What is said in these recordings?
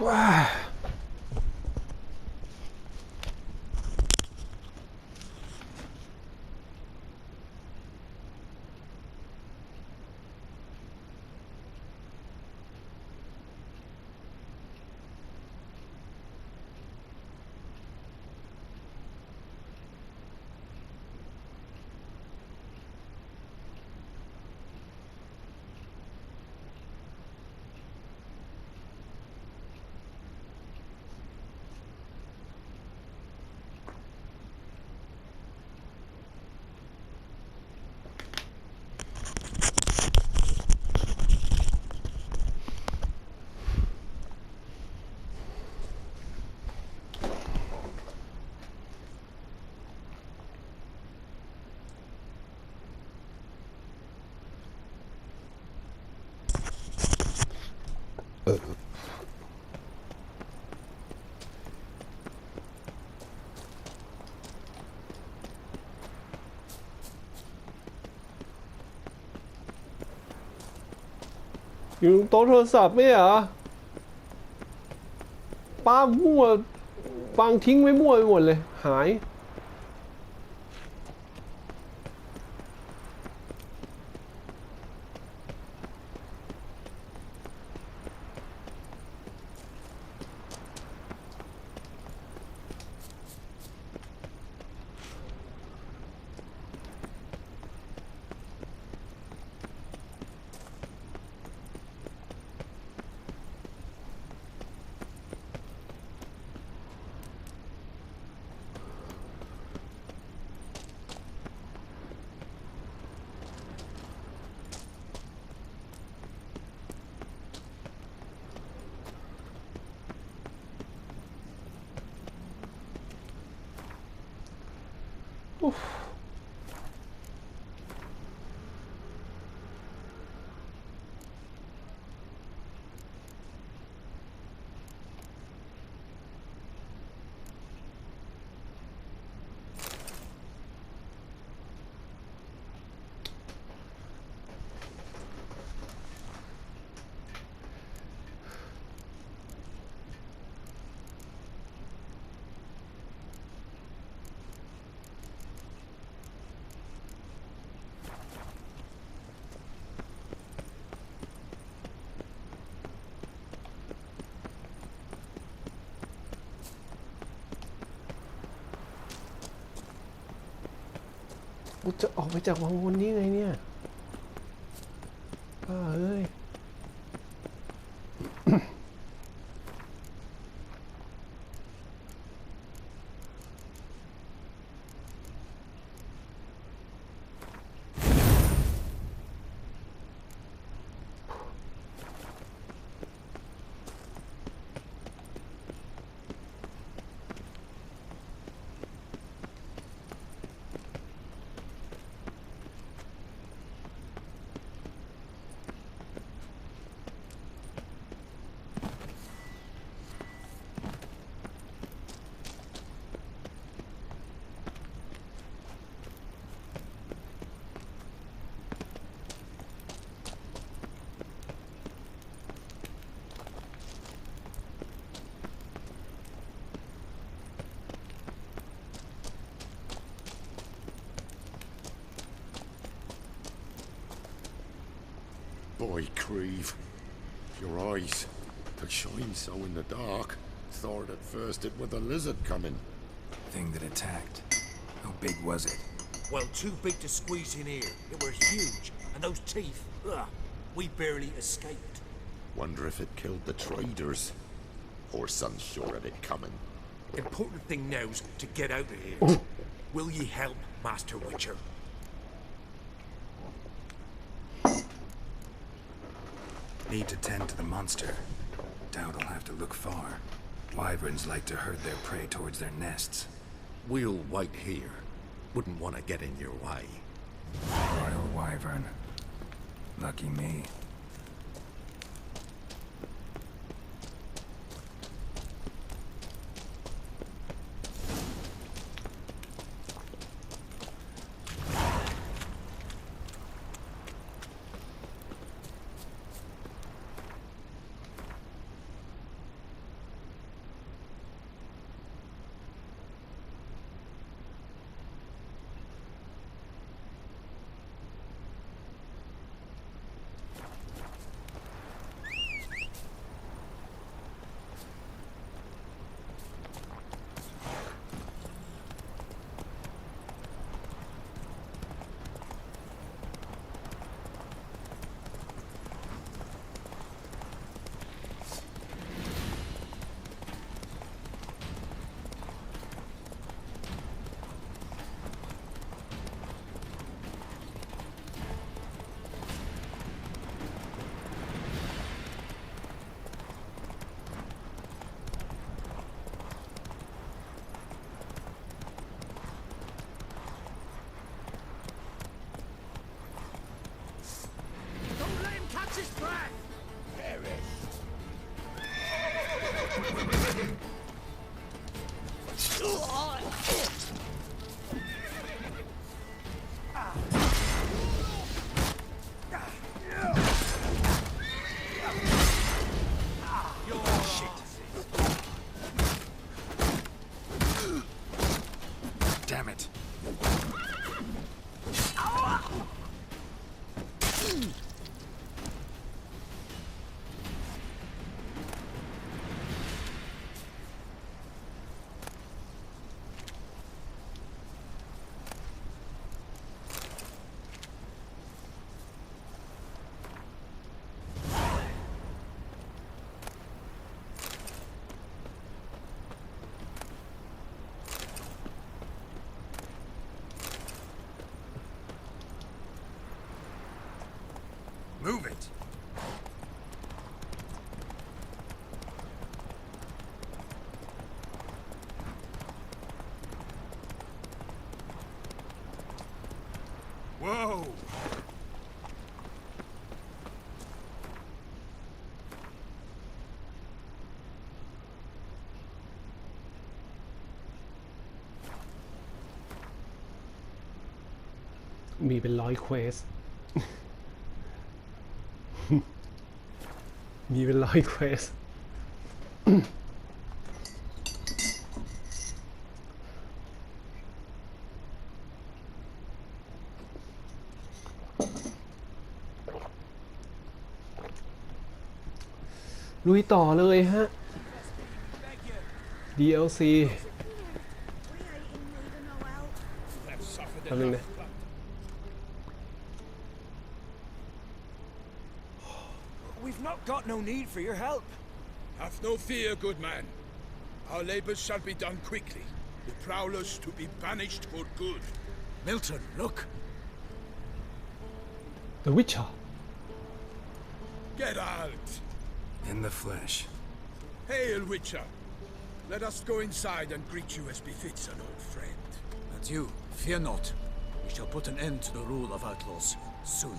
ว้าอยู่ตรงโต๊ะโทรศัพท์ไม่เหรอป้ามั่วฟังทิ้งไว้มั่วไปหมดเลยหายกูจะออกไปจากวังวนนี้ไงเนี่ยป้าเอ้ยBoy, Creve, your eyes, they shine so in the dark. Thought at first it was a lizard coming. Thing that attacked. How big was it? Well, too big to squeeze in here. It were huge, and those teeth, ugh, we barely escaped. Wonder if it killed the traders. Poor son's sure of it coming. Important thing now's to get out of here. Will ye help, Master Witcher? Need to tend to the monster. Doubt I'll have to look far. Wyverns like to herd their prey towards their nests. We'll wait here. Wouldn't want to get in your way. Royal Wyvern. Lucky me. Move it. Whoa! มีเป็น100 เควส มีเป็น100 เควส ลุยต่อเลยฮะ DLC แป๊บนึงนะ We've not got no need for your help. Have no fear, good man. Our labors shall be done quickly. The prowlers to be banished for good. Milton, look. The Witcher Get out! In the flesh. Hail, Witcher. Let us go inside and greet you as befits an old friend. And you, fear not. We shall put an end to the rule of outlaws soon.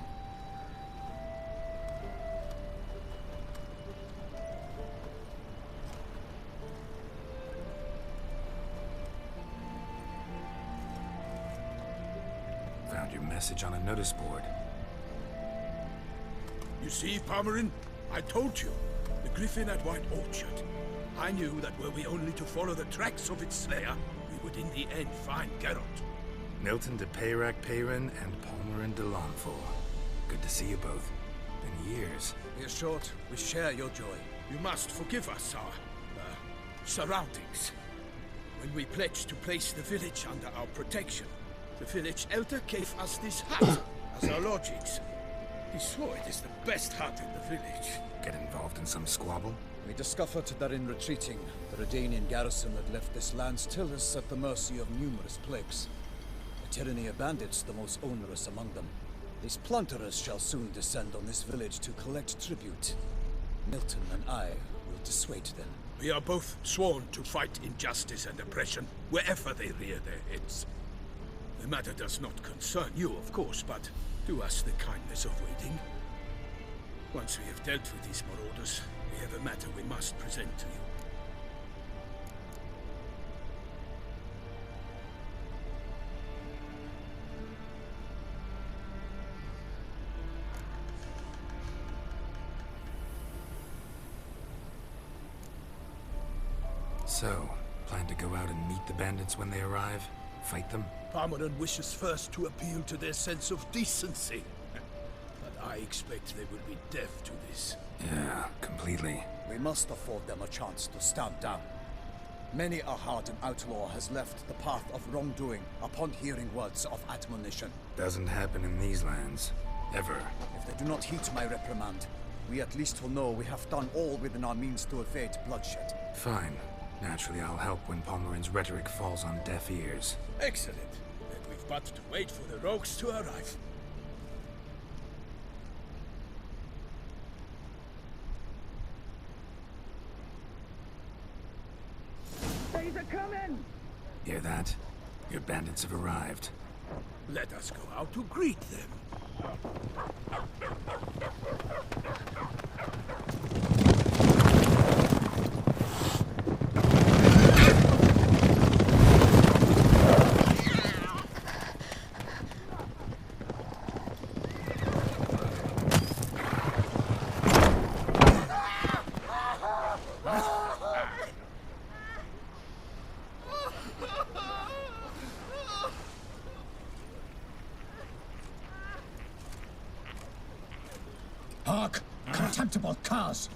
Found your message on a notice board. You see, Pomeran? I told you. The griffin at White Orchard. I knew that were we only to follow the tracks of its slayer, we would in the end find Geralt. Milton de Peyran and Palmerin de Lawnfall. Good to see you both. Been years. We're short. We share your joy. You must forgive us our surroundings. When we pledged to place the village under our protection, the village elder gave us this hut as our lodgings. He swore it is the best hut in the village. Get involved in some squabble? We discovered that in retreating, the Redanian garrison that left this land still is at the mercy of numerous plagues. The tyranny of bandits, the most onerous among them. These plunderers shall soon descend on this village to collect tribute. Milton and I will dissuade them. We are both sworn to fight injustice and oppression wherever they rear their heads. The matter does not concern you, of course, but do us the kindness of waiting. Once we have dealt with these marauders, we have a matter we must present to you. So, plan to go out and meet the bandits when they arrive? Fight them? Parmeran wishes first to appeal to their sense of decency. But I expect they will be deaf to this. Yeah, completely. We must afford them a chance to stand down. Many a hardened outlaw has left the path of wrongdoing upon hearing words of admonition. Doesn't happen in these lands. Ever. If they do not heed my reprimand, we at least will know we have done all within our means to evade bloodshed. Fine. Naturally, I'll help when Palmerin's rhetoric falls on deaf ears. Excellent. Then we've but to wait for the rogues to arrive. They're coming! Hear that? Your bandits have arrived. Let us go out to greet them. Hark! Contemptible curs!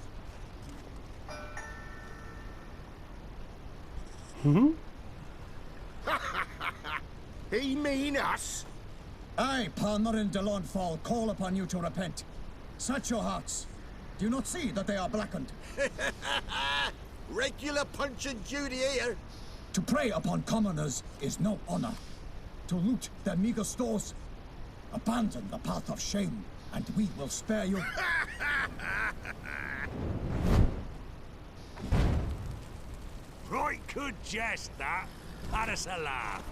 He mean us? I, Palmerin de Lawnfall, call upon you to repent. Search your hearts. Do you not see that they are blackened? Regular punch and duty here. To prey upon commoners is no honor. To loot their meager stores, abandon the path of shame. and we will spare you. Right, good jest, that. Had us a laugh.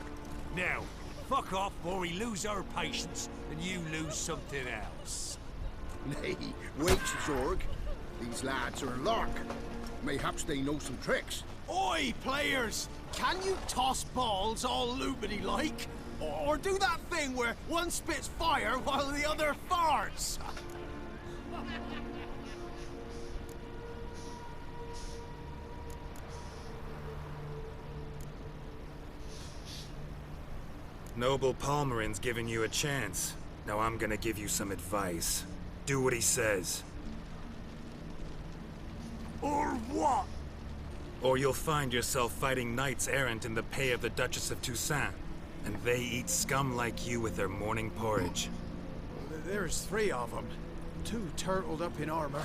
Now, fuck off or we lose our patience and you lose something else. Nay, wait, Zorg. These lads are lark. Mayhaps they know some tricks. Oi, players! Can you toss balls all loopity like? Or do that thing where one spits fire while the other farts? Noble Palmerin's giving you a chance. Now I'm gonna give you some advice. Do what he says. Or what? Or you'll find yourself fighting knights errant in the pay of the Duchess of Toussaint. And they eat scum like you with their morning porridge. There's 3 of them. 2 turtled up in armor.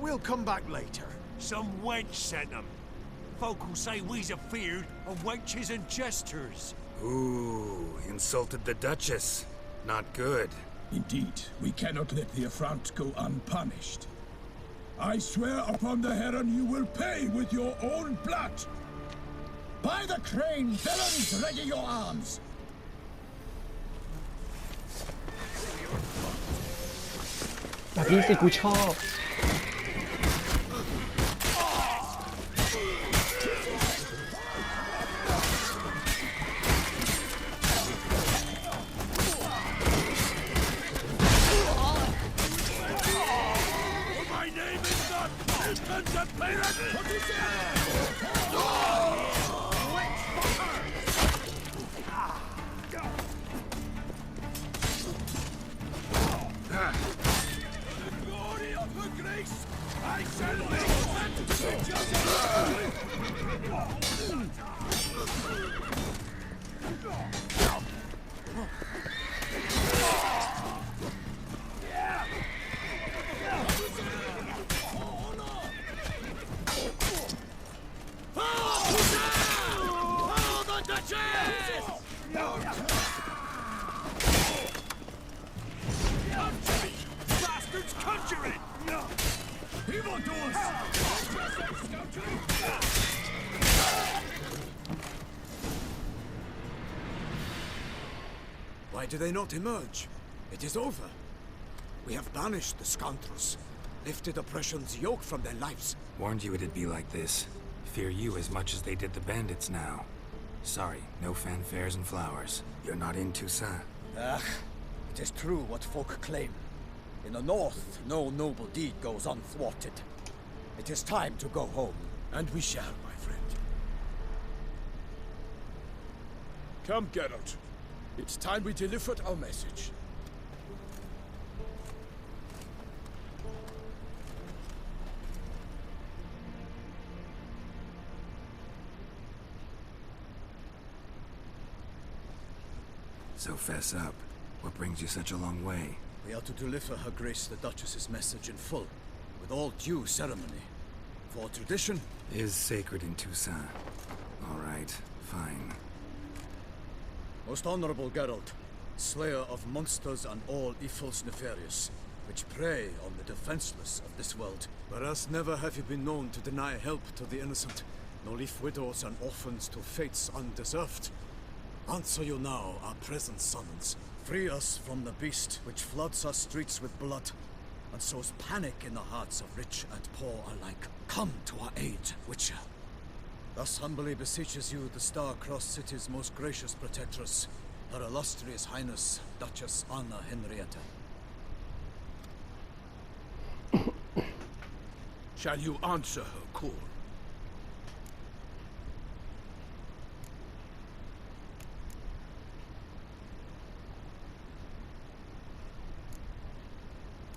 We'll come back later. Some wench sent them. Folk will say we's afeard of wenches and jesters. Ooh, insulted the Duchess. Not good. Indeed, we cannot let the affront go unpunished. I swear upon the Heron you will pay with your own blood. By the crane, villains, ready your arms. แบบนี้สิกูชอบ My name is not contemplated! Glory of her grace! I shall make that Bastards conjuring! Evildoers! Why do they not emerge? It is over. We have banished the scoundrels, lifted oppression's yoke from their lives. Warned you it'd be like this. Fear you as much as they did the bandits now. Sorry, no fanfares and flowers. You're not in Toussaint. Ah, it is true what folk claim. In the north, no noble deed goes unthwarted. It is time to go home. And we shall, my friend. Come, Geralt. It's time we delivered our message. So fess up. What brings you such a long way? We are to deliver Her Grace the Duchess's message in full, with all due ceremony. For tradition Is sacred in Toussaint. All right, fine. Most honorable Geralt, slayer of monsters and all evils nefarious, which prey on the defenseless of this world. Whereas never have you been known to deny help to the innocent, nor leave widows and orphans to fates undeserved. Answer you now our present summons. Free us from the beast which floods our streets with blood, and sows panic in the hearts of rich and poor alike. Come to our aid, Witcher. Thus humbly beseeches you the Star-Crossed City's most gracious protectress, Her Illustrious Highness, Duchess Anna Henrietta. Shall you answer her call?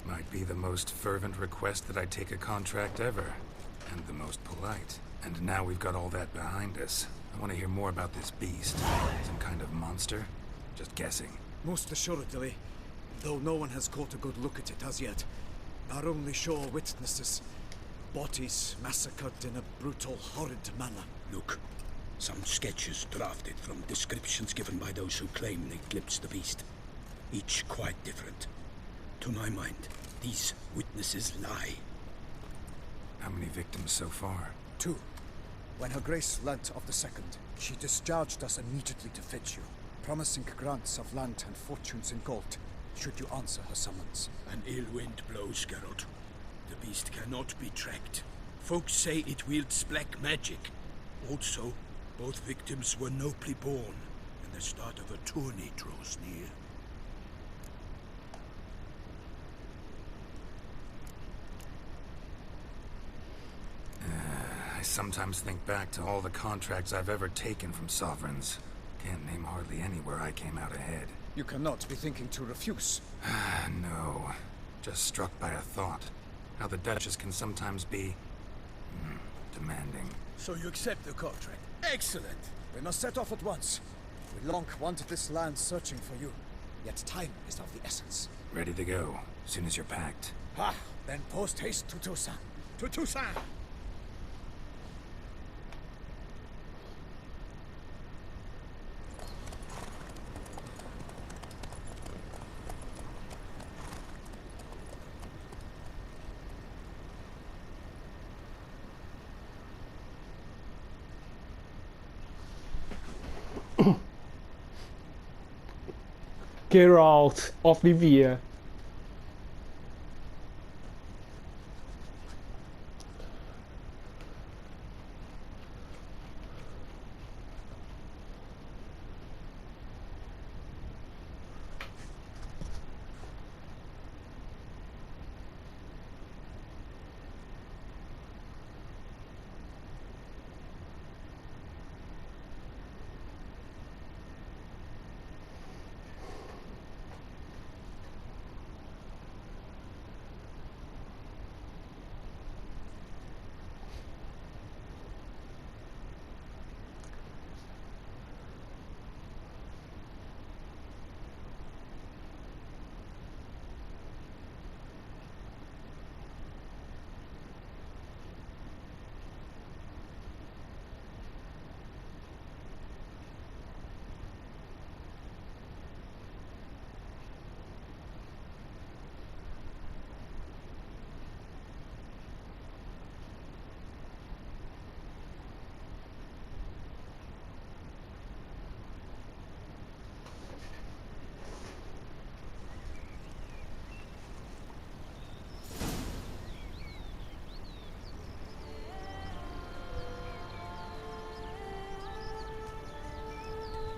Might be the most fervent request that I take a contract ever. And the most polite. And now we've got all that behind us. I want to hear more about this beast. Some kind of monster? Just guessing. Most assuredly, though no one has caught a good look at it as yet. Our only sure witnesses. Bodies massacred in a brutal, horrid manner. Look, some sketches drafted from descriptions given by those who claim they glimpsed the beast. Each quite different. To my mind, these witnesses lie. How many victims so far? 2. When Her Grace learnt of the second, she discharged us immediately to fetch you, promising grants of land and fortunes in gold, should you answer her summons. An ill wind blows, Geralt. The beast cannot be tracked. Folks say it wields black magic. Also, both victims were nobly born, and the start of a tourney draws near. I sometimes think back to all the contracts I've ever taken from sovereigns. Can't name hardly any where I came out ahead. You cannot be thinking to refuse. No. Just struck by a thought. How the Duchess can sometimes be... demanding. So you accept the contract? Excellent! We must set off at once. We long wanted this land searching for you, yet time is of the essence. Ready to go, soon as you're packed. Ha! Then post haste to Toussaint. To Toussaint! Geralt of Rivia.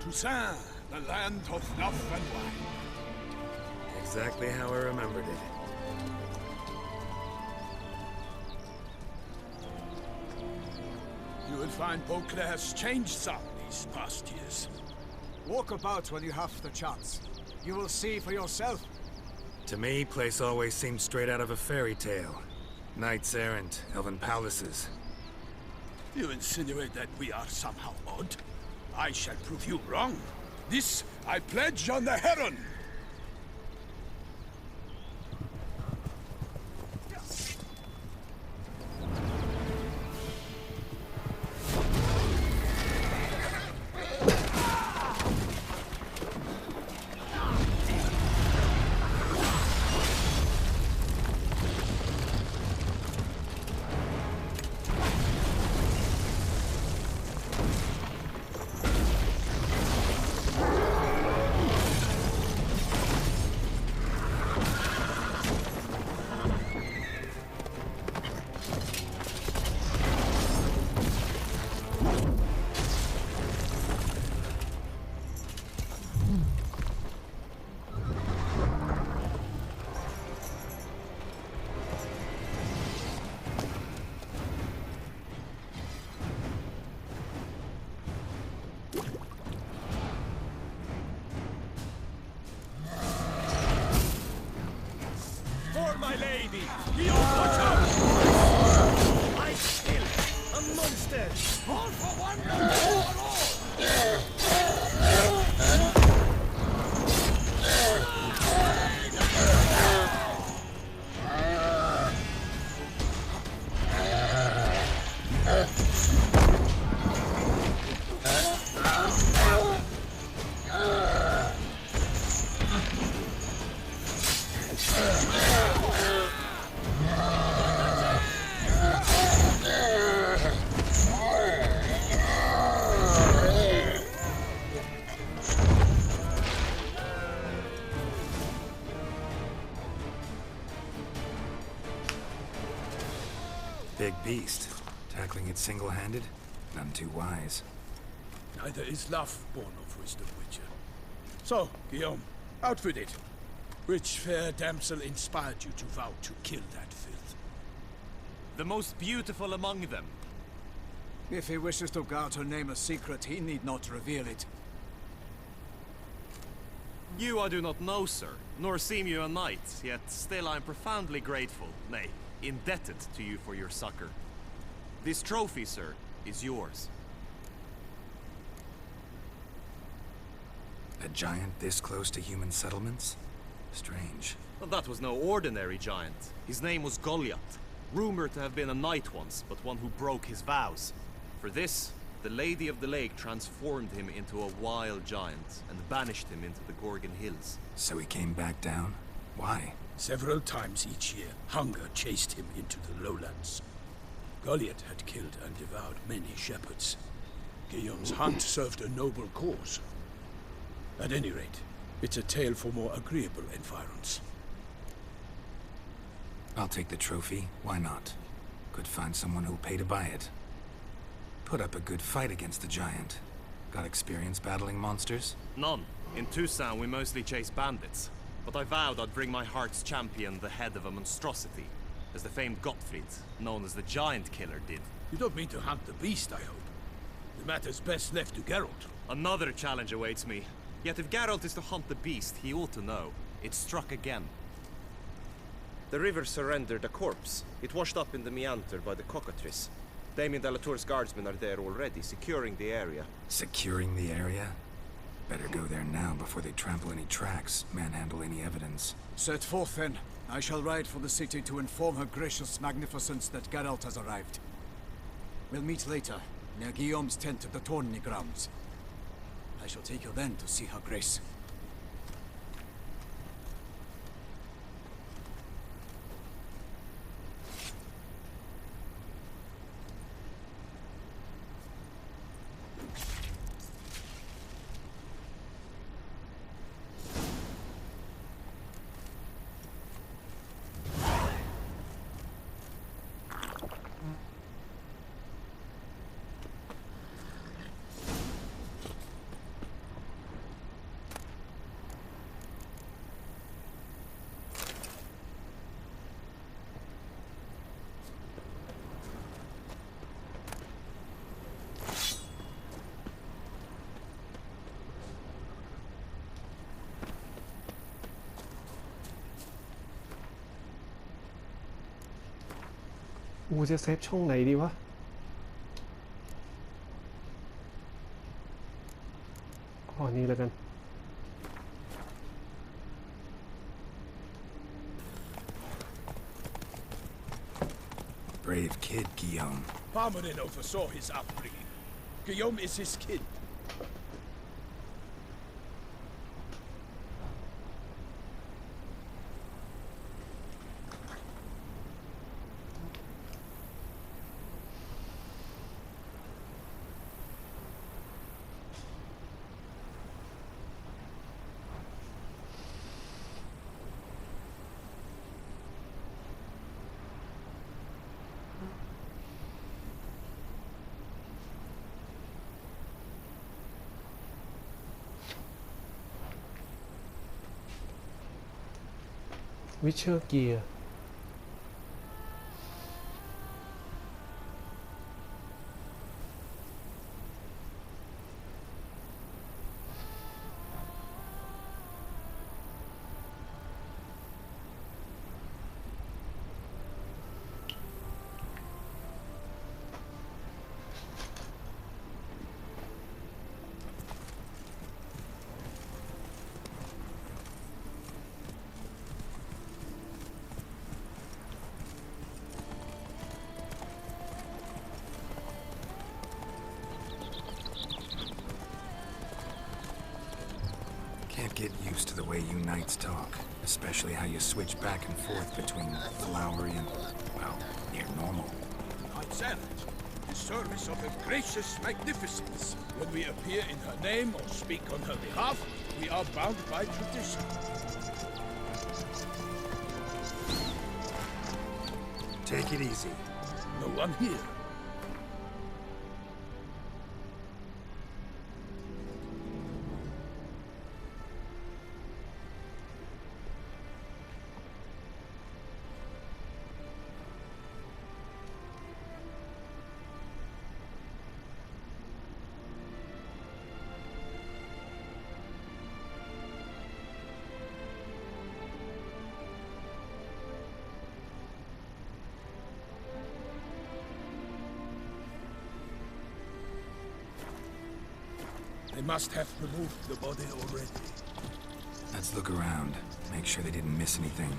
Toussaint, the land of love and wine. Exactly how I remembered it. You will find Beauclair has changed some these past years. Walk about when you have the chance. You will see for yourself. To me, place always seemed straight out of a fairy tale. Knights errant, elven palaces. You insinuate that we are somehow odd? I shall prove you wrong. This I pledge on the Heron. Big beast. Tackling it single-handed? None too wise. Neither is love born of wisdom, Witcher. So, Guillaume, outfit it. Which fair damsel inspired you to vow to kill that filth? The most beautiful among them. If he wishes to guard her name a secret, he need not reveal it. You I do not know, sir, nor seem you a knight, yet still I am profoundly grateful, nay, indebted to you for your succor. This trophy, sir, is yours. A giant this close to human settlements? Strange. Well, that was no ordinary giant. His name was Goliath, rumored to have been a knight once, but one who broke his vows. For this, the Lady of the Lake transformed him into a wild giant and banished him into the Gorgon Hills. So he came back down? Why? Several times each year, hunger chased him into the lowlands. Goliath had killed and devoured many shepherds. Guillaume's hunt served a noble cause. At any rate, it's a tale for more agreeable environs. I'll take the trophy. Why not? Could find someone who'll pay to buy it. Put up a good fight against the giant. Got experience battling monsters? None. In Toussaint, we mostly chase bandits. But I vowed I'd bring my heart's champion the head of a monstrosity, as the famed Gottfried, known as the Giant Killer, did. You don't mean to hunt the beast, I hope. The matter's best left to Geralt. Another challenge awaits me. Yet if Geralt is to hunt the beast, he ought to know. It struck again. The river surrendered a corpse. It washed up in the meander by the cockatrice. Damien de la Tour's guardsmen are there already, securing the area. Securing the area? Better go there now before they trample any tracks, manhandle any evidence. Set forth then. I shall ride for the city to inform her gracious magnificence that Geralt has arrived. We'll meet later, near Guillaume's tent at the tourney grounds. I shall take you then to see her grace.จะเซฟช่องไหนดีวะข้อนี้แล้วกัน Brave kid, Guillaume. Parmanin oversaw his upbringing. Guillaume is his kid. Witcher Gear Can't get used to the way you knights talk, especially how you switch back and forth between flowery and, well, near normal. Knights errant, the service of her gracious magnificence. When we appear in her name or speak on her behalf, we are bound by tradition. Take it easy. No one here. They must have removed the body already. Let's look around. Make sure they didn't miss anything.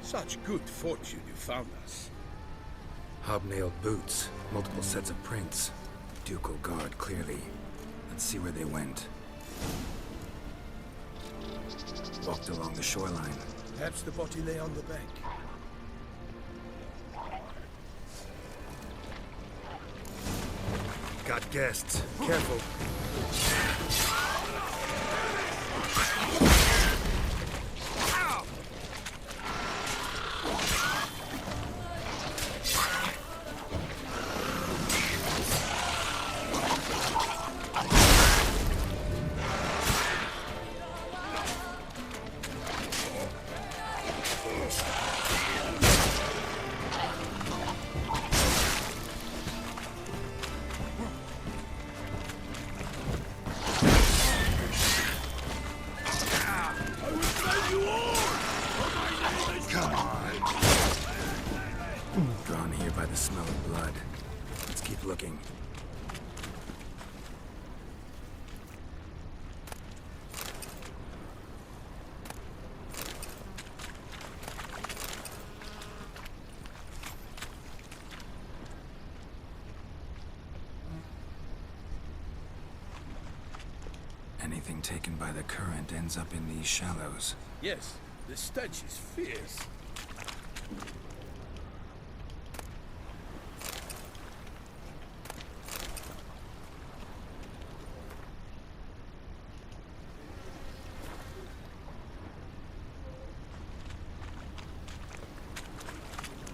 Such good fortune you found us. Hobnailed boots, multiple sets of prints. Ducal guard, clearly. Let's see where they went. Walked along the shoreline. Perhaps the body lay on the bank. Got guests. Careful. Drawn here by the smell of blood. Let's keep looking. Anything taken by the current ends up in these shallows. Yes, the stench is fierce.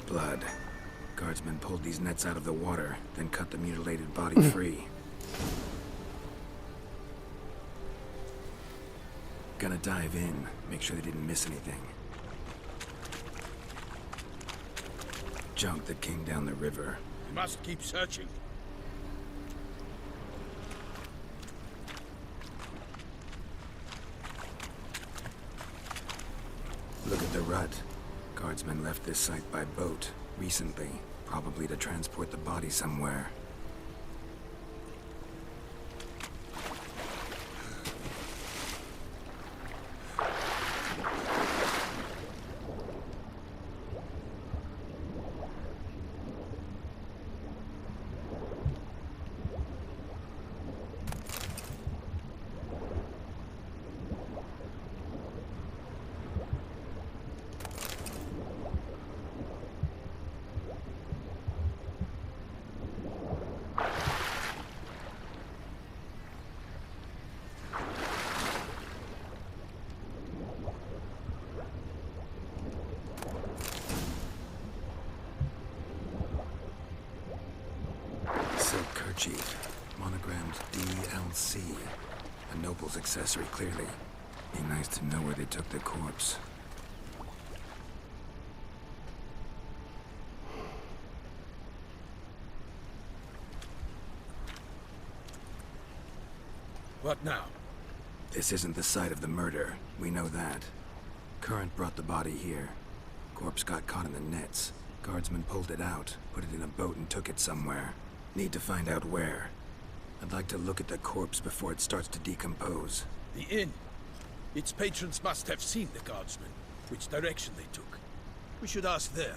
Blood. Guardsmen pulled these nets out of the water, then cut the mutilated body free. Gonna dive in, make sure they didn't miss anything. Junk that came down the river. We must keep searching. Look at the rut. Guardsmen left this site by boat recently, probably to transport the body somewhere. Silk kerchief, monogrammed DLC. A noble's accessory, clearly. Be nice to know where they took the corpse. What now? This isn't the site of the murder. We know that. Current brought the body here. Corpse got caught in the nets. Guardsmen pulled it out, put it in a boat and took it somewhere. Need to find out where. I'd like to look at the corpse before it starts to decompose. The inn. Its patrons must have seen the guardsmen, which direction they took. We should ask there.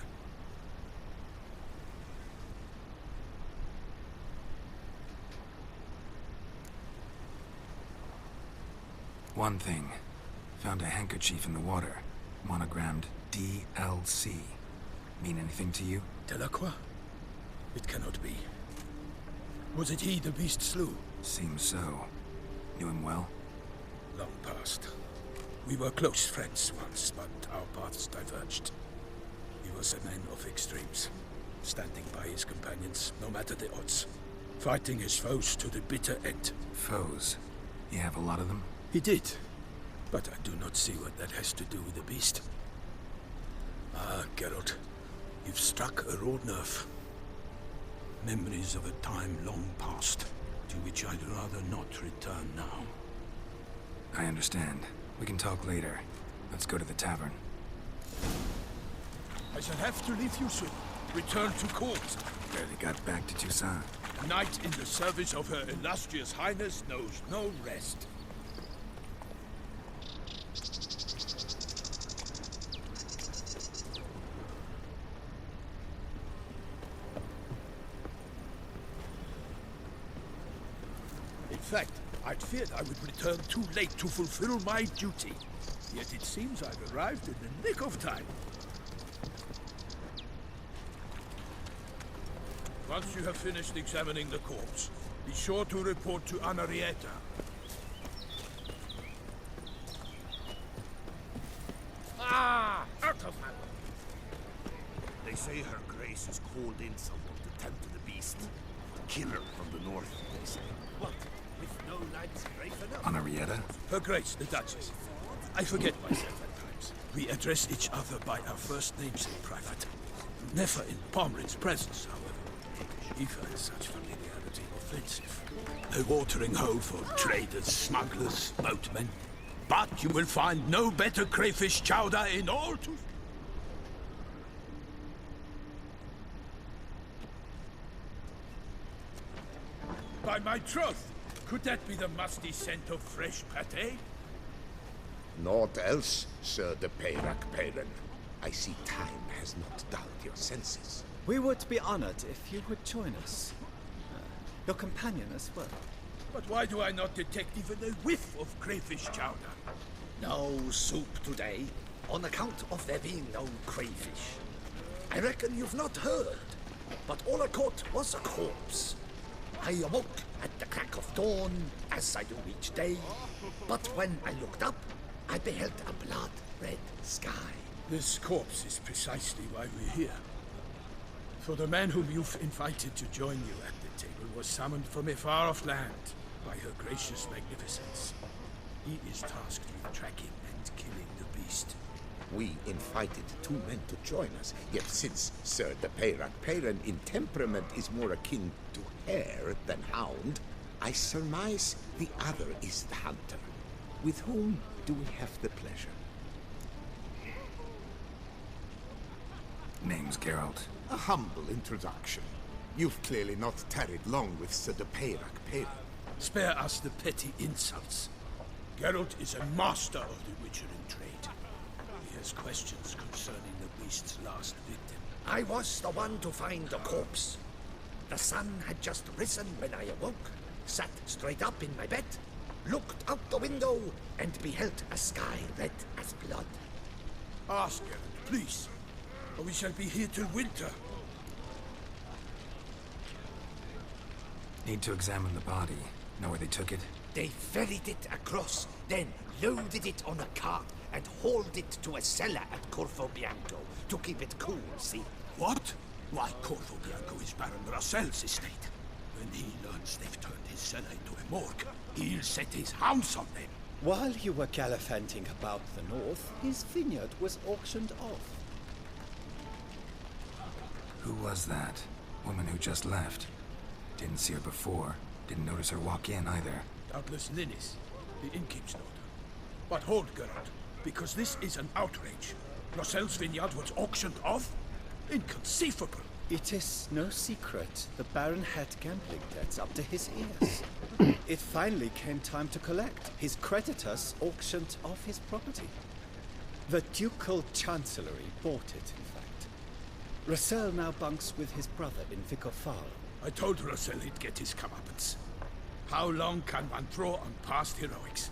One thing. Found a handkerchief in the water. Monogrammed DLC. Mean anything to you? Delacroix? It cannot be. Was it he the beast slew? Seems so. Knew him well? Long past. We were close friends once, but our paths diverged. He was a man of extremes, standing by his companions, no matter the odds. Fighting his foes to the bitter end. Foes? You have a lot of them? He did, but I do not see what that has to do with the beast. Ah, Geralt, you've struck a raw nerve. Memories of a time long past, to which I'd rather not return now. I understand. We can talk later. Let's go to the tavern. I shall have to leave you soon. Return to court. Barely got back to Toussaint. A knight in the service of Her Illustrious Highness knows no rest. In fact, I'd feared I would return too late to fulfill my duty. Yet it seems I've arrived in the nick of time. Once you have finished examining the corpse, be sure to report to Anarietta. Ah! Out of my way! They say her grace has called in someone to tend to the beast. A killer from the north, they say. What? With no knights brave enough? Anarietta? Her Grace, the Duchess. I forget myself at times. We address each other by our first names in private. Never in Pomrin's presence, however. Even such familiarity offensive. A watering hole for traders, smugglers, boatmen. But you will find no better crayfish chowder in all to... By my troth, could that be the musty scent of fresh pâté? Naught else, Sir de Peyrac-Peyran. I see time has not dulled your senses. We would be honored if you would join us. Your companion as well. But why do I not detect even a whiff of crayfish chowder? No soup today, on account of there being no crayfish. I reckon you've not heard, but all I caught was a corpse. I awoke at the crack of dawn, as I do each day, but when I looked up, I beheld a blood-red sky. This corpse is precisely why we're here. For the man whom you've invited to join you at the table was summoned from a far-off land by her gracious magnificence. He is tasked with tracking and killing the beast. We invited two men to join us, yet since Sir de Peyrac-Peyran in temperament is more akin to hare than hound, I surmise the other is the hunter. With whom do we have the pleasure? Name's Geralt. A humble introduction. You've clearly not tarried long with Sir de Peyrac-Peyran. Spare us the petty insults. Geralt is a master of the witchering trade. He has questions concerning the beast's last victim. I was the one to find the corpse. The sun had just risen when I awoke, sat straight up in my bed, looked out the window, and beheld a sky red as blood. Ask Geralt, please, or we shall be here till winter. Need to examine the body. Know where they took it? They ferried it across, then loaded it on a cart and hauled it to a cellar at Corvo Bianco to keep it cool, see? What? Why, Corvo Bianco is Baron Russell's estate. When he learns they've turned his cellar into a morgue, he'll set his hounds on them. While you were gallivanting about the north, his vineyard was auctioned off. Who was that? Woman who just left. Didn't see her before. Didn't notice her walk in either. Doubtless Linnis, the innkeep's daughter. But hold, Geralt, because this is an outrage. Russell's vineyard was auctioned off? Inconceivable. It is no secret the Baron had gambling debts up to his ears. It finally came time to collect. His creditors auctioned off his property. The Ducal Chancellery bought it, in fact. Russell now bunks with his brother in Vicar Faro. I told Russell he'd get his comeuppance. How long can one draw on past heroics?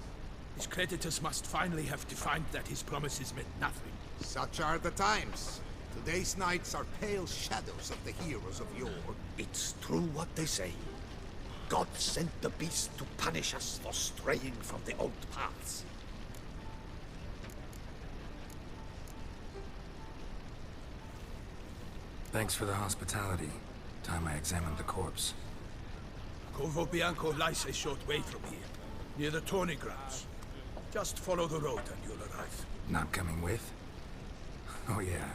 His creditors must finally have defined that his promises meant nothing. Such are the times. Today's knights are pale shadows of the heroes of yore. It's true what they say. God sent the beast to punish us for straying from the old paths. Thanks for the hospitality. Time I examined the corpse. Corvo Bianco lies a short way from here, near the tourney grounds. Just follow the road and you'll arrive. Not coming with? Oh yeah,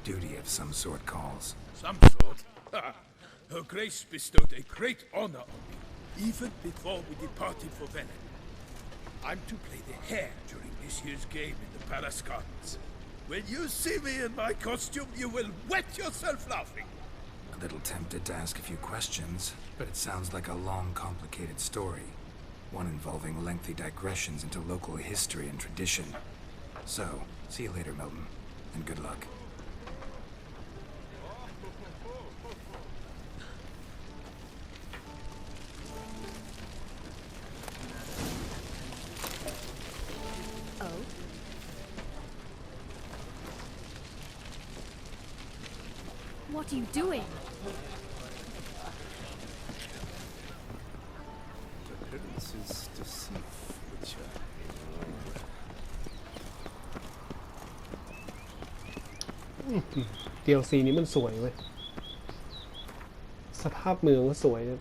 duty of some sort calls. Some sort? Her Grace bestowed a great honor on me, even before we departed for Velen. I'm to play the hare during this year's game in the Palace Gardens. When you see me in my costume, you will wet yourself laughing. A little tempted to ask a few questions, but it sounds like a long, complicated story. One involving lengthy digressions into local history and tradition. So, see you later, Milton, and good luck. Oh? What are you doing? Appearances deceive, Witcher. DLC นี้มันสวยเว้ยสภาพเมืองก็สวยนะ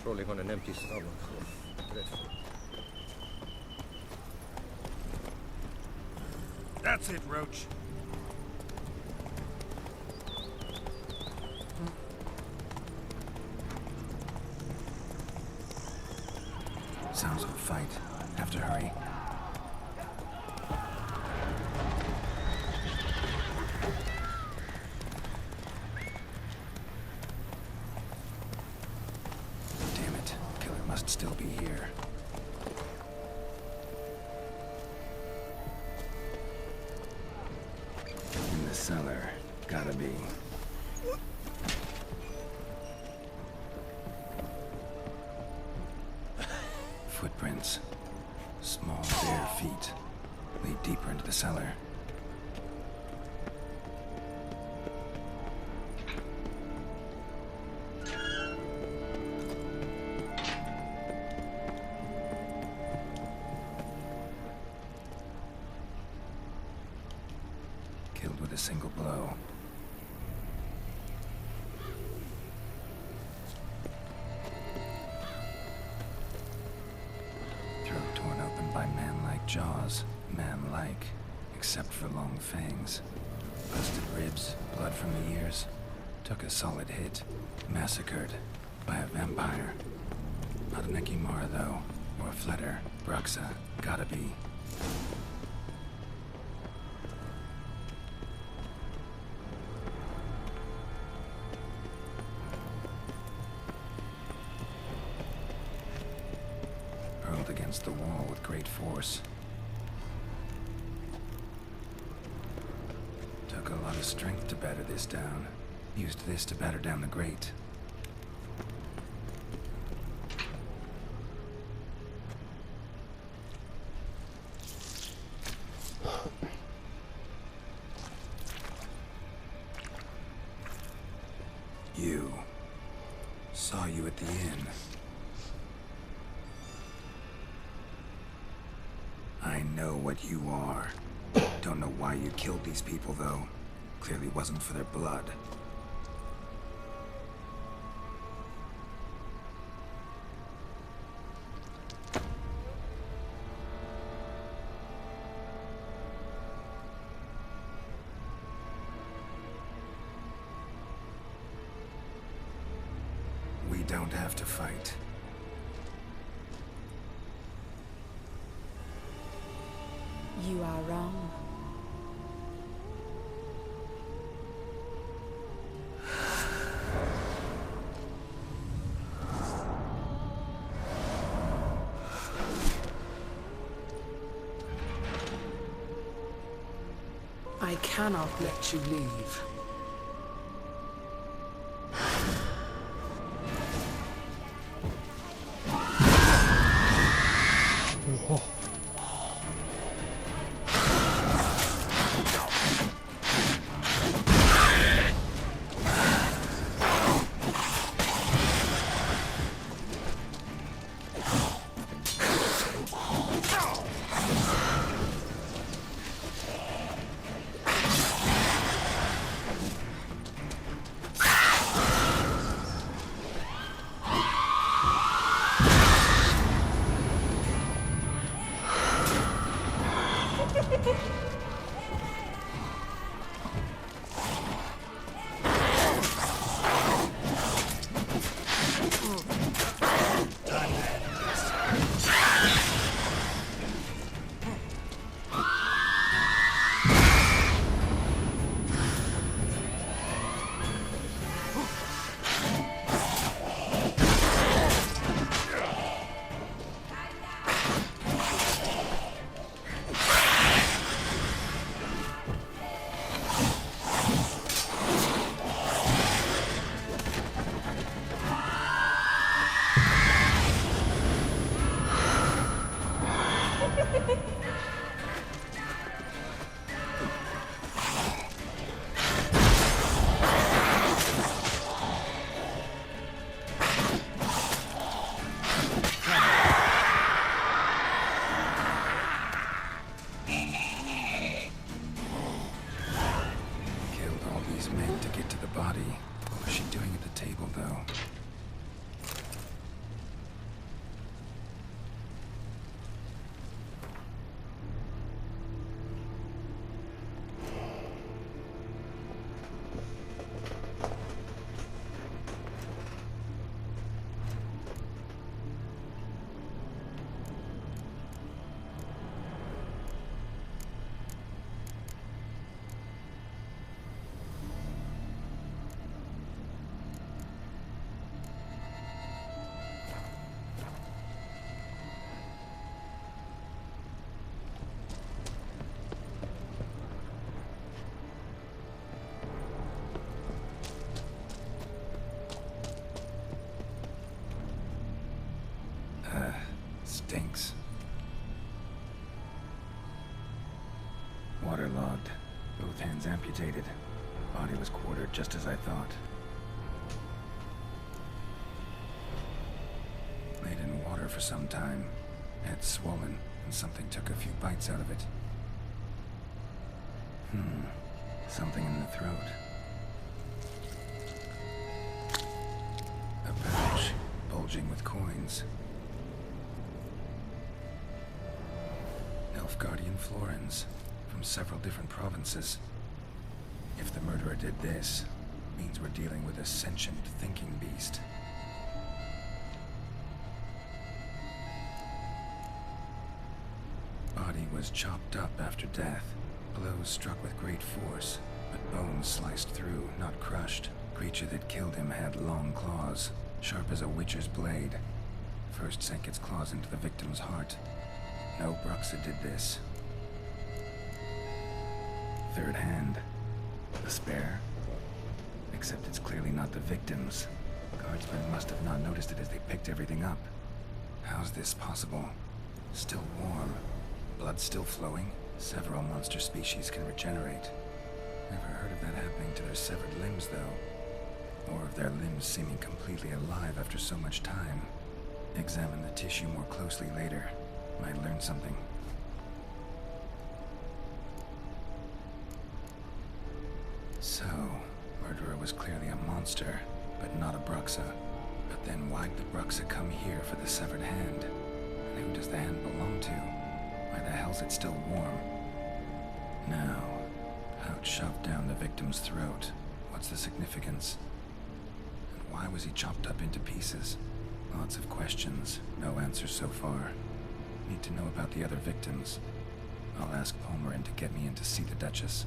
Rolling on an empty stomach. Dreadful. That's it, Roach. Sounds of a fight. Have to hurry. Must still be here. In the cellar. Gotta be. Footprints. Small, bare feet. Lead deeper into the cellar. Killed with a single blow. Throat torn open by man-like jaws. Man-like, except for long fangs. Busted ribs, blood from the ears. Took a solid hit. Massacred by a vampire. Not an Ekimara, though. Or a Fletter. Bruxa. Gotta be. Against the wall with great force. Took a lot of strength to batter this down. Used this to batter down the grate. You. Saw you at the inn. I know what you are. Don't know why you killed these people, though. Clearly wasn't for their blood. We don't have to fight. You are wrong. I cannot let you leave. Stinks. Waterlogged. Both hands amputated. Body was quartered just as I thought. Laid in water for some time. Head swollen, and something took a few bites out of it. Something in the throat. A pouch, bulging with coins. Guardian florins from several different provinces. If the murderer did this, means we're dealing with a sentient thinking beast. Body was chopped up after death. Blows struck with great force, but bones sliced through, not crushed. Creature that killed him had long claws, sharp as a witcher's blade. First sank its claws into the victim's heart. No Bruxa did this. Third hand. A spare. Except it's clearly not the victim's. Guardsmen must have not noticed it as they picked everything up. How's this possible? Still warm. Blood still flowing. Several monster species can regenerate. Never heard of that happening to their severed limbs, though. Or of their limbs seeming completely alive after so much time. Examine the tissue more closely later. Might learn something. So, murderer was clearly a monster, but not a Bruxa. But then why'd the Bruxa come here for the severed hand? And who does the hand belong to? Why the hell's it still warm? Now, pouch shoved down the victim's throat. What's the significance? And why was he chopped up into pieces? Lots of questions, no answers so far. Need to know about the other victims. I'll ask Palmerin to get me in to see the Duchess.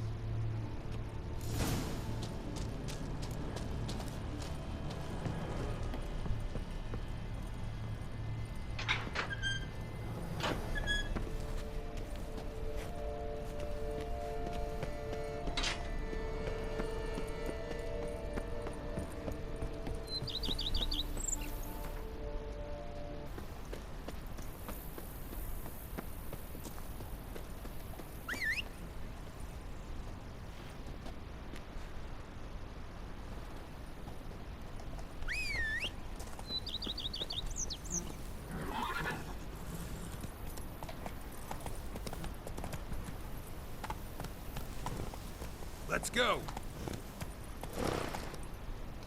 Let's go.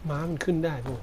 ม้ามันขึ้นได้ป่ะ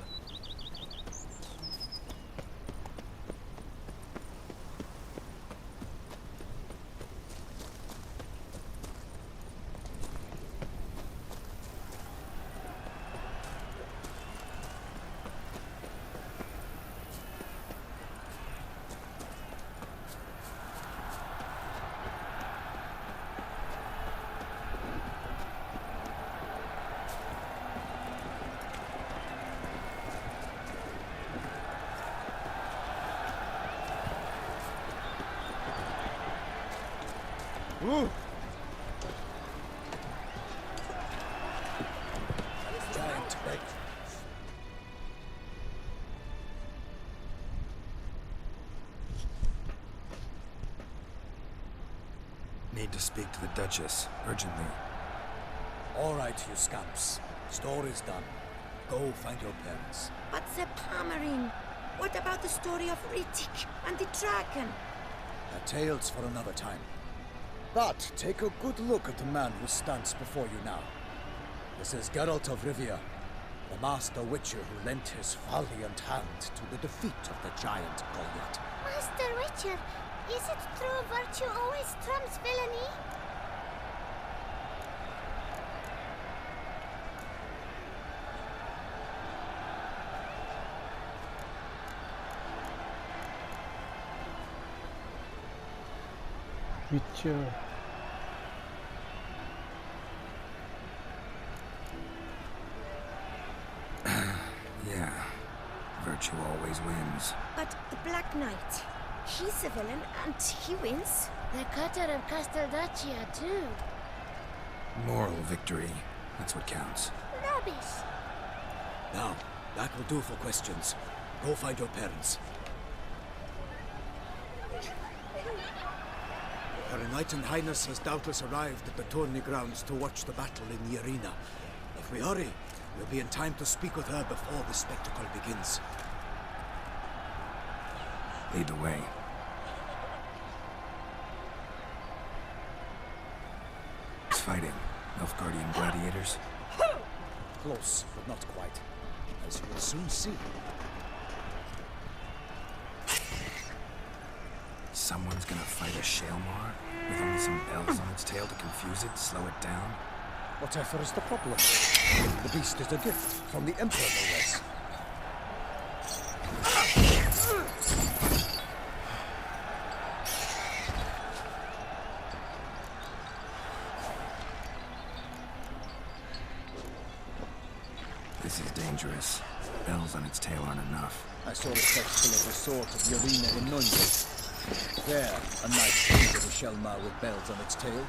Giant egg. Need to speak to the Duchess, urgently. All right, you scamps. Story's done. Go find your parents. But Sir Palmerin, what about the story of Rittik and the dragon? A tale's for another time. But take a good look at the man who stands before you now. This is Geralt of Rivia, the master witcher who lent his valiant hand to the defeat of the giant Goliath. Master Witcher, is it true virtue always trumps villainy? Witcher Yeah, virtue always wins. But the Black Knight, he's a villain and he wins. The cutter of Casteldacia, too. Moral victory, that's what counts. Rubbish. Now, that will do for questions. Go find your parents. Her Enlightened Highness has doubtless arrived at the tourney grounds to watch the battle in the arena. If we hurry, we'll be in time to speak with her before the spectacle begins. Lead the way. It's fighting. Nilfgaardian gladiators? Close, but not quite. As you will soon see. Someone's gonna fight a Shaelmar with only some bells on its tail to confuse it, slow it down? Whatever is the problem? The beast is a gift from the Emperor, no less. This is dangerous. Bells on its tail aren't enough. I saw a spectacle of the sort at the arena in Nunez. There, a knight came with a Shaelmar with bells on its tail.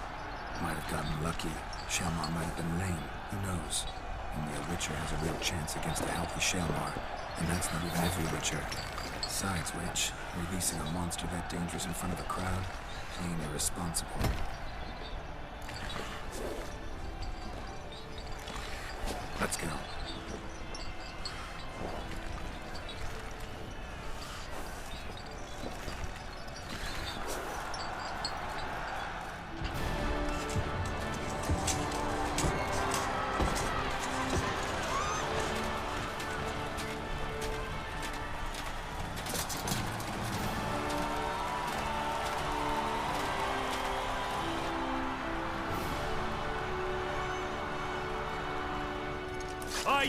Might have gotten lucky. Shaelmar might have been lame. Who knows? Only a Witcher has a real chance against a healthy Shaelmar. And that's not even every Witcher. Besides which, releasing a monster that dangerous in front of a crowd, plain irresponsible. Let's go.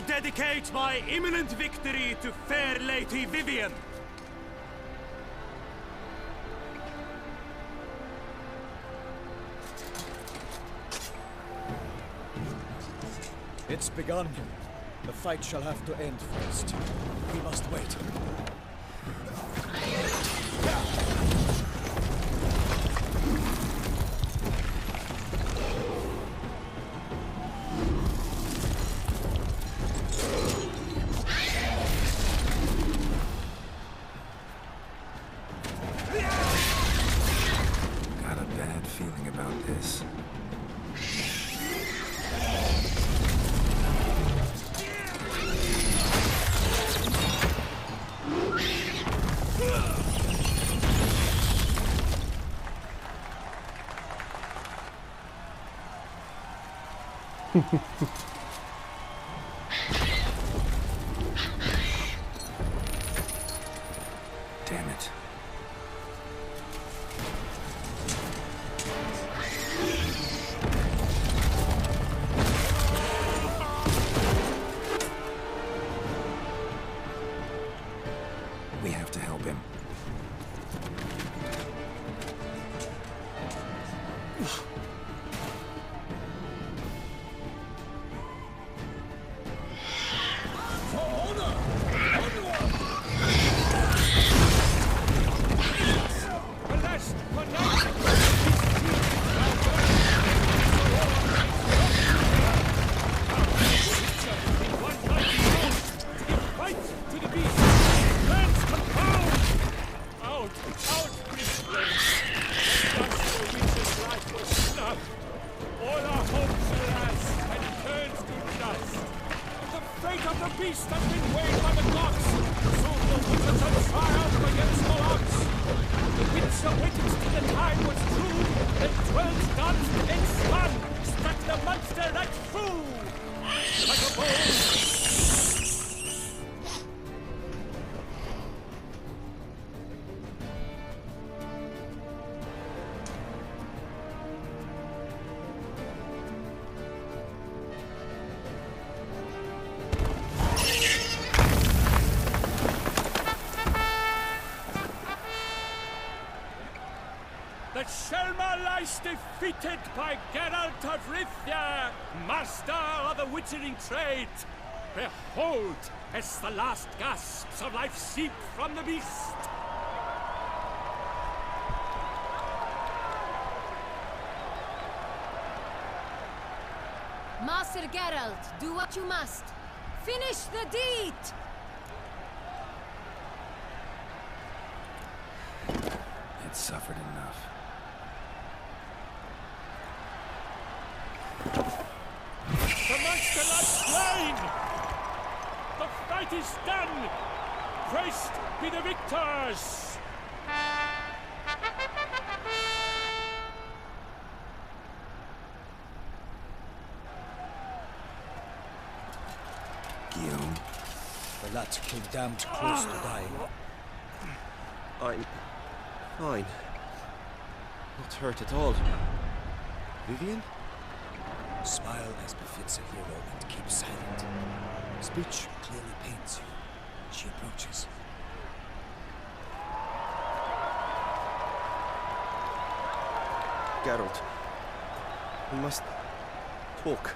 I dedicate my imminent victory to fair Lady Vivian. It's begun. The fight shall have to end first. We must wait. Got a bad feeling about this. Damn it. We have to help him. The Shelma lies defeated by Geralt of Rivia, master of the witchering trade. Behold, as the last gasps of life seep from the beast. Master Geralt, do what you must. Finish the deed! It suffered enough. The monster lies slain! The fight is done! Praised be the victors! Guillaume? The lad came damned close to dying. I'm fine. Not hurt at all. Vivian? Smile as befits a hero and keep silent. Speech clearly pains you. She approaches. Geralt. We must talk.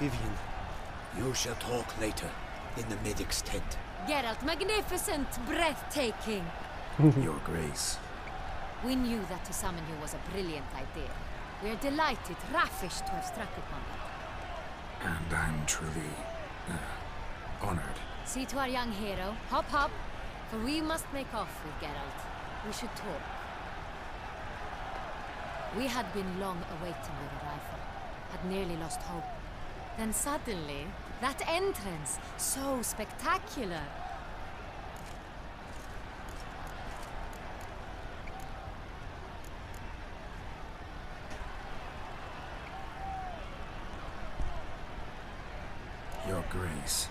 Vivian. You shall talk later, in the medic's tent. Geralt, magnificent, breathtaking. Your Grace. We knew that to summon you was a brilliant idea. We are delighted, ravished to have struck upon it. And I'm truly honored. See to our young hero. Hop, hop. For we must make off with Geralt. We should talk. We had been long awaiting your arrival. Had nearly lost hope. Then suddenly, that entrance, so spectacular. Your Grace.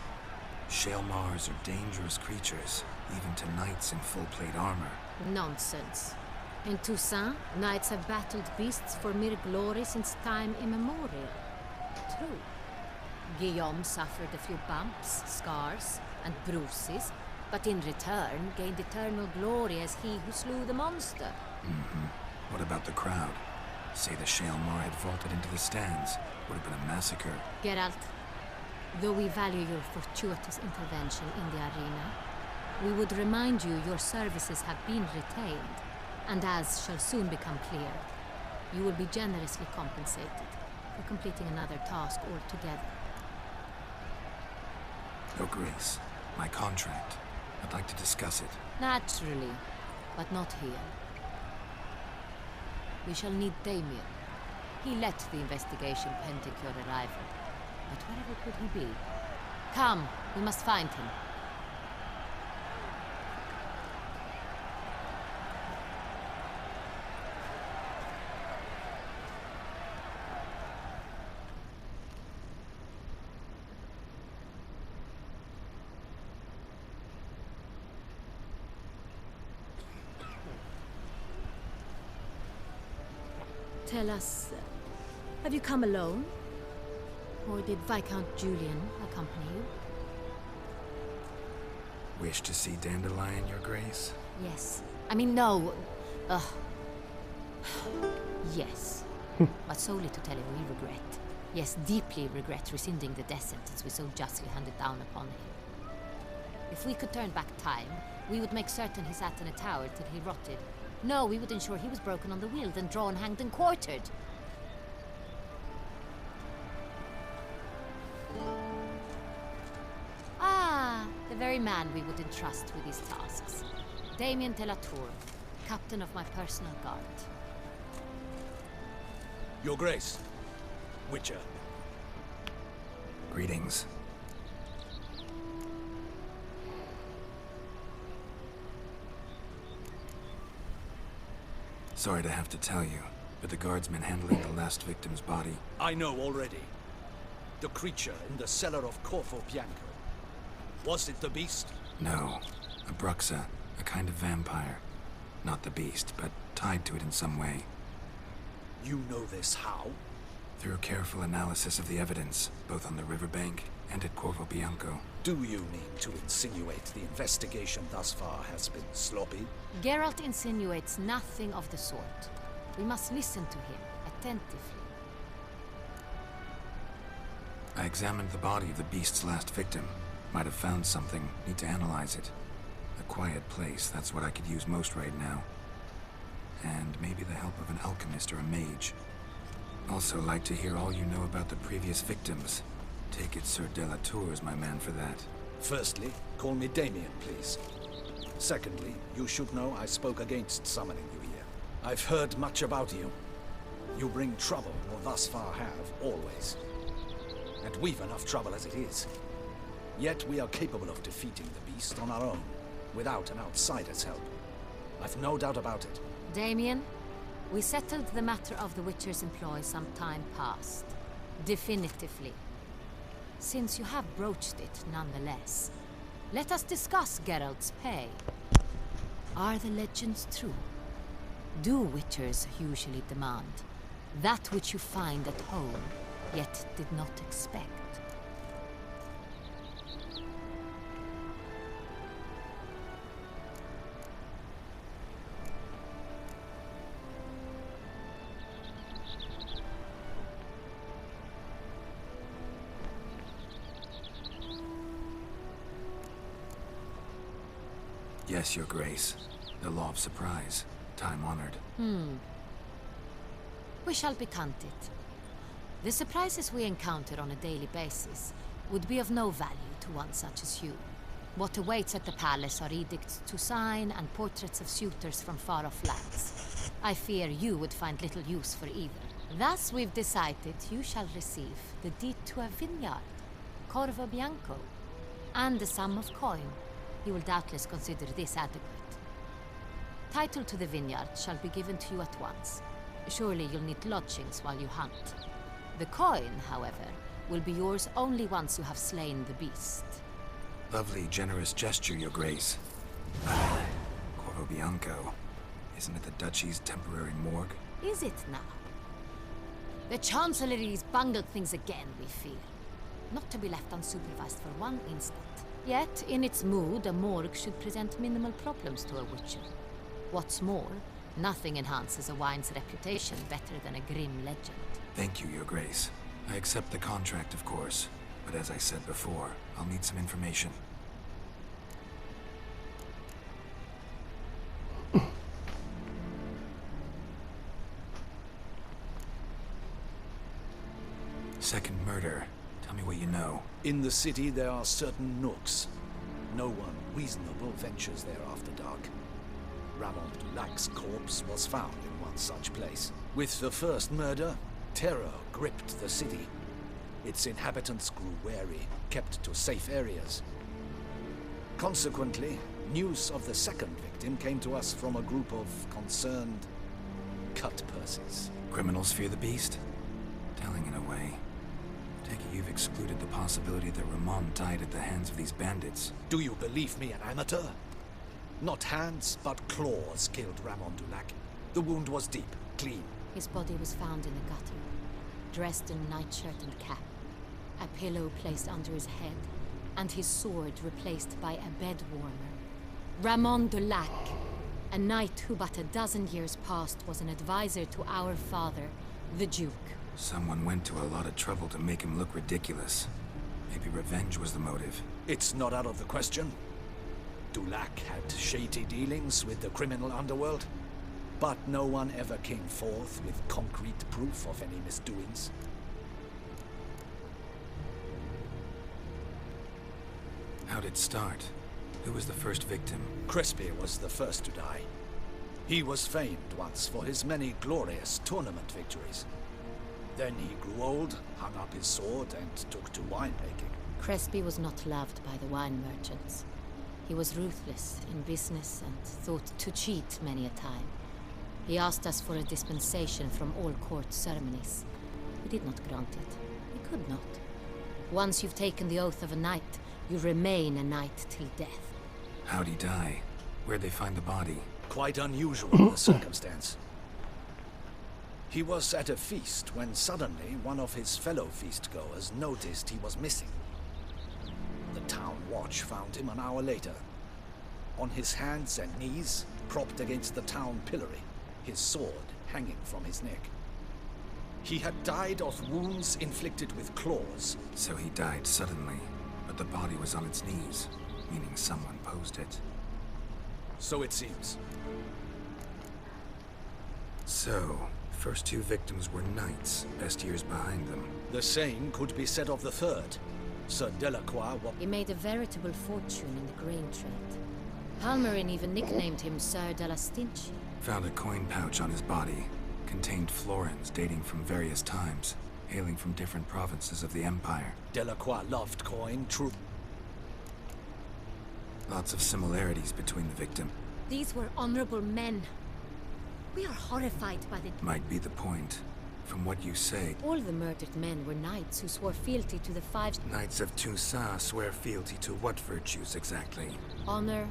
Shaelmars are dangerous creatures, even to knights in full-plate armor. Nonsense. In Toussaint, knights have battled beasts for mere glory since time immemorial. True. Guillaume suffered a few bumps, scars, and bruises, but in return gained eternal glory as he who slew the monster. What about the crowd? Say the Shaelmar had vaulted into the stands. Would have been a massacre. Geralt, though we value your fortuitous intervention in the arena, we would remind you your services have been retained, and as shall soon become clear, you will be generously compensated for completing another task altogether. Your Grace, my contract. I'd like to discuss it. Naturally, but not here. We shall need Damien. He led the investigation pending your arrival. But wherever could he be? Come, we must find him. Tell us, have you come alone? Or did Viscount Julian accompany you? Wish to see Dandelion, Your Grace? Yes. I mean, no. Yes. But solely to tell him we regret. Yes, deeply regret rescinding the death sentence we so justly handed down upon him. If we could turn back time, we would make certain he sat in a tower till he rotted. No, we would ensure he was broken on the wheel, then drawn, hanged, and quartered. Ah, the very man we would entrust with these tasks. Damien de la Tour, captain of my personal guard. Your Grace, Witcher. Greetings. Sorry to have to tell you, but the guardsman handling the last victim's body... I know already. The creature in the cellar of Corvo Bianco. Was it the beast? No. A Bruxa, a kind of vampire. Not the beast, but tied to it in some way. You know this how? Through careful analysis of the evidence, both on the riverbank and at Corvo Bianco. Do you mean to insinuate the investigation thus far has been sloppy? Geralt insinuates nothing of the sort. We must listen to him attentively. I examined the body of the beast's last victim. Might have found something. Need to analyze it. A quiet place, that's what I could use most right now. And maybe the help of an alchemist or a mage. Also like to hear all you know about the previous victims. Take it Sir de la Tour is my man for that. Firstly, call me Damien, please. Secondly, you should know I spoke against summoning you here. I've heard much about you. You bring trouble, or thus far have, always. And we've enough trouble as it is. Yet we are capable of defeating the beast on our own, without an outsider's help. I've no doubt about it. Damien, we settled the matter of the Witcher's employ some time past. Definitively. Since you have broached it nonetheless, let us discuss Geralt's pay. Are the legends true? Do Witchers usually demand that which you find at home, yet did not expect? Yes, Your Grace. The law of surprise. Time-honored. We shall be candid. The surprises we encounter on a daily basis would be of no value to one such as you. What awaits at the palace are edicts to sign and portraits of suitors from far-off lands. I fear you would find little use for either. Thus we've decided you shall receive the deed to a vineyard, Corvo Bianco, and a sum of coin. You will doubtless consider this adequate. Title to the vineyard shall be given to you at once. Surely you'll need lodgings while you hunt. The coin, however, will be yours only once you have slain the beast. Lovely, generous gesture, Your Grace. Corvo Bianco. Isn't it the Duchy's temporary morgue? Is it now? The Chancellery's bungled things again, we fear. Not to be left unsupervised for one instant. Yet, in its mood, a morgue should present minimal problems to a Witcher. What's more, Nothing enhances a wine's reputation better than a grim legend. Thank you, Your Grace. I accept the contract, of course. But as I said before, I'll need some information. Second murder. Tell me what you know. In the city, there are certain nooks. No one reasonable ventures there after dark. Ramon Dulac's corpse was found in one such place. With the first murder, terror gripped the city. Its inhabitants grew wary, kept to safe areas. Consequently, news of the second victim came to us from a group of concerned cut-purses. Criminals fear the beast? Telling in a way. Take it you've excluded the possibility that Ramon died at the hands of these bandits. Do you believe me, an amateur? Not hands, but claws killed Ramon Dulac. The wound was deep, clean. His body was found in a gutter, dressed in nightshirt and cap, a pillow placed under his head, and his sword replaced by a bed warmer. Ramon Dulac, a knight who but a dozen years past was an advisor to our father, the Duke. Someone went to a lot of trouble to make him look ridiculous. Maybe revenge was the motive. It's not out of the question. Dulac had shady dealings with the criminal underworld, but no one ever came forth with concrete proof of any misdoings. How'd it start? Who was the first victim? Crespi was the first to die. He was famed once for his many glorious tournament victories. Then he grew old, hung up his sword, and took to winemaking. Crespi was not loved by the wine merchants. He was ruthless in business and thought to cheat many a time. He asked us for a dispensation from all court ceremonies. We did not grant it. We could not. Once you've taken the oath of a knight, you remain a knight till death. How'd he die? Where'd they find the body? Quite unusual, the circumstance. He was at a feast when suddenly one of his fellow feastgoers noticed he was missing. The town watch found him an hour later, on his hands and knees, propped against the town pillory, his sword hanging from his neck. He had died of wounds inflicted with claws. So he died suddenly, but the body was on its knees, meaning someone posed it. So it seems. So, first two victims were knights, best years behind them. The same could be said of the third. Sir Delacroix. He made a veritable fortune in the grain trade. Palmerin even nicknamed him Sir de la Stinchi. Found a coin pouch on his body. Contained florins dating from various times, hailing from different provinces of the Empire. Delacroix loved coin, true. Lots of similarities between the victim. These were honorable men. We are horrified by the... Might be the point. From what you say... All the murdered men were knights who swore fealty to the five... Knights of Toussaint swear fealty to what virtues exactly? Honor,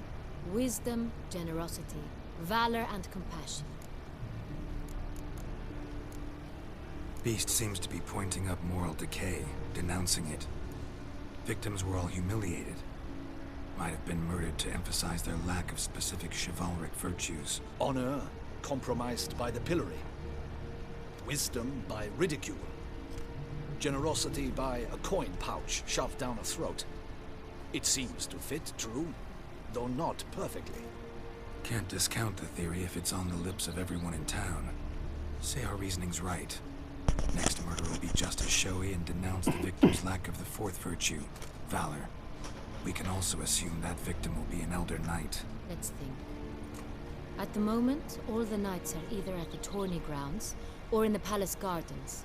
wisdom, generosity, valor and compassion. Beast seems to be pointing up moral decay, denouncing it. Victims were all humiliated. Might have been murdered to emphasize their lack of specific chivalric virtues. Honor compromised by the pillory. Wisdom by ridicule. Generosity by a coin pouch shoved down a throat. It seems to fit, true, though not perfectly. Can't discount the theory if it's on the lips of everyone in town. Say our reasoning's right. Next murder will be just as showy and denounce the victim's lack of the fourth virtue, valor. We can also assume that victim will be an elder knight. Let's think. At the moment, all the knights are either at the tourney grounds or in the palace gardens.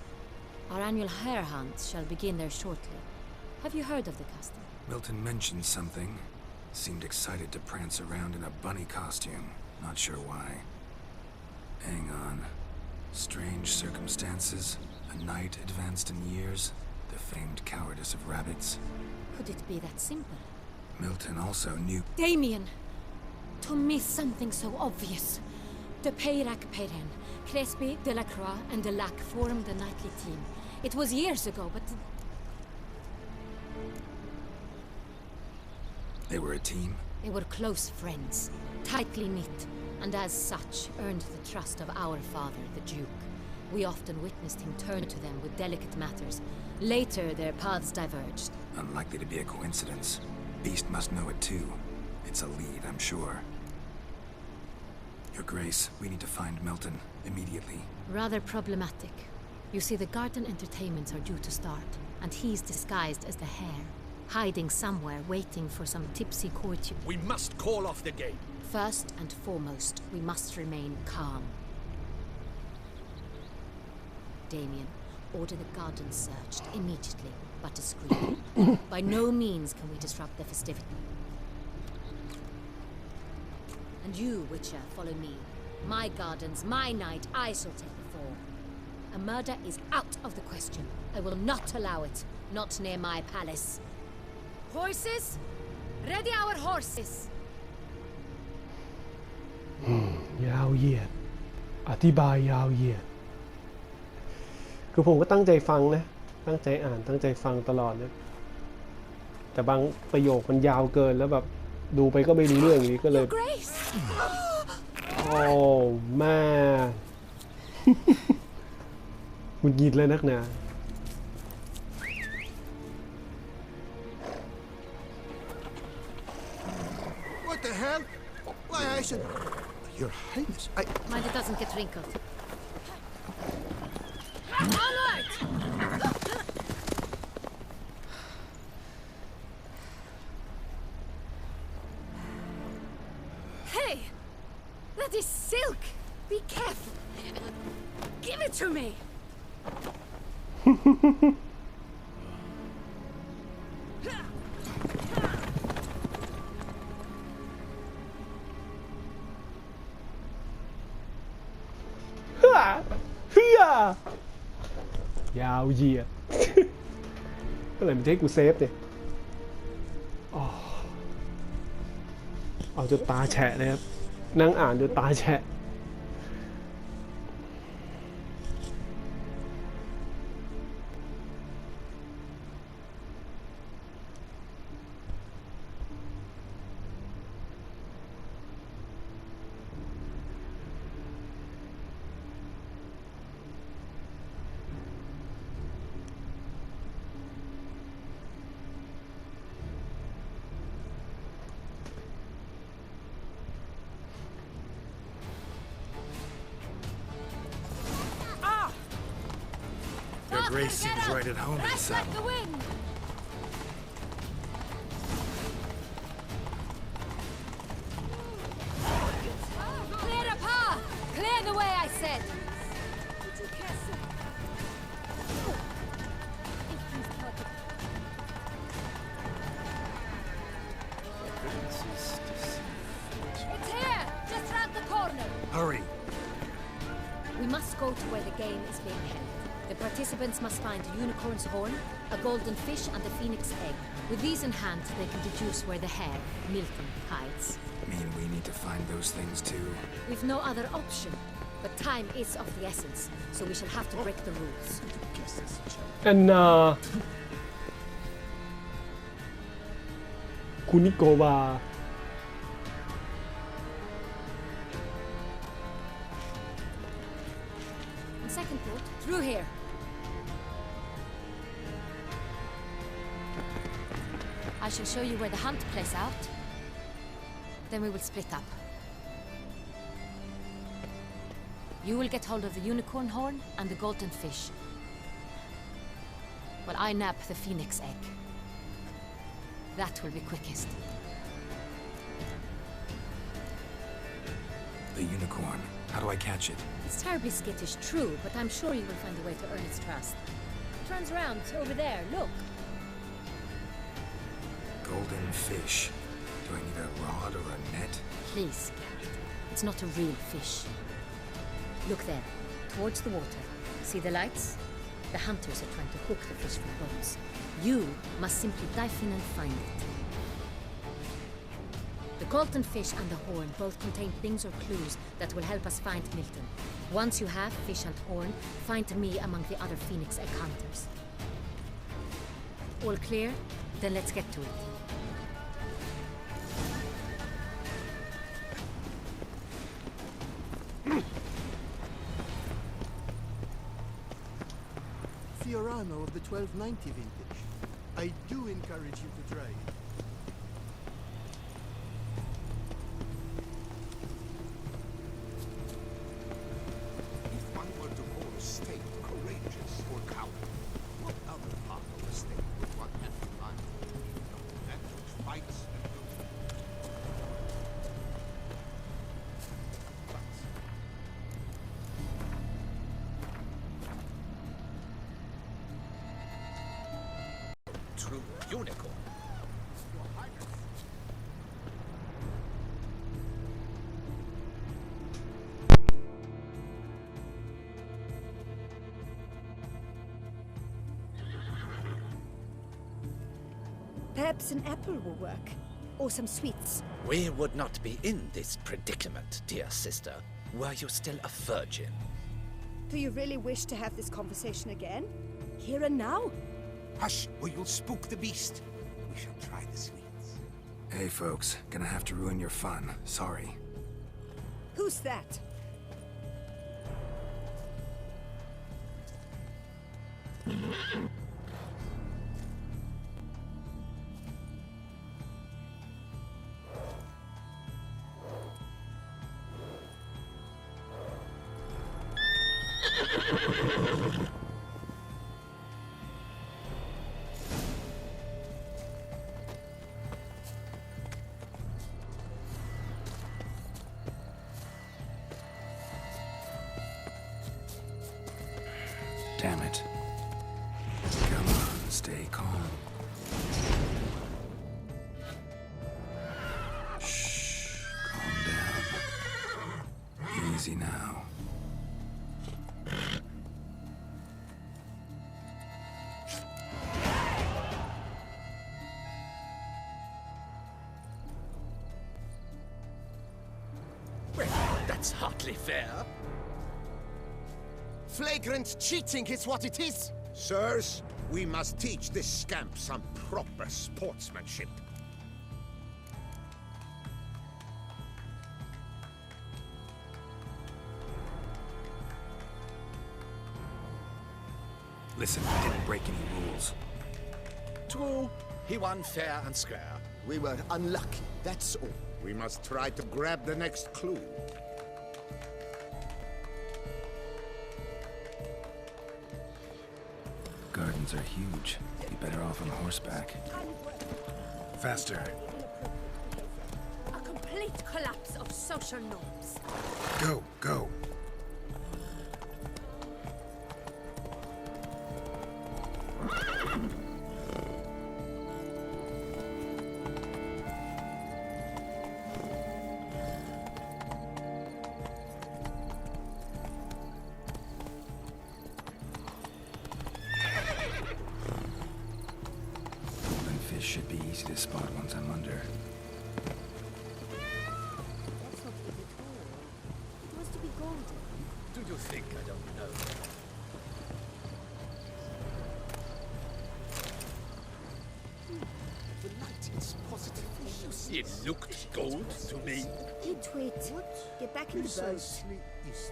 Our annual hare hunt shall begin there shortly. Have you heard of the custom? Milton mentioned something. Seemed excited to prance around in a bunny costume. Not sure why. Hang on. Strange circumstances. A knight advanced in years. The famed cowardice of rabbits. Could it be that simple? Milton also knew... Damien! To miss something so obvious. De Peyrac-Perrin, Crespi, Delacroix, and Delac formed the knightly team. It was years ago, but... They were a team? They were close friends, tightly knit. and as such earned the trust of our father, the Duke. We often witnessed him turn to them with delicate matters. Later, their paths diverged. Unlikely to be a coincidence. Beast must know it too. It's a lead, I'm sure. Your Grace, we need to find Milton immediately. Rather problematic. You see, the garden entertainments are due to start, and he's disguised as the hare, hiding somewhere, waiting for some tipsy courtier. We must call off the game. First and foremost, we must remain calm. Damien, order the garden searched immediately, but discreetly. By no means can we disrupt the festivity. And you, Witcher, follow me. My gardens, my night, I shall take the fall. A murder is out of the question. I will not allow it. Not near my palace. Horses? Ready our horses! ยาวเหยียดอธิบายยาวเหยียดคือผมก็ตั้งใจฟังนะตั้งใจอ่านตั้งใจฟังตลอดนะแต่บางประโยคมันยาวเกินแล้วแบบดูไปก็ไม่รู้เรื่องนี้ก็เลยโอ้แม่หงุดหงิดเลยนักหนา What the hell? Why, I said... Your Highness, Mind it doesn't get wrinkled. Onward! Hey! That is silk! Be careful! Give it to me!ยาวเหยียดเมื่อไหร่มันจะให้กูเซฟเนี่ยเอาจนตาแฉะเลยครับนั่งอ่านจนตาแฉะ Your Grace seems right at home in the saddle. Clear the path! Clear the way, I said! It's here! Just round the corner! Hurry! We must go to where the game is being held. The participants must find a unicorn's horn, a golden fish, and a phoenix egg. With these in hand, they can deduce where the hare, Milton, hides. Mean we need to find those things too? We've no other option. But time is of the essence, so we shall have to break the rules. And คุนิโกวา Second thought, through here. I shall show you where the hunt plays out. Then we will split up. You will get hold of the unicorn horn and the golden fish, while I nab the phoenix egg. That will be quickest. The unicorn. How do I catch it? It's terribly skittish, true, but I'm sure you will find a way to earn its trust. It runs around over there, look. Golden fish. Do I need a rod or a net? Please, Garrett. It's not a real fish. Look there, towards the water. See the lights? The hunters are trying to hook the fish from boats. You must simply dive in and find it. The golden fish and the horn both contain things or clues that will help us find Milton. Once you have fish and horn, find me among the other phoenix egg hunters. All clear? Then let's get to it. diorama of the 1290 vintage. I do encourage you to try it. If one were to call a state courageous or coward, what other part of the state would one have in mind? That which fights and True unicorn. Perhaps an apple will work. Or some sweets. We would not be in this predicament, dear sister, were you still a virgin. Do you really wish to have this conversation again? Here and now? Hush, or you'll spook the beast. We shall try the sweets. Hey, folks. Gonna have to ruin your fun. Sorry. Who's that? Damn it. Come on, stay calm. Shh, calm down. Easy now. Well, that's hardly fair. Flagrant cheating is what it is! Sirs, we must teach this scamp some proper sportsmanship. Listen, I didn't break any rules. True, he won fair and square. We were unlucky, that's all. We must try to grab the next clue. Gardens are huge. Be better off on horseback. Faster. A complete collapse of social norms. Go, go. Golden fish should be easy to spot once I'm under. That's not it at all. It was to be golden. Do you think I don't know? The light is positively useless. It looked gold to me. Hey, Tweet. Get back in the boat. Precisely is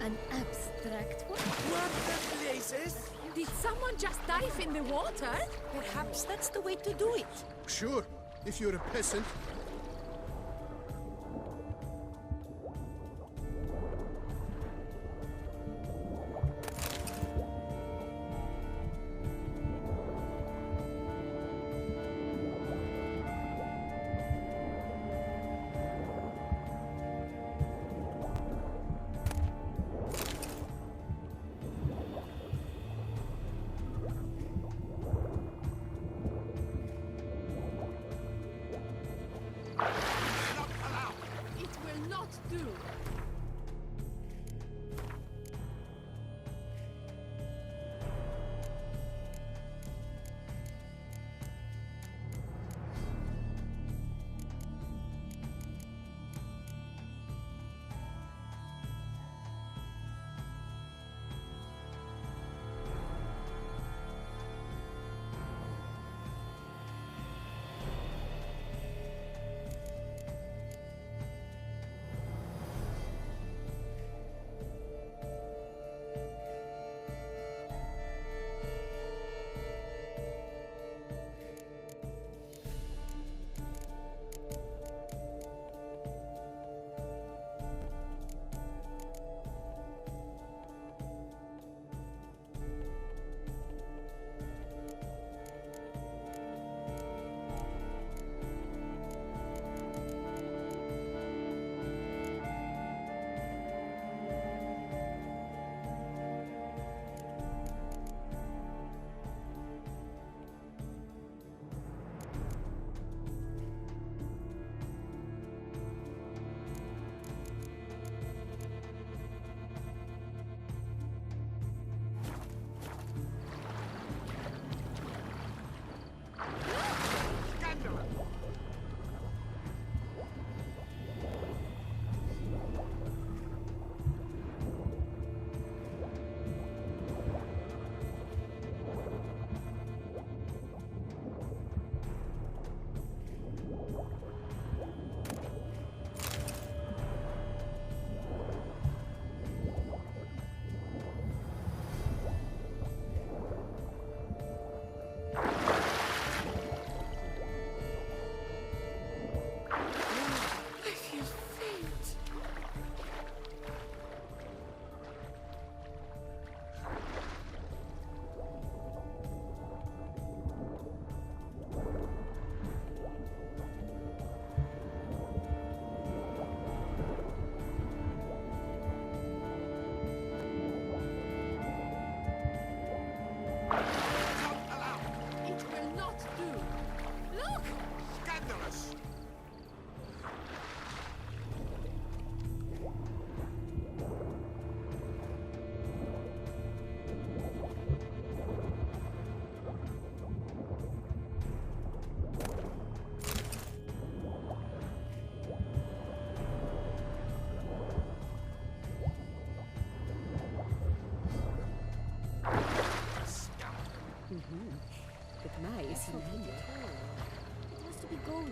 An abstract what? What the blazes? Did someone just dive in the water? Perhaps that's the way to do it. Sure, if you're a peasant. Nice name. It has to be golden.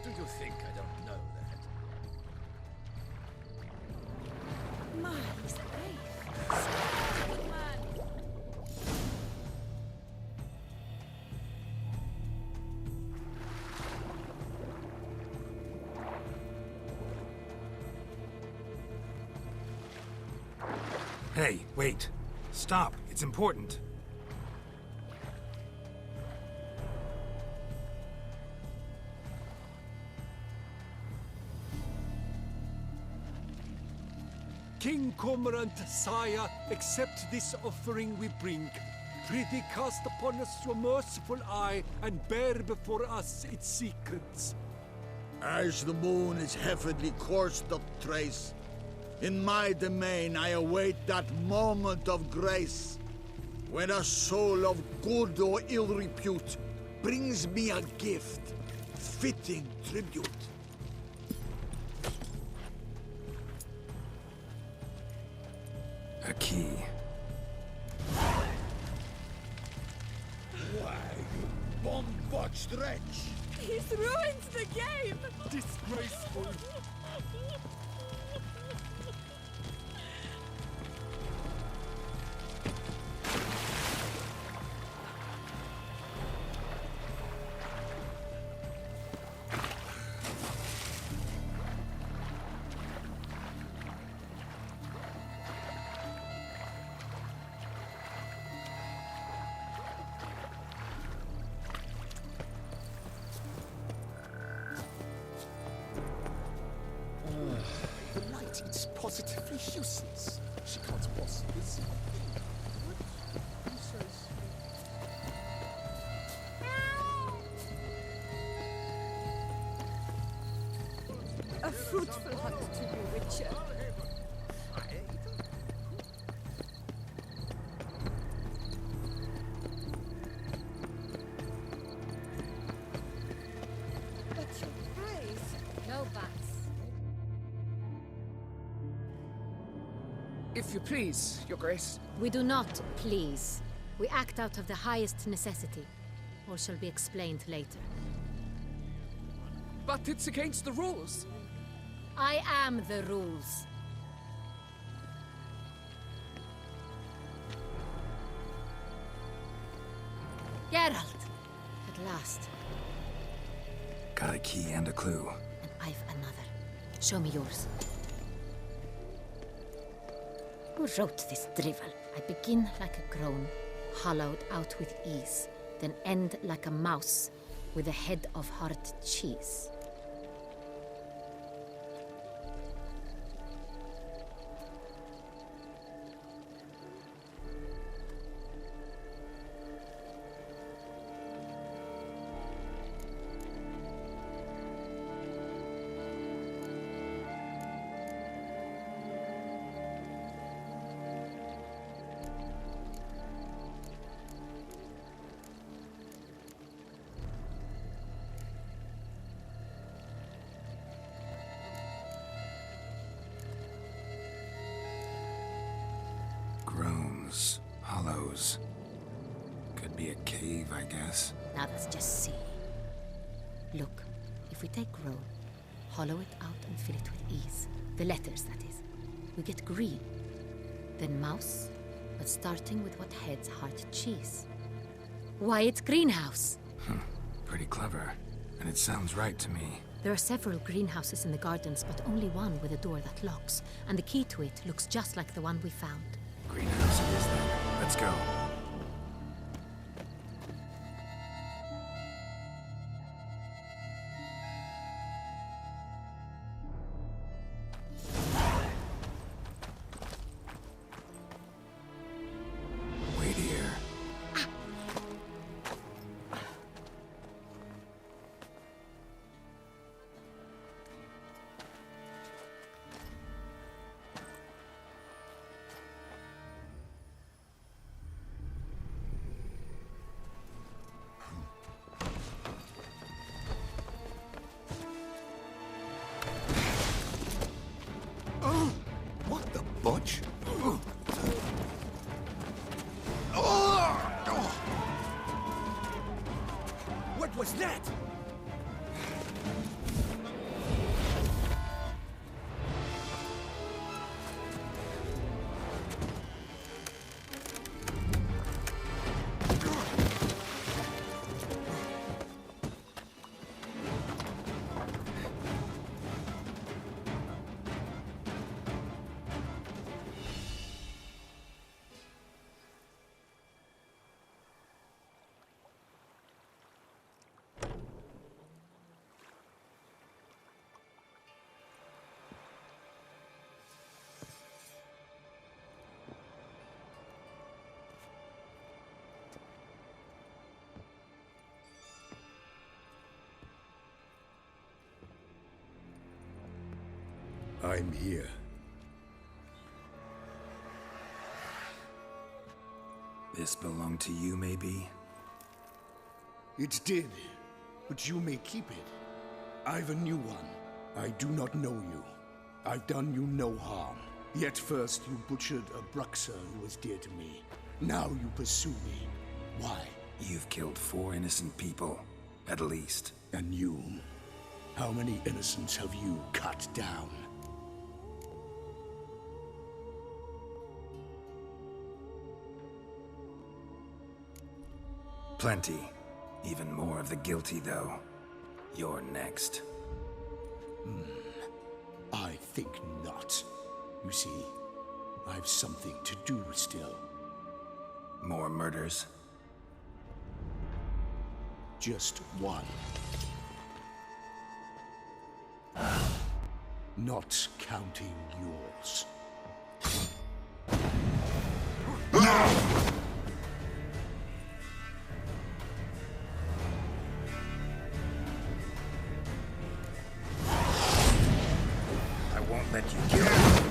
Do you think I don't know that? My, he's brave. Good man. Hey, wait. Stop. It's important. King Cormorant, sire, accept this offering we bring. Prithee cast upon us your merciful eye and bear before us its secrets. As the moon is heavenly course doth trace, in my domain I await that moment of grace, when a soul of good or ill repute brings me a gift, fitting tribute. A key. Why, you bomb-botched wretch! He's ruined the game! Disgraceful! The light is positively useless. She can't possibly see. What? Who says? A fruitful hunt to you, Witcher. But your praise. No bats. If you please, Your Grace. We do not please. We act out of the highest necessity. All shall be explained later. But it's against the rules. I am the rules. Geralt! At last. Got a key and a clue. And I've another. Show me yours. Who wrote this drivel? I begin like a groan, hollowed out with ease, then end like a mouse with a head of hard cheese. Groans, hollows. Could be a cave, I guess. Now that's just silly. Look, if we take roll, hollow it out and fill it with ease. The letters, that is. We get green. Then mouse, but starting with what heads hard cheese. Why, it's greenhouse! Pretty clever. And it sounds right to me. There are several greenhouses in the gardens, but only one with a door that locks, and the key to it looks just like the one we found. Greenhouse it is then. Let's go. Wait here. What the butch? I'm here. This belonged to you, maybe? It did, but you may keep it. I've a new one. I do not know you. I've done you no harm. Yet first you butchered a Bruxer who was dear to me. Now you pursue me. Why? You've killed 4 innocent people, at least. And you? How many innocents have you cut down? Plenty. Even more of the guilty, though. You're next. I think not. You see, I've something to do still. More murders? Just one. Not counting yours. I won't let you kill me.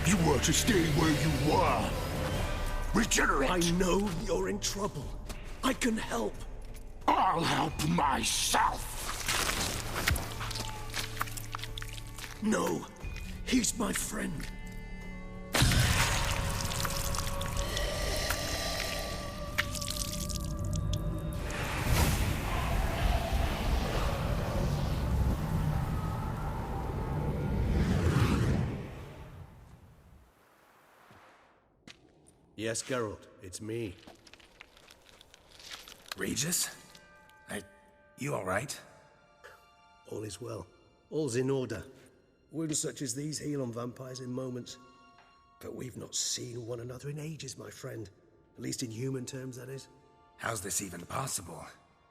You were to stay where you were. Regenerate! I know you're in trouble. I can help. I'll help myself. No, he's my friend. Yes, Geralt, it's me. Regis? You alright? All is well. All's in order. Wounds such as these heal on vampires in moments. But we've not seen one another in ages, my friend. At least in human terms, that is. How's this even possible?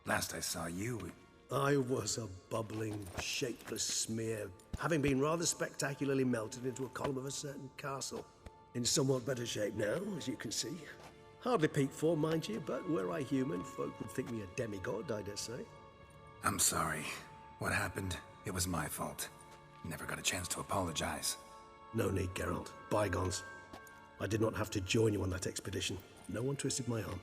Last I saw you... I was a bubbling, shapeless smear, having been rather spectacularly melted into a column of a certain castle. In somewhat better shape now, as you can see. Hardly peak form, mind you, but were I human, folk would think me a demigod, I dare say. I'm sorry. What happened? It was my fault. Never got a chance to apologize. No need, Geralt. Bygones. I did not have to join you on that expedition. No one twisted my arm.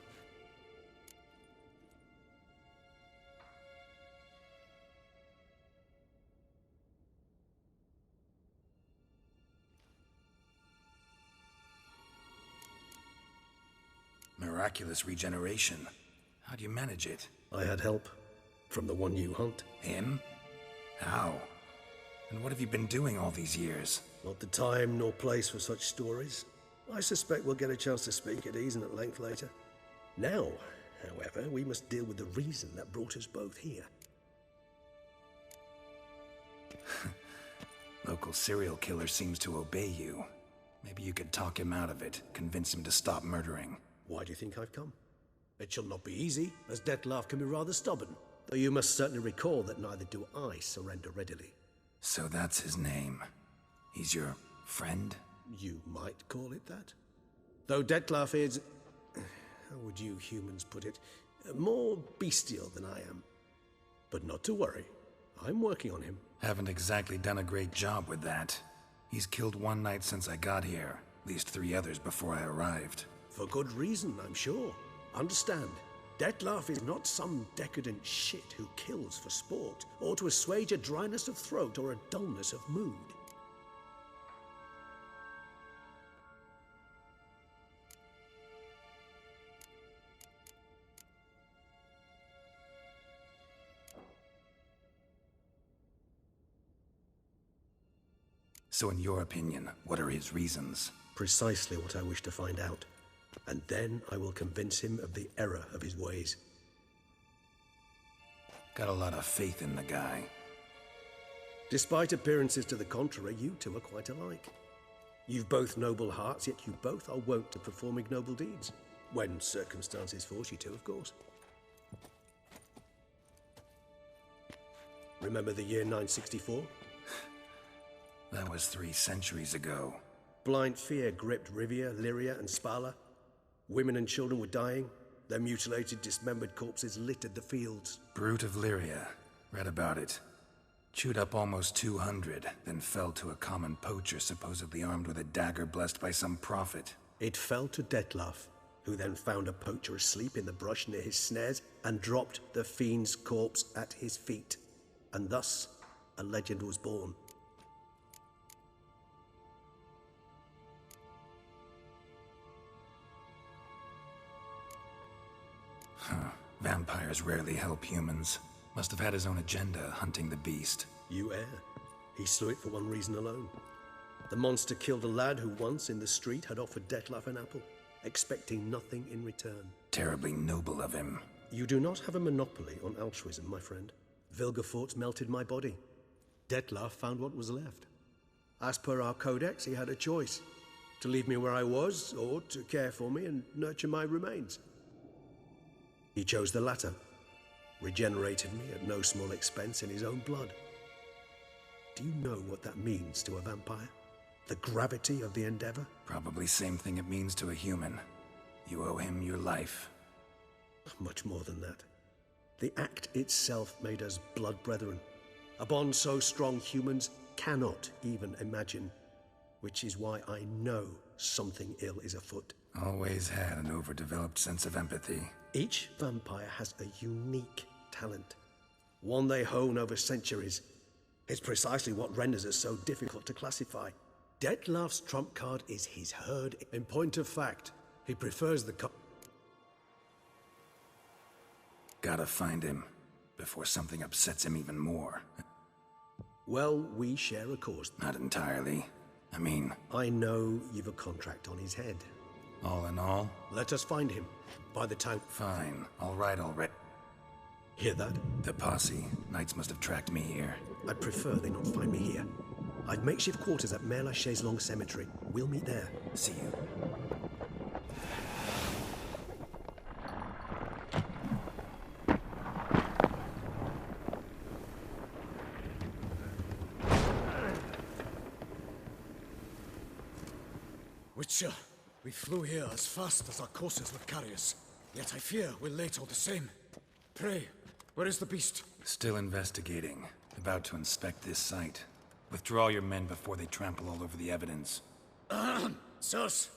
Miraculous regeneration. How do you manage it? I had help. From the one you hunt. Him? How? And what have you been doing all these years? Not the time nor place for such stories. I suspect we'll get a chance to speak at ease and at length later. Now, however, we must deal with the reason that brought us both here. Local serial killer seems to obey you. Maybe you could talk him out of it, convince him to stop murdering. Why do you think I've come? It shall not be easy, as Dettlaff can be rather stubborn. Though you must certainly recall that neither do I surrender readily. So that's his name. He's your friend? You might call it that. Though Dettlaff is... how would you humans put it? More bestial than I am. But not to worry. I'm working on him. Haven't exactly done a great job with that. He's killed one knight since I got here, at least 3 others before I arrived. For good reason, I'm sure. Understand, Dettlaff is not some decadent shit who kills for sport, or to assuage a dryness of throat or a dullness of mood. So in your opinion, what are his reasons? Precisely what I wish to find out. And then I will convince him of the error of his ways. Got a lot of faith in the guy. Despite appearances to the contrary, you two are quite alike. You've both noble hearts, yet you both are wont to perform ignoble deeds. When circumstances force you to, of course. Remember the year 964? That was 3 centuries ago. Blind fear gripped Rivia, Lyria, and Spala. Women and children were dying. Their mutilated, dismembered corpses littered the fields. Brute of Lyria. Read about it. Chewed up almost 200, then fell to a common poacher supposedly armed with a dagger blessed by some prophet. It fell to Dettlaff, who then found a poacher asleep in the brush near his snares and dropped the fiend's corpse at his feet. And thus, a legend was born. Vampires rarely help humans. Must have had his own agenda, hunting the beast. You err. He slew it for one reason alone. The monster killed a lad who once in the street had offered Dettlaff an apple, expecting nothing in return. Terribly noble of him. You do not have a monopoly on altruism, my friend. Vilgefortz melted my body. Dettlaff found what was left. As per our codex, he had a choice. To leave me where I was, or to care for me and nurture my remains. He chose the latter, regenerated me at no small expense in his own blood. Do you know what that means to a vampire? The gravity of the endeavor? Probably same thing it means to a human. You owe him your life. Much more than that. The act itself made us blood brethren. A bond so strong humans cannot even imagine. Which is why I know something ill is afoot. Always had an overdeveloped sense of empathy. Each vampire has a unique talent, one they hone over centuries. It's precisely what renders it so difficult to classify. Dettlaff's trump card is his herd. In point of fact, he prefers the Gotta find him, before something upsets him even more. Well, we share a cause. Not entirely. I mean... I know you've a contract on his head. All in all? Let us find him. By the time... Fine. All right, already. Hear that? The posse. Knights must have tracked me here. I'd prefer they not find me here. I've makeshift quarters at Mère Lachaise Long Cemetery. We'll meet there. See you. Witcher, we flew here as fast as our courses would carry us. Yet I fear we're late all the same. Pray, where is the beast? Still investigating. About to inspect this site. Withdraw your men before they trample all over the evidence. Sirs.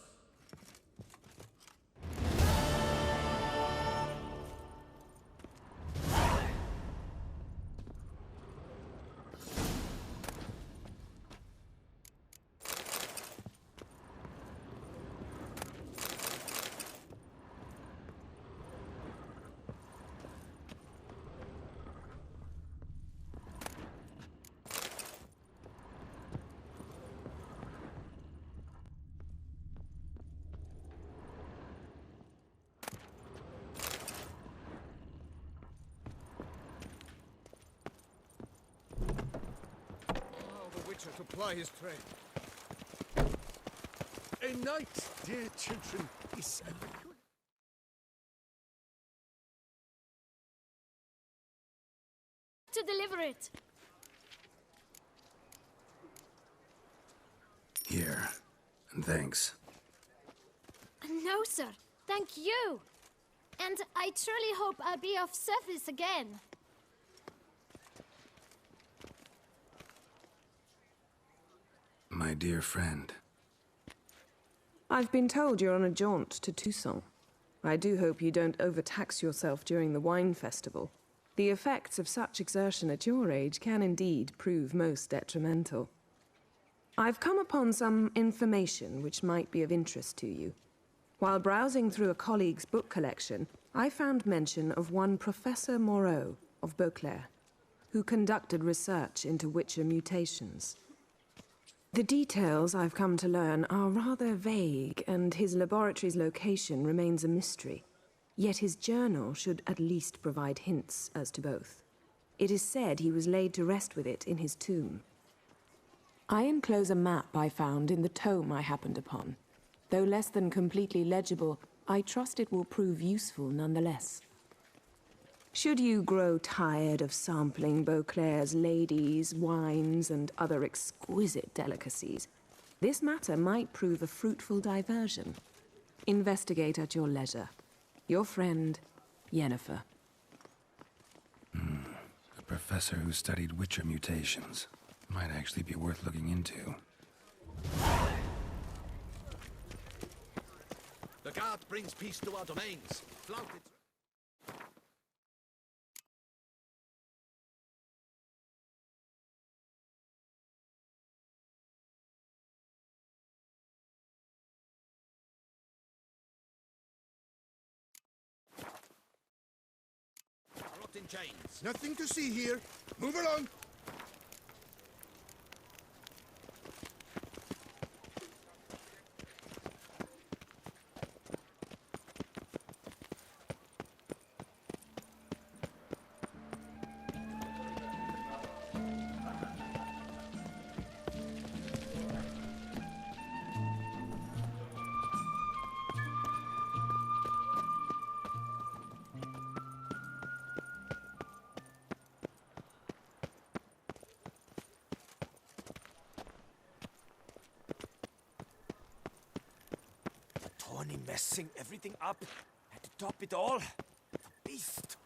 To ply his trade. A knight, dear children, is a peculiar... To deliver it. Here. And thanks. No, sir. Thank you. And I truly hope I'll be of service again. my dear friend. I've been told you're on a jaunt to Toussaint. I do hope you don't overtax yourself during the wine festival. The effects of such exertion at your age can indeed prove most detrimental. I've come upon some information which might be of interest to you. While browsing through a colleague's book collection, I found mention of one Professor Moreau of Beauclair, who conducted research into Witcher mutations. The details I've come to learn are rather vague, and his laboratory's location remains a mystery. Yet his journal should at least provide hints as to both. It is said he was laid to rest with it in his tomb. I enclose a map I found in the tome I happened upon. Though less than completely legible, I trust it will prove useful nonetheless. Should you grow tired of sampling Beauclair's ladies, wines, and other exquisite delicacies, this matter might prove a fruitful diversion. Investigate at your leisure. Your friend, Yennefer. A professor who studied Witcher mutations. Might actually be worth looking into. The guard brings peace to our domains. Flout it. Rot in chains. Nothing to see here. Move along. Tony messing everything up, and to top it all, the beast.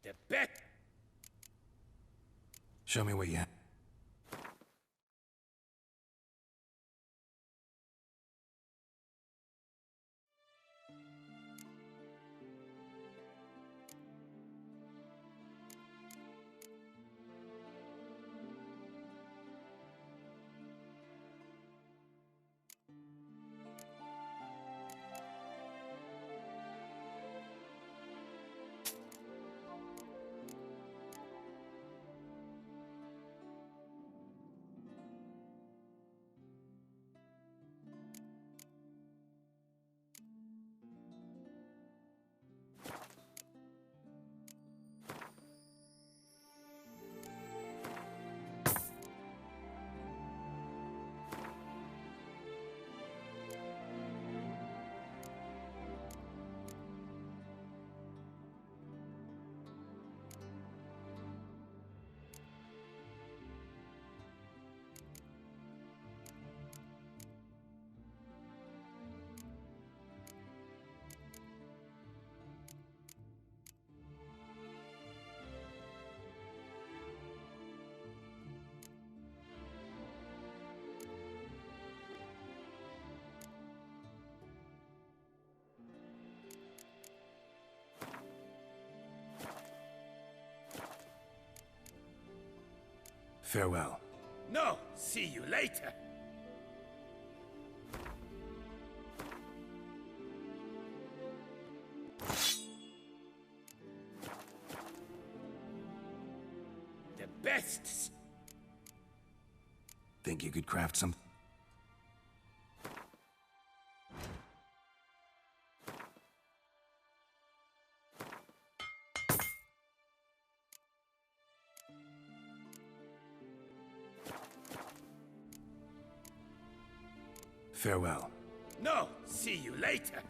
The bet. Show me what you have. Farewell. No, see you later. The best. Think you could craft some? Farewell. No, see you later.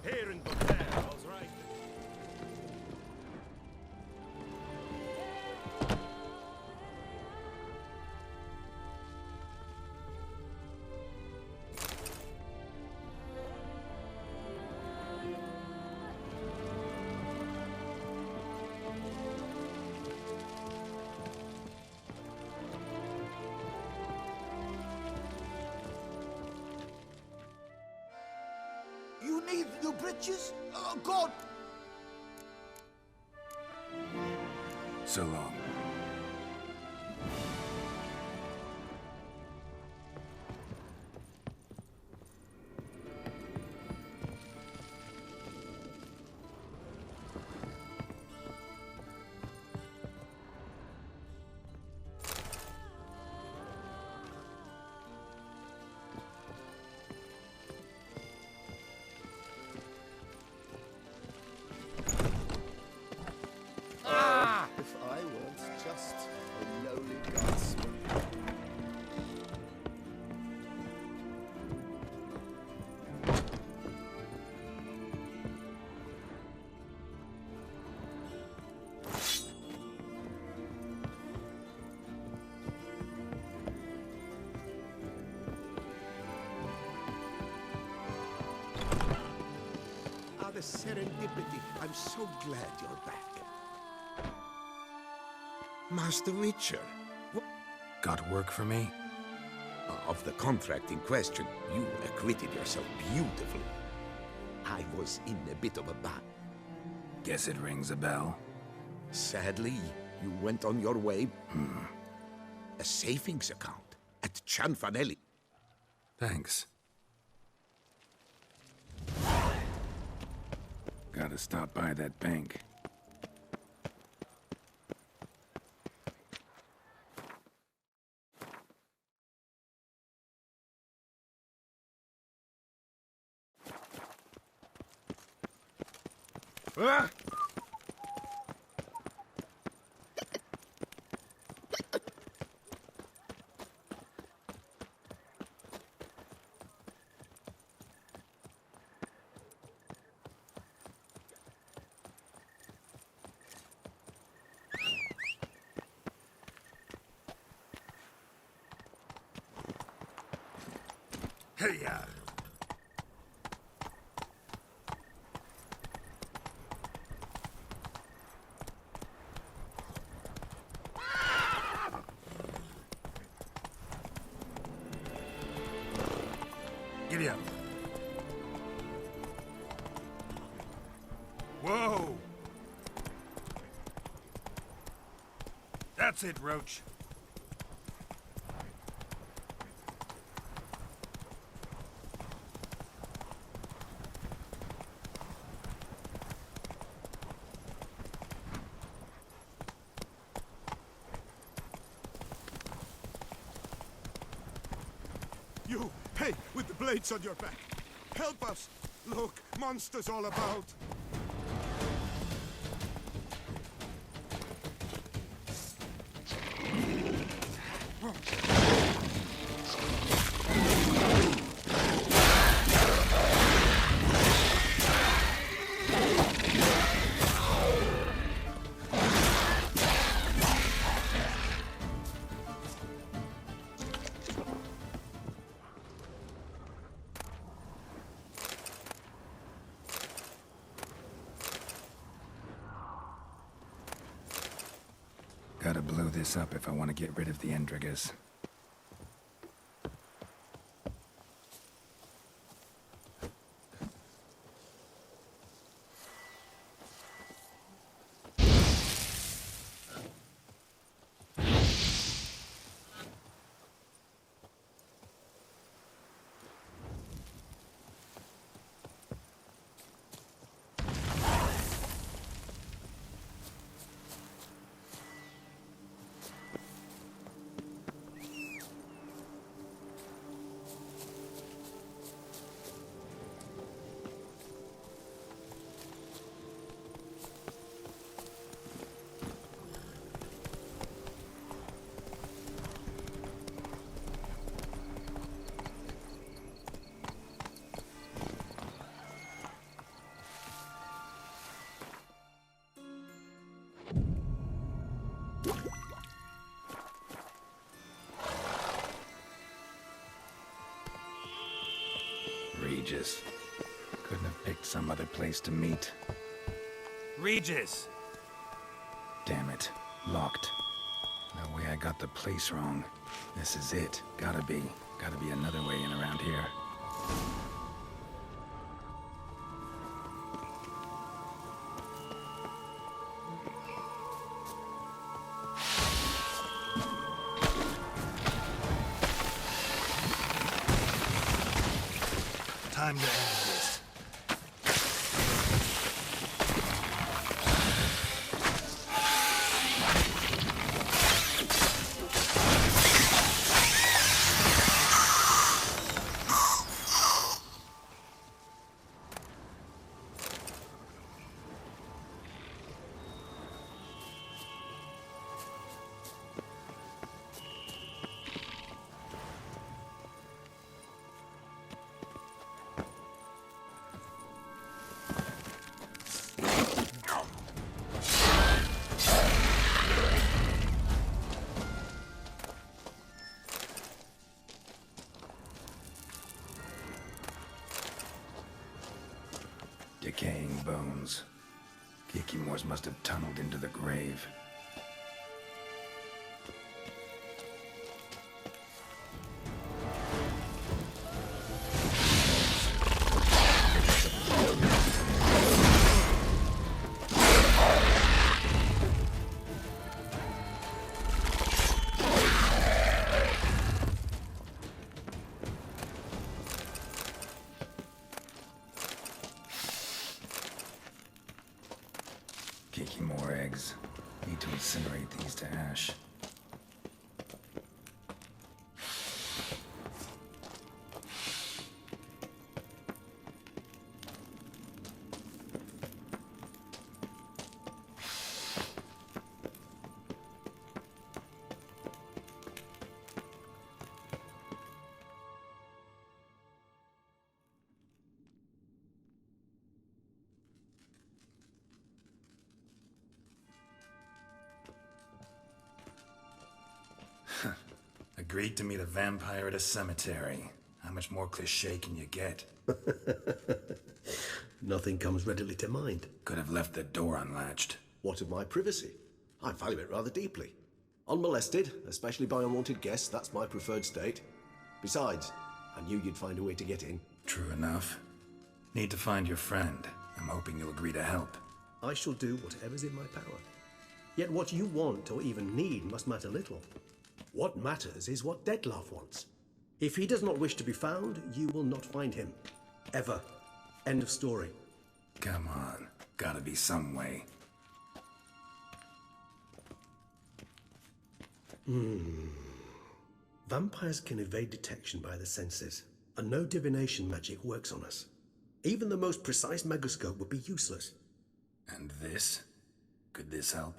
Here in Bavaria, all's right. You need new bridges? Oh, God! So long. If I weren't just a lowly guardsman. Ah, the serendipity. I'm so glad you're back. Master Witcher. Got work for me? Of the contract in question, you acquitted yourself beautifully. I was in a bit of a bind. Guess it rings a bell. Sadly, you went on your way. A savings account at Cianfanelli. Thanks. Gotta stop by that bank. Ah! Hey-ya! Giddy up. Whoa! That's it, Roach. You! Hey, with the blades on your back! Help us! Look, monsters all about! Gotta blow this up if I want to get rid of the Endriggers. Regis. Couldn't have picked some other place to meet. Regis! Damn it. Locked. No way I got the place wrong. This is it. Gotta be another way in around here. Time to end this. Decaying bones. Kikimores must have tunneled into the grave. More eggs. Need to incinerate these to ash. Agreed to meet a vampire at a cemetery. How much more cliché can you get? Nothing comes readily to mind. Could have left the door unlatched. What of my privacy? I value it rather deeply. Unmolested, especially by unwanted guests, that's my preferred state. Besides, I knew you'd find a way to get in. True enough. Need to find your friend. I'm hoping you'll agree to help. I shall do whatever's in my power. Yet what you want or even need must matter little. What matters is what Detlef wants. If he does not wish to be found, you will not find him. Ever. End of story. Come on. Gotta be some way. Vampires can evade detection by the senses, and no divination magic works on us. Even the most precise megoscope would be useless. And this? Could this help?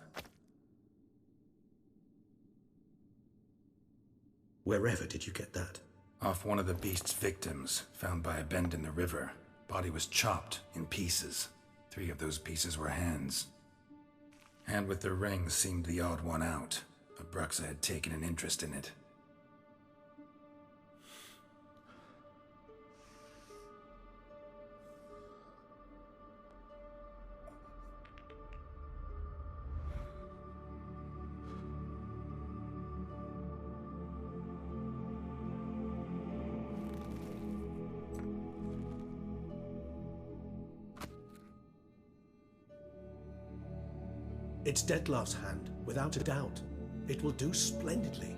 Wherever did you get that? Off one of the beast's victims, found by a bend in the river. Body was chopped in pieces. 3 of those pieces were hands. Hand with the ring seemed the odd one out, but Bruxa had taken an interest in it. It's Detlef's hand, without a doubt. It will do splendidly.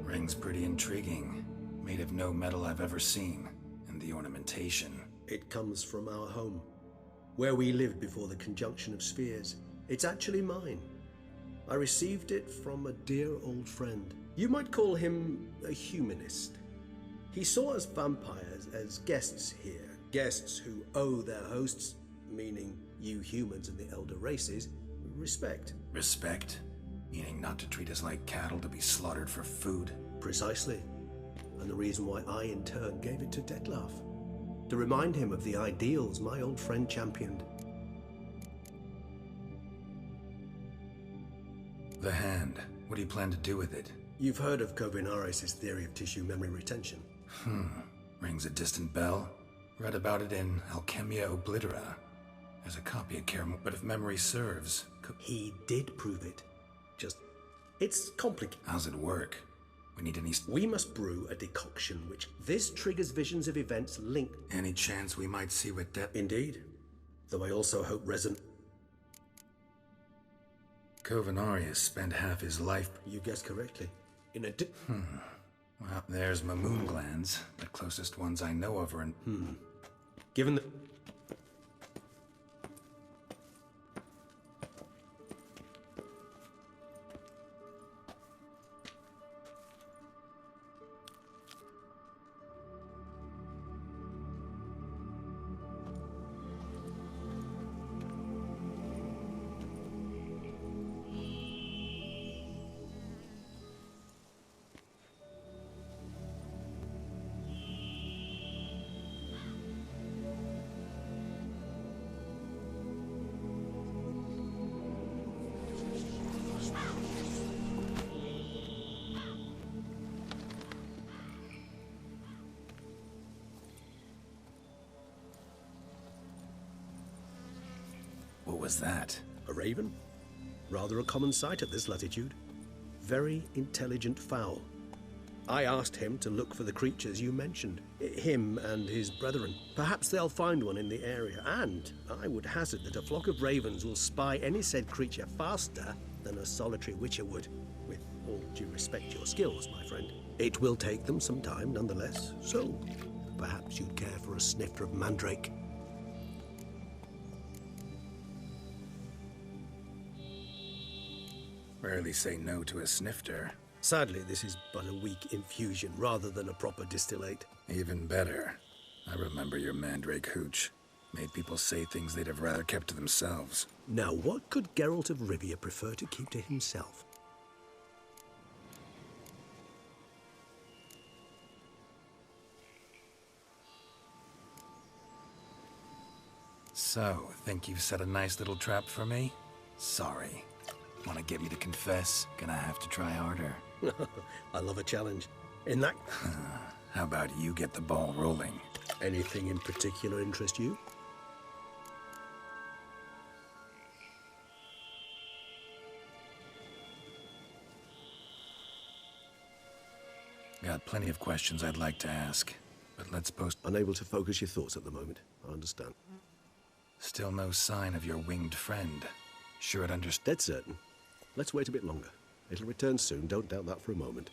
Ring's pretty intriguing. Made of no metal I've ever seen. And the ornamentation. It comes from our home, where we lived before the conjunction of spheres. It's actually mine. I received it from a dear old friend. You might call him a humanist. He saw us vampires as guests here, guests who owe their hosts, meaning you humans and the elder races, respect. Respect? Meaning not to treat us like cattle to be slaughtered for food? Precisely. And the reason why I in turn gave it to Detlef. to remind him of the ideals my old friend championed. The hand. What do you plan to do with it? You've heard of Kovinares' theory of tissue memory retention. Rings a distant bell. Read about it in Alchemia Oblitera. There's a copy of Kerm, but if memory serves... He did prove it. Just... it's complicated. How's it work? We need any... We must brew a decoction which... This triggers visions of events linked... Any chance we might see what depth... Indeed. Though I also hope resin... Kovinares spent half his life... You guessed correctly. In a Well, there's my moon glands. The closest ones I know of are in... Given the... What was that? A raven? Rather a common sight at this latitude. Very intelligent fowl. I asked him to look for the creatures you mentioned. Him and his brethren. Perhaps they'll find one in the area, and I would hazard that a flock of ravens will spy any said creature faster than a solitary witcher would. With all due respect to your skills, my friend. It will take them some time, nonetheless, so perhaps you'd care for a snifter of mandrake. Rarely say no to a snifter. Sadly, this is but a weak infusion rather than a proper distillate. Even better. I remember your mandrake hooch. Made people say things they'd have rather kept to themselves. Now, what could Geralt of Rivia prefer to keep to himself? So, think you've set a nice little trap for me? Sorry. Want to get me to confess? Gonna have to try harder. I love a challenge. In that... How about you get the ball rolling? Anything in particular interest you? Got plenty of questions I'd like to ask, but let's post... Unable to focus your thoughts at the moment. I understand. Still no sign of your winged friend. Sure it understood. Dead certain. Let's wait a bit longer. It'll return soon, don't doubt that for a moment.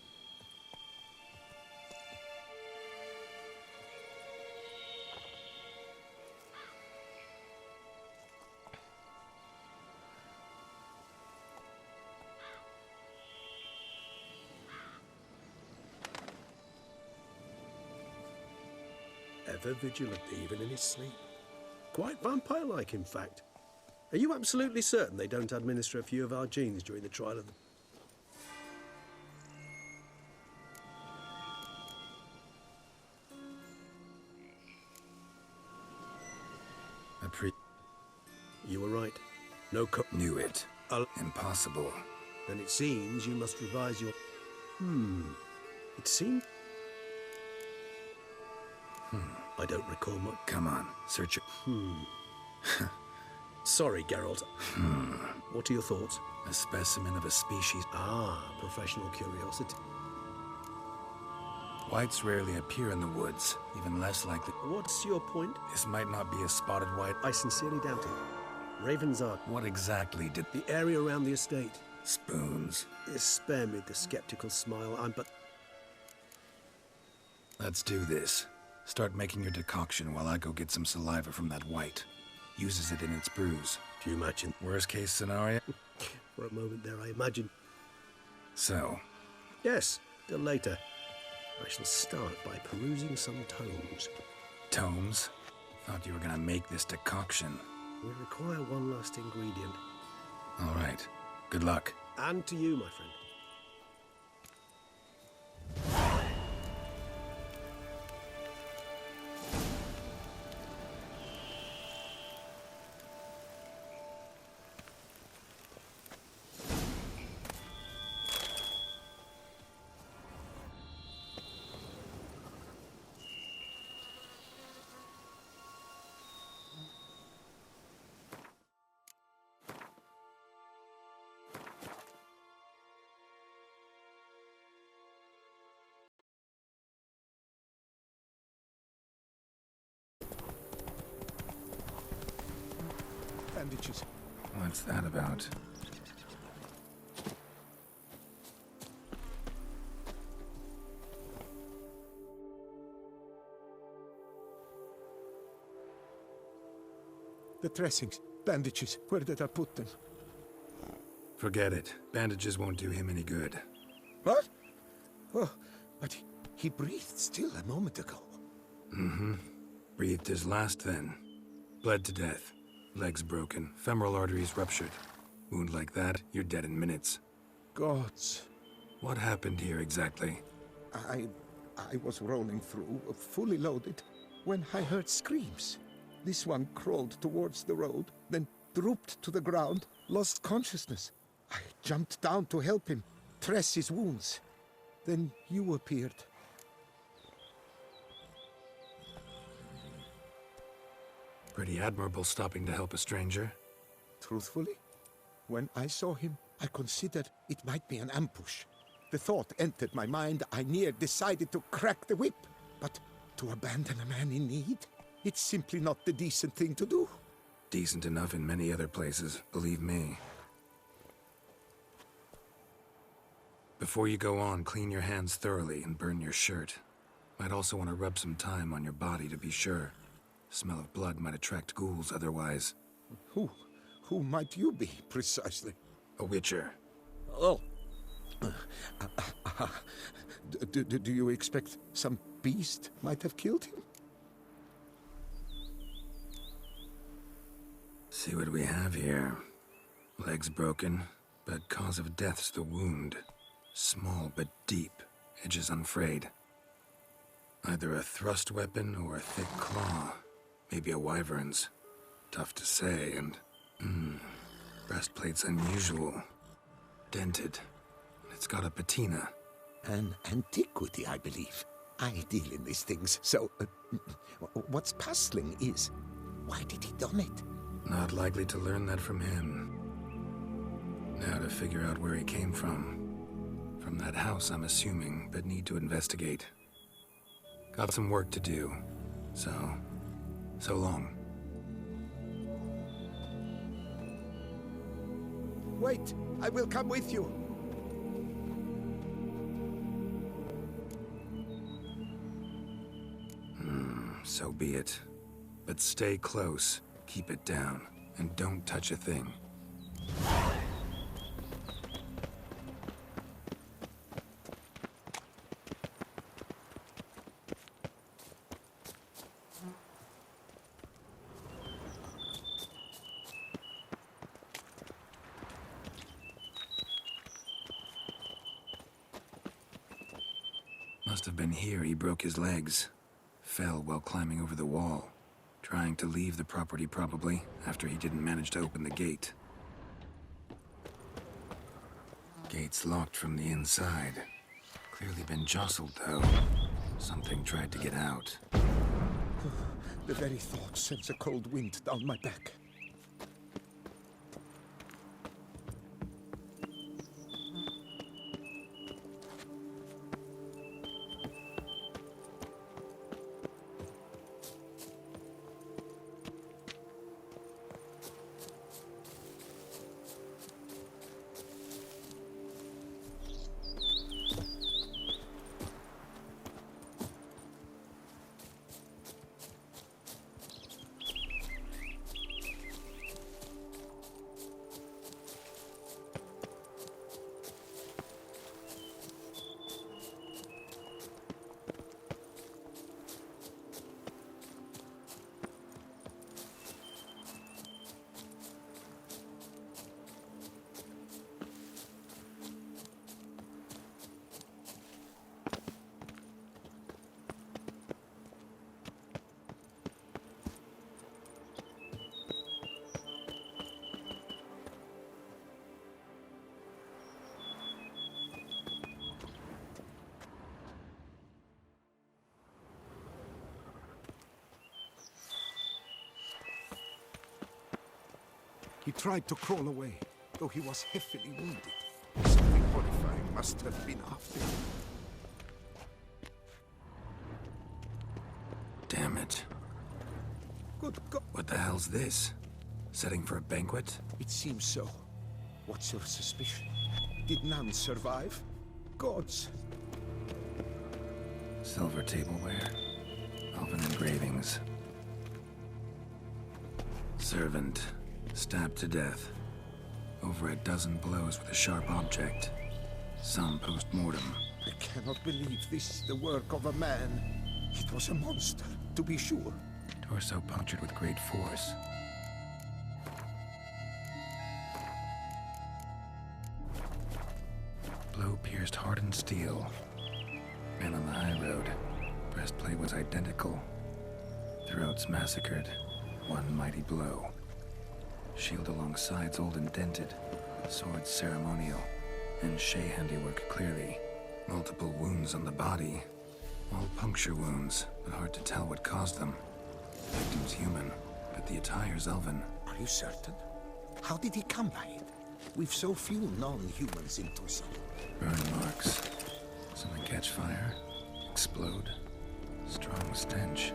Ever vigilant, even in his sleep. Quite vampire-like, in fact. Are you absolutely certain they don't administer a few of our genes during the trial of the... You were right. No Knew it. Impossible. Then it seems you must revise your... It seemed... I don't recall much. Come on, search it. Sorry, Geralt. What are your thoughts? A specimen of a species. Ah, professional curiosity. Whites rarely appear in the woods, even less likely. What's your point? This might not be a spotted white. I sincerely doubt it. Ravens are... What exactly did... The area around the estate. Spoons. Spare me the skeptical smile. I'm but... Let's do this. Start making your decoction while I go get some saliva from that white. Uses it in its brews. Do you imagine? Worst case scenario? For a moment there, I imagine. So? Yes, till later. I shall start by perusing some tomes. Tomes? Thought you were gonna make this decoction. We require one last ingredient. All right. Good luck. And to you, my friend. bandages. What's that about? The dressings, bandages, where did I put them? Forget it. Bandages won't do him any good. What? Oh, but he breathed still a moment ago. Mm-hmm. Breathed his last then. Bled to death. Legs broken, femoral arteries ruptured. Wound like that, you're dead in minutes. Gods. What happened here exactly? I was rolling through, fully loaded, when I heard screams. This one crawled towards the road, then drooped to the ground, lost consciousness. I jumped down to help him, dress his wounds. Then you appeared. Pretty admirable stopping to help a stranger. Truthfully, when I saw him, I considered it might be an ambush. The thought entered my mind, I near decided to crack the whip. But to abandon a man in need? It's simply not the decent thing to do. Decent enough in many other places, believe me. Before you go on, clean your hands thoroughly and burn your shirt. Might also want to rub some thyme on your body to be sure. Smell of blood might attract ghouls otherwise. Who might you be, precisely? A witcher. Oh. Do you expect some beast might have killed him? See what we have here. Legs broken, but cause of death's the wound. Small but deep, edges unfrayed. Either a thrust weapon or a thick claw. Maybe a wyvern's. Tough to say, and... breastplate's unusual. Dented. It's got a patina. An antiquity, I believe. I deal in these things, so... what's puzzling is... why did he don it? Not likely to learn that from him. Now to figure out where he came from. From that house, I'm assuming, but need to investigate. Got some work to do, so long. Wait, I will come with you. So be it. But stay close, keep it down, and don't touch a thing. Must have been here he broke his legs. Fell while climbing over the wall. Trying to leave the property probably, after he didn't manage to open the gate. Gate's locked from the inside. Clearly been jostled though. Something tried to get out. The very thought sends a cold wind down my back. He tried to crawl away, though he was heavily wounded. Something horrifying must have been after him. Damn it. Good God. What the hell's this? Setting for a banquet? It seems so. What's your suspicion? Did none survive? Gods. Silver tableware. Elven engravings. Servant. Stabbed to death. Over a dozen blows with a sharp object. Some post-mortem. I cannot believe this is the work of a man. It was a monster, to be sure. Torso punctured with great force. Blow pierced hardened steel. Man on the high road. Breastplate was identical. Throats massacred. One mighty blow. Shield along sides old and dented. Sword ceremonial. And Shea handiwork clearly. Multiple wounds on the body. All puncture wounds, but hard to tell what caused them. Victim's human, but the attire's elven. Are you certain? How did he come by it? We've so few non-humans in Tucson. Burn marks. Something catch fire? Explode? Strong stench.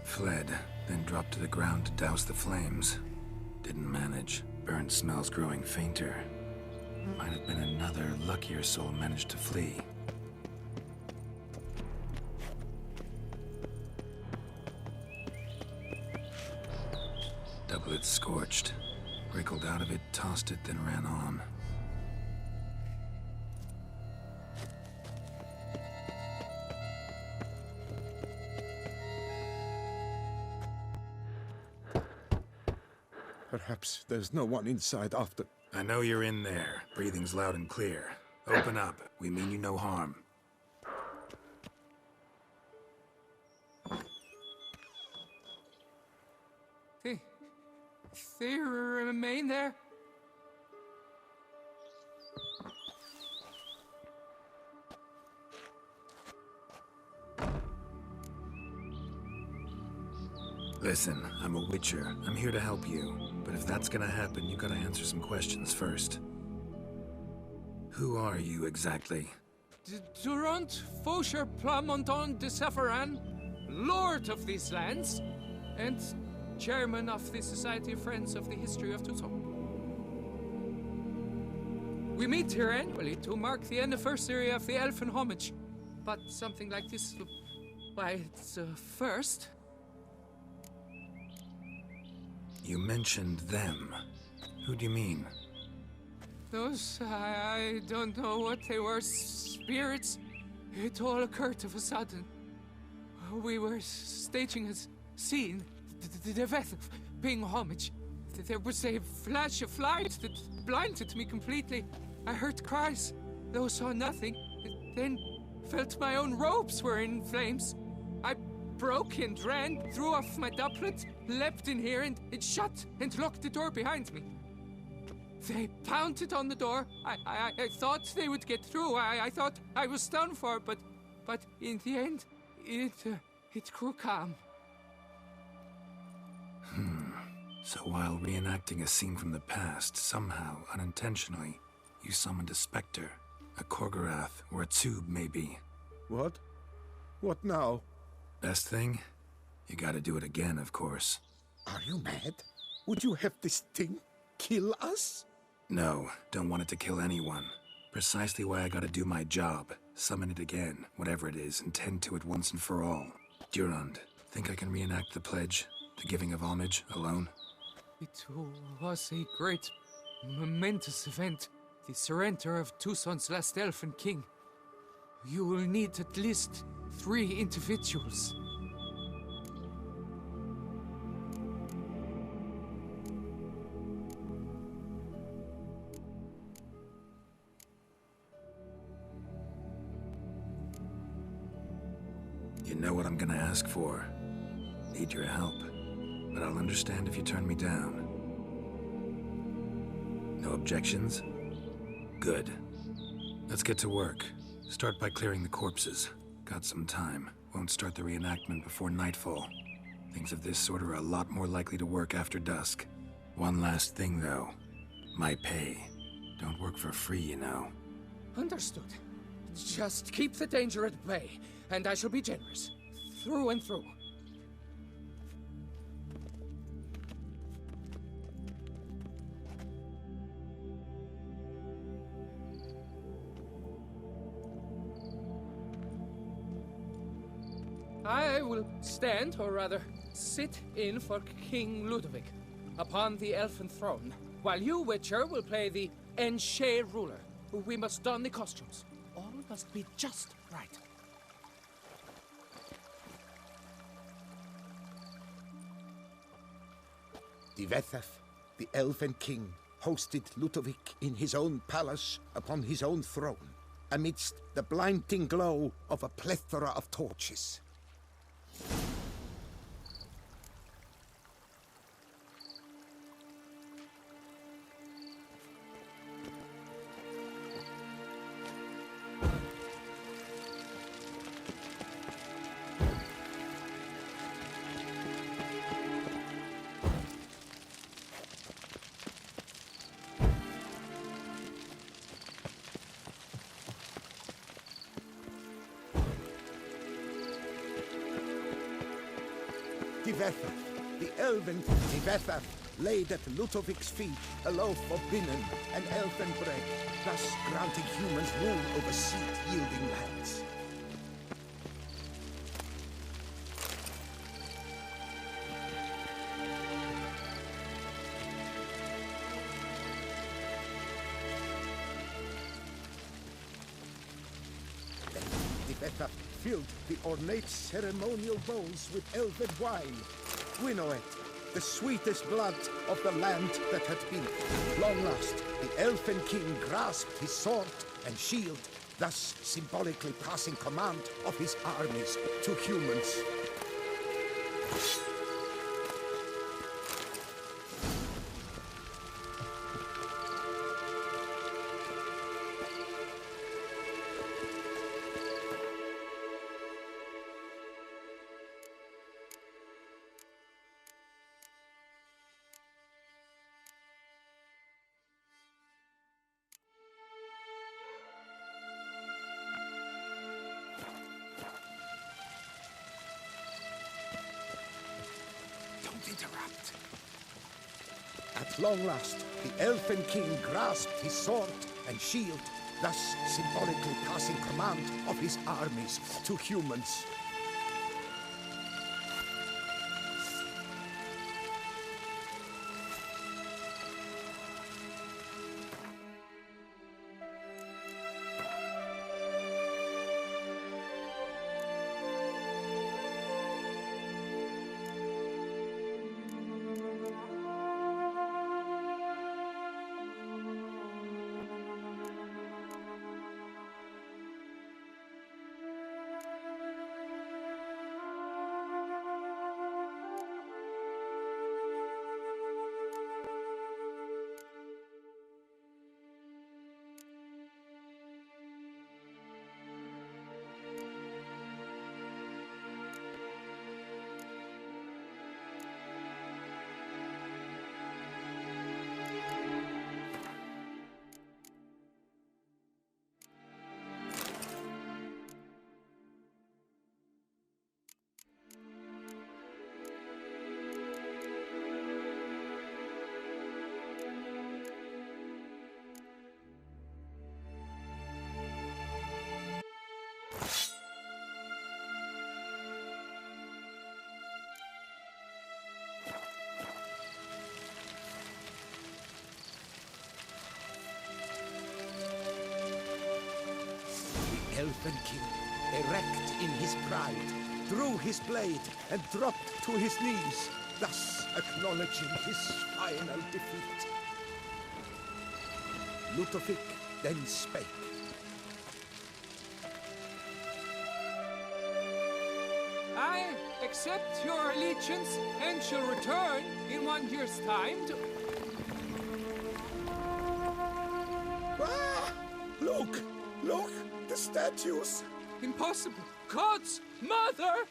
Fled, then dropped to the ground to douse the flames. Didn't manage. Burnt smells growing fainter. Might have been another luckier soul managed to flee. Doublet scorched. Wriggled out of it, tossed it, then ran on. Perhaps there's no one inside after... I know you're in there. Breathing's loud and clear. Open up. We mean you no harm. They remain there? Listen, I'm a witcher. I'm here to help you. But if that's gonna happen, you gotta answer some questions first. Who are you exactly? Durant Faucher Plamonton de Safaran, Lord of these lands, and Chairman of the Society of Friends of the History of Tucson. We meet here annually to mark the anniversary of the Elfin Homage. But something like this, why, it's a first. You mentioned them. Who do you mean? Those, I don't know what they were, spirits. It all occurred of a sudden. We were staging a scene, the death of paying homage. There was a flash of light that blinded me completely. I heard cries, though saw nothing. Then felt my own robes were in flames. I broke and ran, threw off my doublet, leapt in here and it shut and locked the door behind me. They pounded on the door. I thought they would get through. I thought I was done for, but in the end, it grew calm. So while reenacting a scene from the past, somehow, unintentionally, you summoned a specter, a Korgorath, or a tube, maybe. What? What now? Best thing? You gotta do it again, of course. Are you mad? Would you have this thing kill us? No, don't want it to kill anyone. Precisely why I gotta do my job. Summon it again, whatever it is, and tend to it once and for all. Durand, think I can reenact the pledge, the giving of homage, alone? It was a great, momentous event. The surrender of Tucson's last elfin king. You will need at least 3 individuals. You know what I'm gonna ask for. Need your help. But I'll understand if you turn me down. No objections? Good. Let's get to work. Start by clearing the corpses. Got some time. Won't start the reenactment before nightfall. Things of this sort are a lot more likely to work after dusk. One last thing, though. My pay. Don't work for free, you know. Understood. Just keep the danger at bay, and I shall be generous. Through and through. I will stand, or rather, sit in for King Ludovic upon the elfin throne, while you, Witcher, will play the Enche ruler. We must don the costumes. All must be just right. Divethaf, the Elven King, hosted Ludovic in his own palace upon his own throne, amidst the blinding glow of a plethora of torches. Divethaf, the elven Divethaf, laid at Ludovic's feet a loaf of binnen and elven bread, thus granting humans rule over seed-yielding lands. Then Divethaf filled the ornate ceremonial bowls with elven wine. Gwinoet, the sweetest blood of the land that had been. Long last, the elfin king grasped his sword and shield, thus symbolically passing command of his armies to humans. Interrupt. At long last, the elfin king grasped his sword and shield, thus symbolically passing command of his armies to humans. Elfin king, erect in his pride, drew his blade and dropped to his knees, thus acknowledging his final defeat. Ludovic then spake. I accept your allegiance and shall return in 1 year's time to... Ah! Look! Look! The statues! Impossible! God's mother!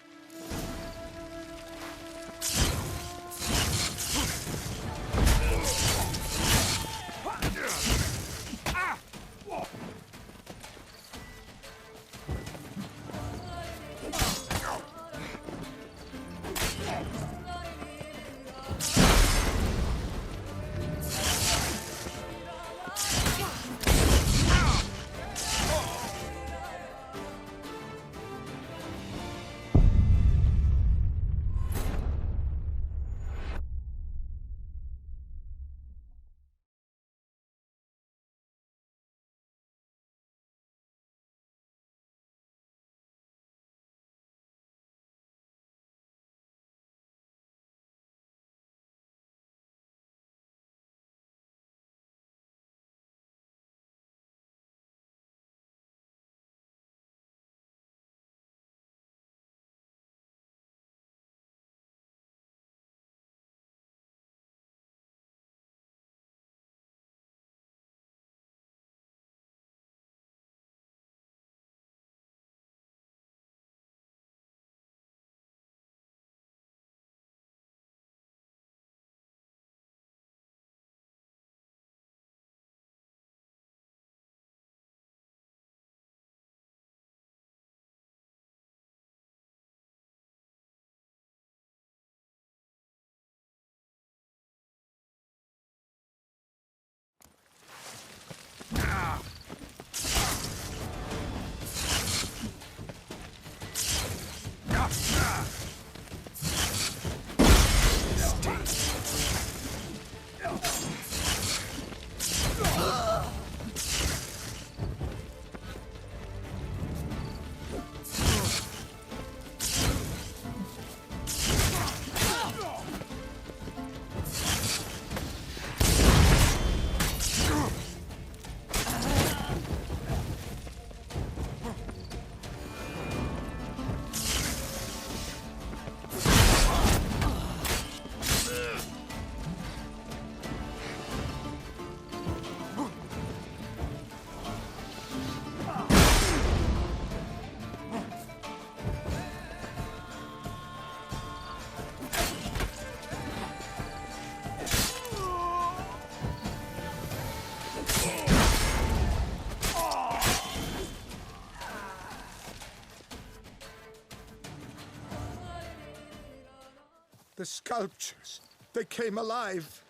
The sculptures, they came alive.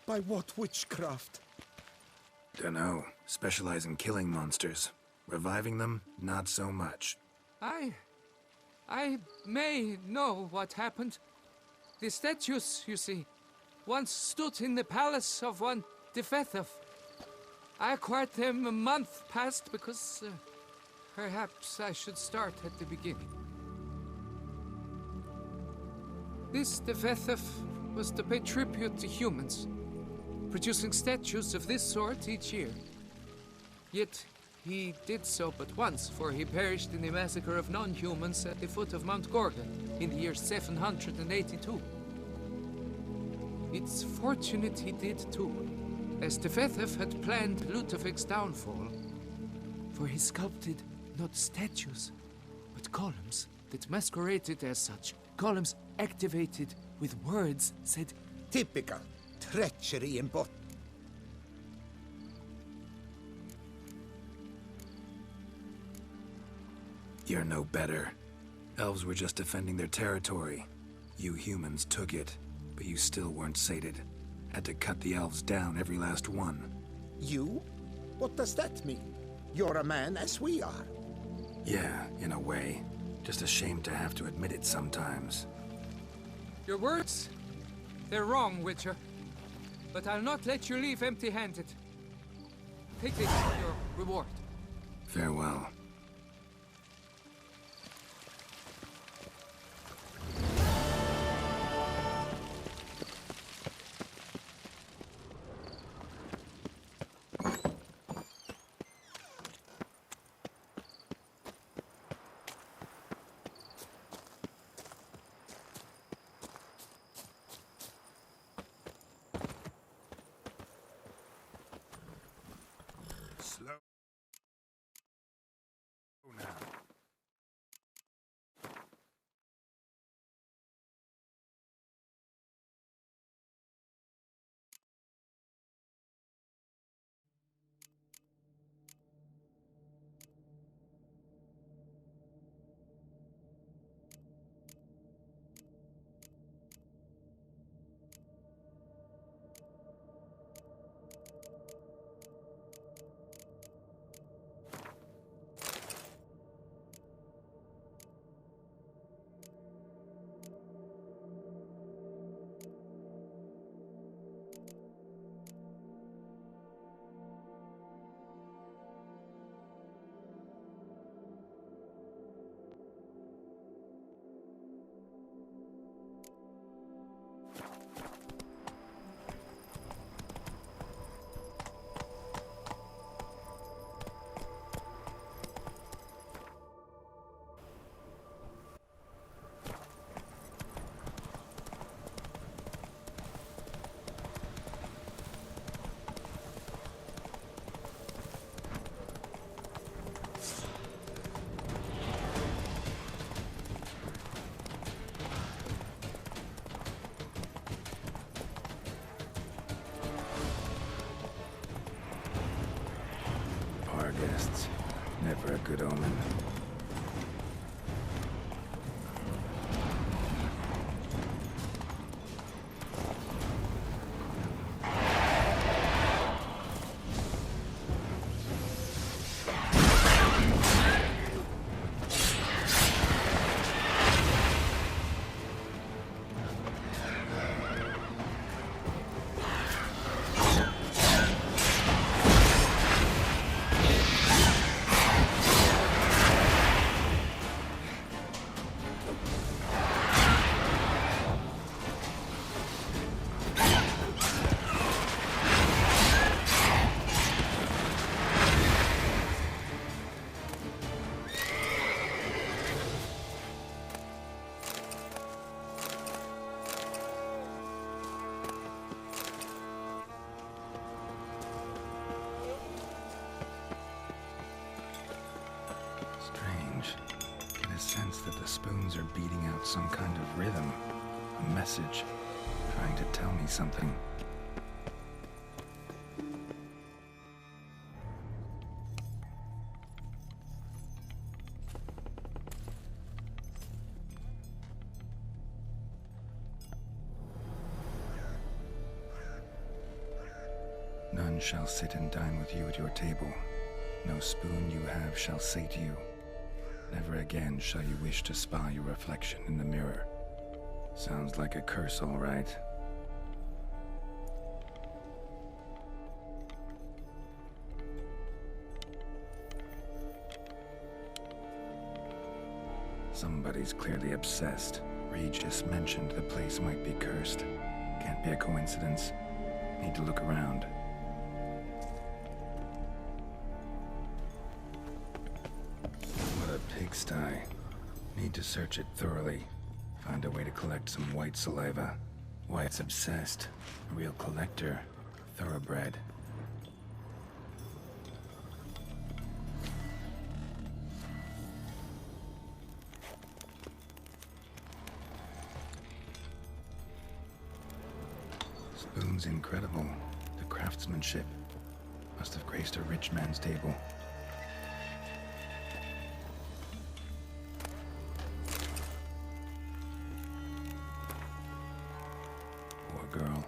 By what witchcraft? Dunno. Specialize in killing monsters. Reviving them, not so much. I may know what happened. The statues, you see, once stood in the palace of one Defethov. I acquired them a month past because perhaps I should start at the beginning. This Defethov was to pay tribute to humans, producing statues of this sort each year. Yet he did so but once, for he perished in the massacre of non-humans at the foot of Mount Gorgon in the year 782. It's fortunate he did too, as Defethov had planned Ludovic's downfall, for he sculpted not statues, but columns that masqueraded as such. Columns activated with words said, Typical treachery in bot. You're no better. Elves were just defending their territory. You humans took it, but you still weren't sated. Had to cut the elves down, every last one. You? What does that mean? You're a man as we are. Yeah, in a way. Just ashamed to have to admit it sometimes. Your words? They're wrong, Witcher. But I'll not let you leave empty-handed. Take this, your reward. Farewell. guests. Never a good omen. Sense that the spoons are beating out some kind of rhythm, a message, trying to tell me something. None shall sit and dine with you at your table. No spoon you have shall sate you. Never again shall you wish to spy your reflection in the mirror. Sounds like a curse, all right. Somebody's clearly obsessed. Regis mentioned the place might be cursed. Can't be a coincidence. Need to look around. Pigsty. Need to search it thoroughly. Find a way to collect some white saliva. White's obsessed. A real collector. Thoroughbred. Spoon's incredible. The craftsmanship. Must have graced a rich man's table. Girl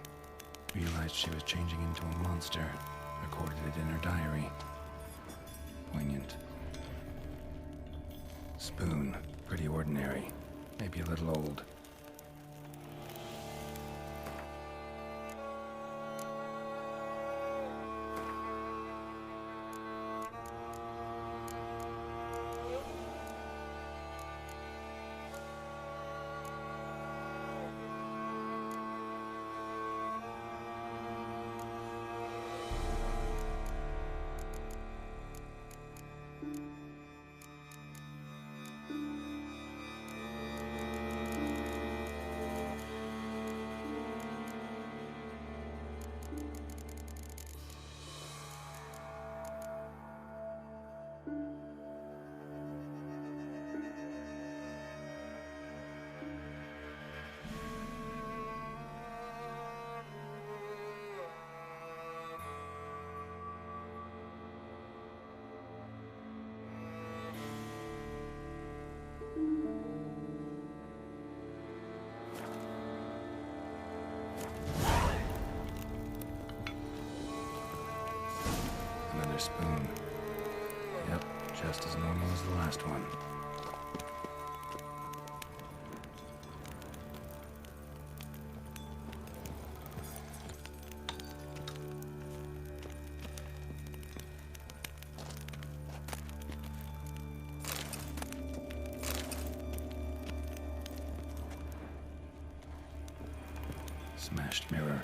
realized she was changing into a monster, recorded it in her diary. Poignant. Spoon, pretty ordinary, maybe a little old. Another spoon. Yep, just as normal as the last one. Smashed mirror.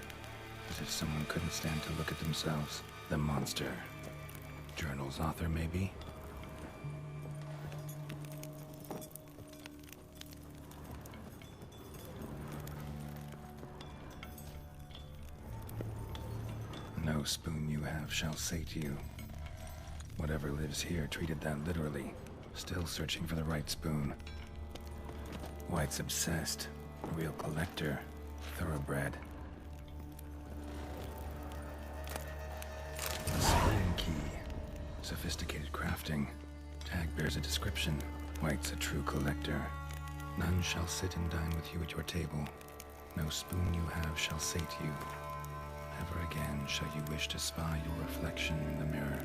As if someone couldn't stand to look at themselves. The monster. Journal's author, maybe? No spoon you have shall sate you. Whatever lives here treated that literally. Still searching for the right spoon. White's obsessed. A real collector. Thoroughbred. A spoon key. sophisticated crafting. Tag bears a description. White's a true collector. None shall sit and dine with you at your table. No spoon you have shall sate you. Never again shall you wish to spy your reflection in the mirror.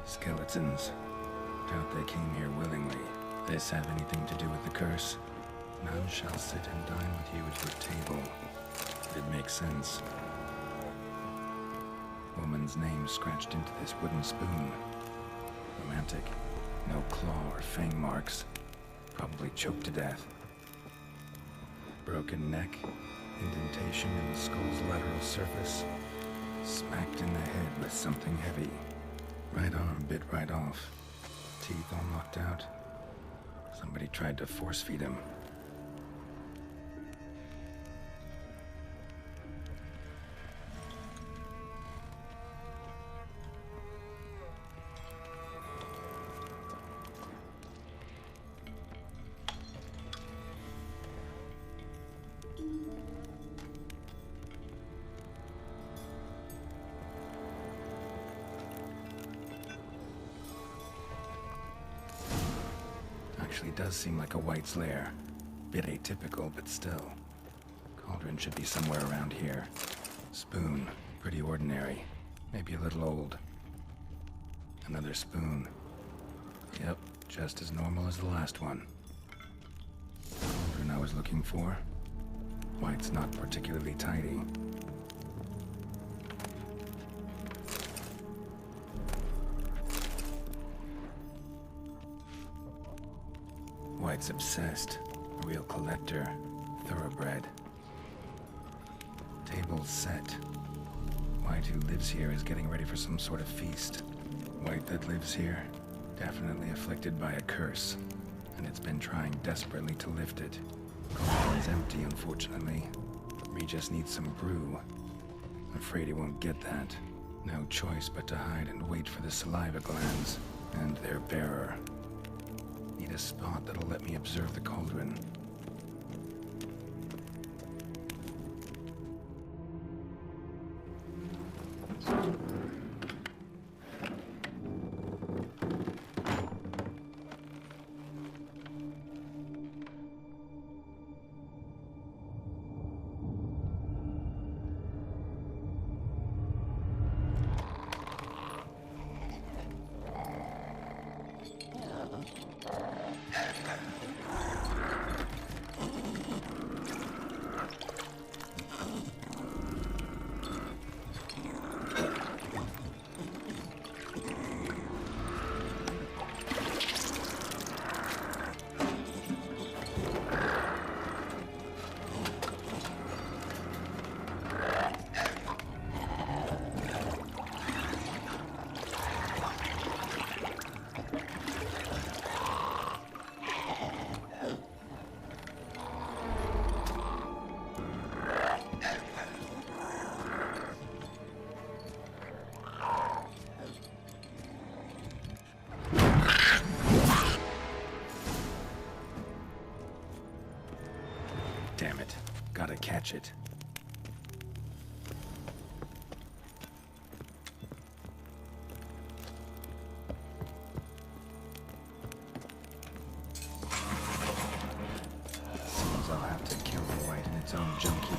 Skeletons. Doubt they came here willingly. This have anything to do with the curse? None shall sit and dine with you at your table. It makes sense. Woman's name scratched into this wooden spoon. Romantic. No claw or fang marks. Probably choked to death. Broken neck. Indentation in the skull's lateral surface. Smacked in the head with something heavy. Right arm bit right off. Teeth all knocked out. Somebody tried to force feed him. Actually does seem like a White's lair. Bit atypical, but still. Cauldron should be somewhere around here. Spoon, pretty ordinary. Maybe a little old. Another spoon. Yep, just as normal as the last one. Cauldron I was looking for. White's not particularly tidy. White's obsessed. A real collector. Thoroughbred. Table's set. White who lives here is getting ready for some sort of feast. White that lives here, definitely afflicted by a curse. And it's been trying desperately to lift it. Cauldron's empty, unfortunately. We just need some brew. Afraid he won't get that. No choice but to hide and wait for the saliva glands. And their bearer. Need a spot that'll let me observe the cauldron. Damn it. Gotta catch it. Seems I'll have to kill the White in its own junkie.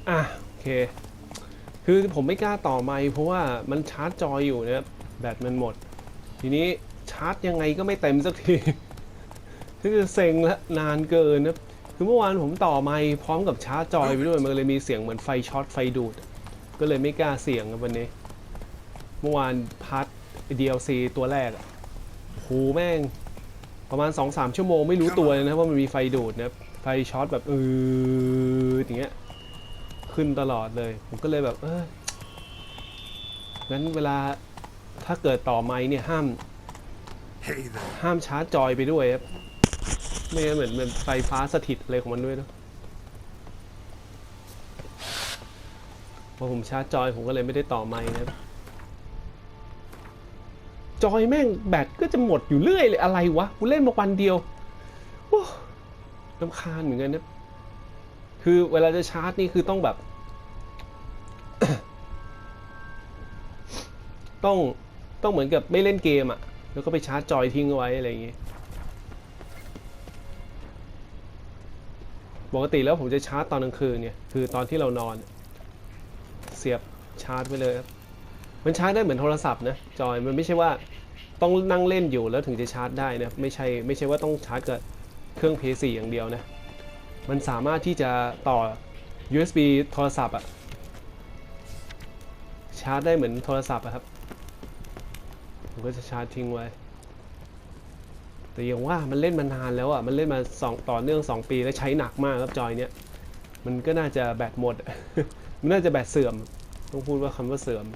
โอเคคือผมไม่กล้าต่อไมค์เพราะว่ามันชาร์จจอยอยู่นะครับแบตมันหมดทีนี้ชาร์จยังไงก็ไม่เต็มสักทีคือเซ็งและนานเกินนะคือเมื่อวานผมต่อไมค์พร้อมกับชาร์จจอยไปด้วยมันเลยมีเสียงเหมือนไฟช็อตไฟดูดก็เลยไม่กล้าเสี่ยงวันนี้เมื่อวานพาร์ท DLC ตัวแรกโหแม่งประมาณ 2-3 ชั่วโมงไม่รู้ตัวเลยนะว่ามันมีไฟดูดนะไฟช็อตแบบอย่างเงี้ยขึ้นตลอดเลยผมก็เลยแบบงั้นเวลาถ้าเกิดต่อไมค์เนี่ยห้ามชาร์จจอยไปด้วยครับไม่งั้นเหมือนไฟฟ้าสถิตอะไรของมันด้วยนะพอผมชาร์จจอยผมก็เลยไม่ได้ต่อไมค์นะครับจอยแม่งแบตก็จะหมดอยู่เรื่อยเลยอะไรวะกูเล่นมาวันเดียวรำคาญเหมือนกันนะคือเวลาจะชาร์จนี่คือต้องแบบ ต้องเหมือนกับไม่เล่นเกมอ่ะแล้วก็ไปชาร์จจอยทิ้งเอาไว้อะไรอย่างงี้ปกติแล้วผมจะชาร์จตอนกลางคืนเนี่ยคือตอนที่เรานอนเสียบชาร์จไปเลยครับมันชาร์จได้เหมือนโทรศัพท์นะจอยมันไม่ใช่ว่าต้องนั่งเล่นอยู่แล้วถึงจะชาร์จได้นะไม่ใช่ว่าต้องชาร์จกับเครื่อง PS4 อย่างเดียวนะมันสามารถที่จะต่อ USB โทรศัพท์อะชาร์จได้เหมือนโทรศัพท์อะครับผมก็จะชาร์จทิ้งไว้แต่อย่างว่ามันเล่นมานานแล้วอะมันเล่นมาต่อเนื่อง2 ปีแล้วใช้หนักมากครับจอยเนี้ยมันก็น่าจะแบตหมด มันน่าจะแบตเสื่อมต้องพูดว่าคำว่าเสื่อม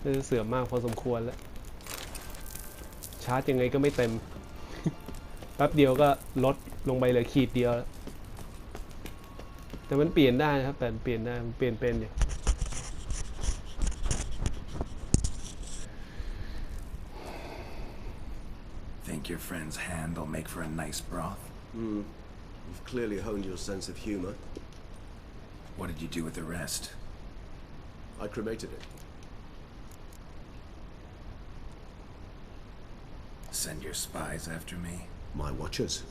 น่าจะเสื่อมมากพอสมควรแล้วชาร์จยังไงก็ไม่เต็ม แป๊บเดียวก็ลดลงไปเหลือขีดเดียวแต่มันเปลี่ยนได้นะครับแต่เปลี่ยนได้มันเปลี่ยนเป็นอยู่ Think your friend's hand will make for a nice broth? You've clearly honed your sense of humor. What did you do with the rest? I cremated it. Send your spies after me? My watchers.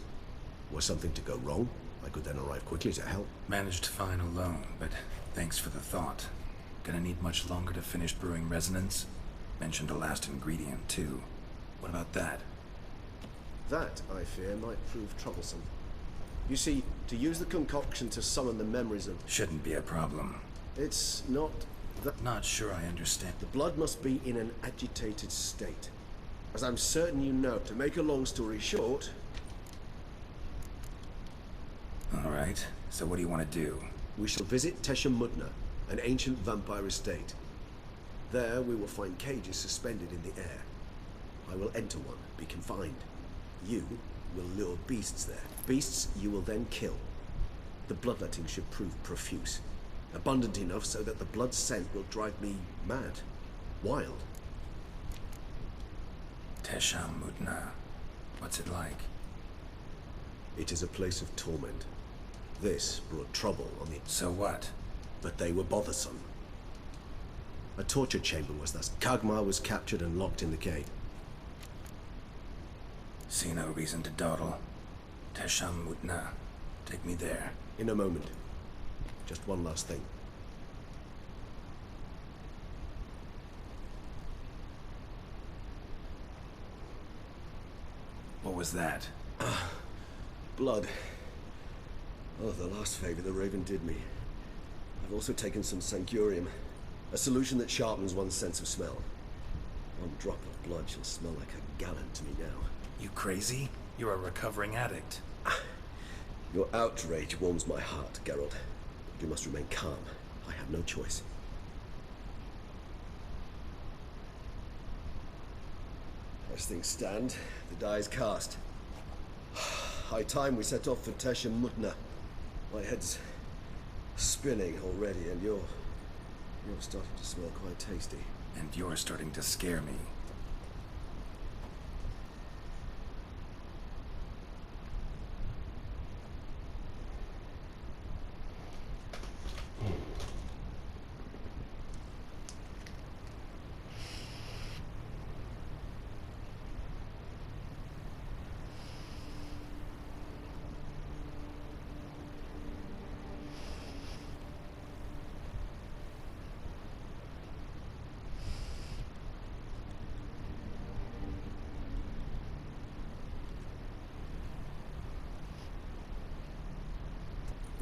Were something to go wrong, I could then arrive quickly to help. Managed fine alone, but thanks for the thought. Gonna need much longer to finish brewing resonance? Mentioned a last ingredient, too. What about that? That, I fear, might prove troublesome. You see, to use the concoction to summon the memories of... Shouldn't be a problem. It's not that... Not sure I understand. The blood must be in an agitated state. As I'm certain you know. To make a long story short... Alright, so what do you want to do? We shall visit Teshamudna, an ancient vampire estate. There we will find cages suspended in the air. I will enter one, be confined. You will lure beasts there. Beasts you will then kill. The bloodletting should prove profuse. Abundant enough so that the blood scent will drive me mad. Wild. Teshamudna. What's it like? It is a place of torment. This brought trouble on the... So what? But they were bothersome. A torture chamber was thus. Kagmar was captured and locked in the cave. See no reason to dawdle. Teshamudna. Take me there. In a moment. Just one last thing. What was that? Blood. Oh, the last favor the Raven did me. I've also taken some Sancurium, a solution that sharpens one's sense of smell. One drop of blood shall smell like a gallon to me now. You crazy? You're a recovering addict. Your outrage warms my heart, Geralt. You must remain calm. I have no choice. As things stand, the die is cast. High time we set off for Teshamudna. My head's spinning already, and you're starting to smell quite tasty. And you're starting to scare me.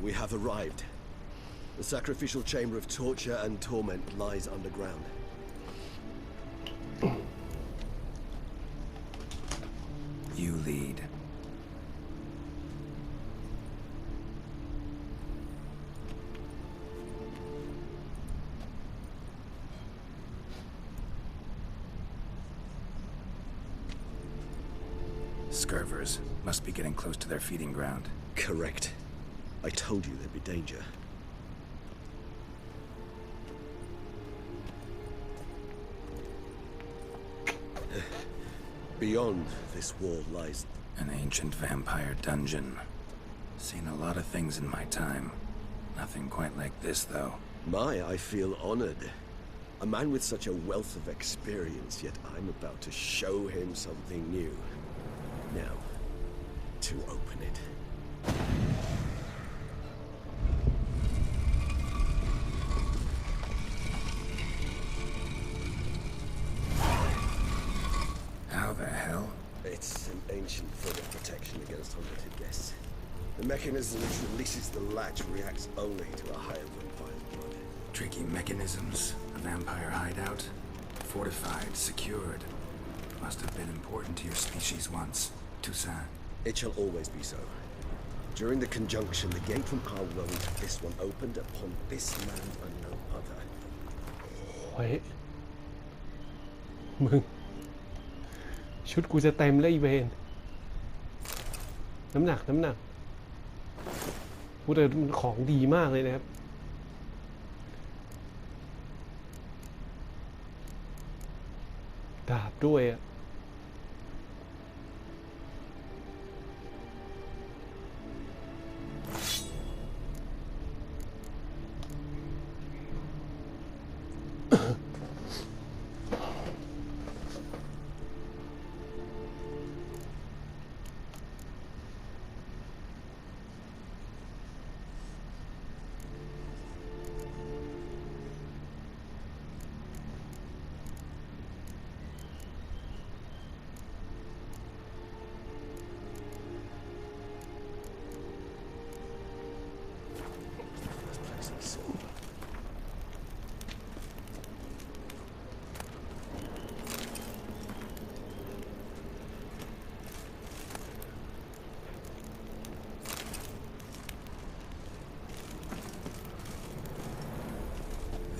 We have arrived. The sacrificial chamber of torture and torment lies underground. You lead. Scurvers must be getting close to their feeding ground. Correct. I told you there'd be danger. Beyond this wall lies an ancient vampire dungeon. Seen a lot of things in my time. Nothing quite like this, though. I feel honored. A man with such a wealth of experience, yet I'm about to show him something new. Now, to open it. How the hell? It's an ancient form of protection against unwanted guests. The mechanism which releases the latch reacts only to a higher vampire's blood. Tricky mechanisms. A vampire hideout. Fortified, secured. Must have been important to your species once. Toussaint. It shall always be so. During the conjunction, the gate from our world to this one opened upon this land and no other. โอ้ยมึงชุดกูจะเต็มแล้วอีเวนน้ำหนักพูดเลยมันของดีมากเลยนะครับดาบด้วยอ่ะ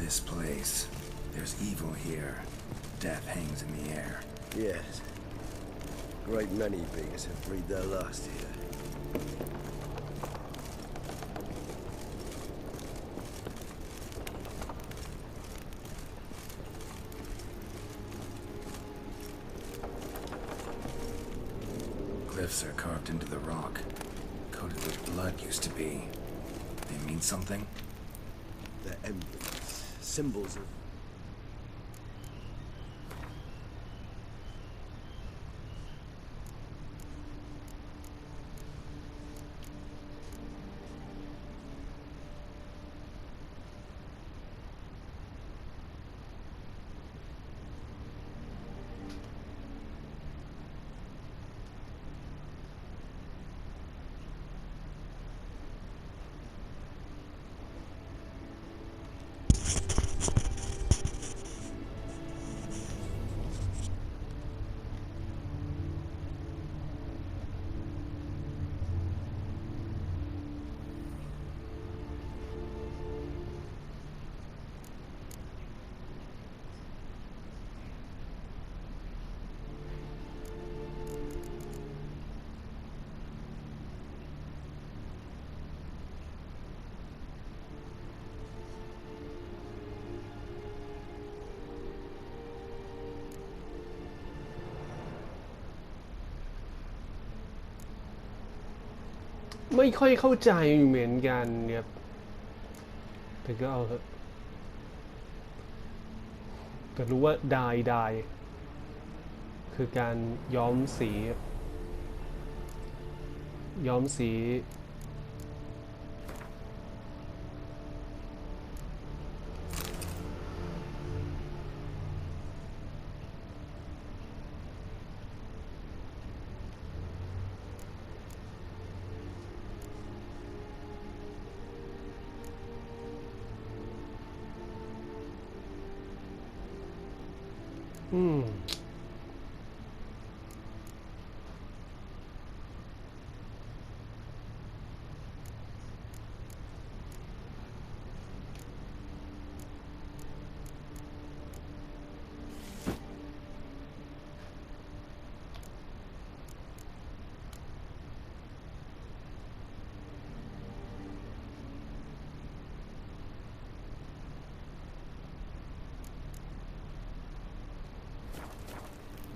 This place. There's evil here. Death hangs in the air. Yes. Great many beings have breathed their last here. Glyphs are carved into the rock. Coated with blood used to be. They mean something? They're emblems, symbols of...ไม่ค่อยเข้าใจเหมือนกันครับแต่ก็เอาแต่รู้ว่าดายคือการย้อมสี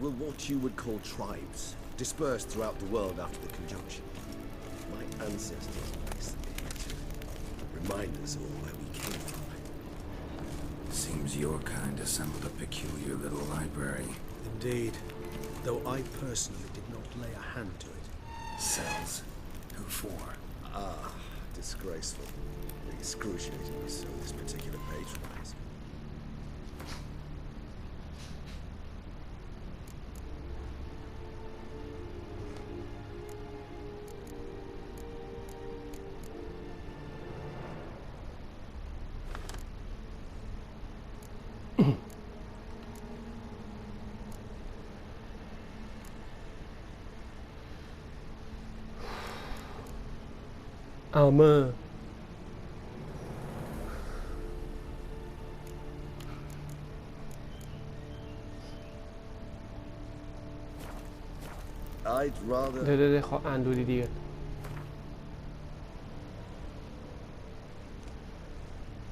Will what you would call tribes dispersed throughout the world after the conjunction? My ancestors placed them here to remind us all where we came from. Seems your kind assembled a peculiar little library. Indeed, though I personally did not lay a hand to it. Cells? Who for? Ah, disgraceful. Excruciatingly so, this particular page writes. Armor I'd rather เดี๋ยวขออ่านดูดีๆกัน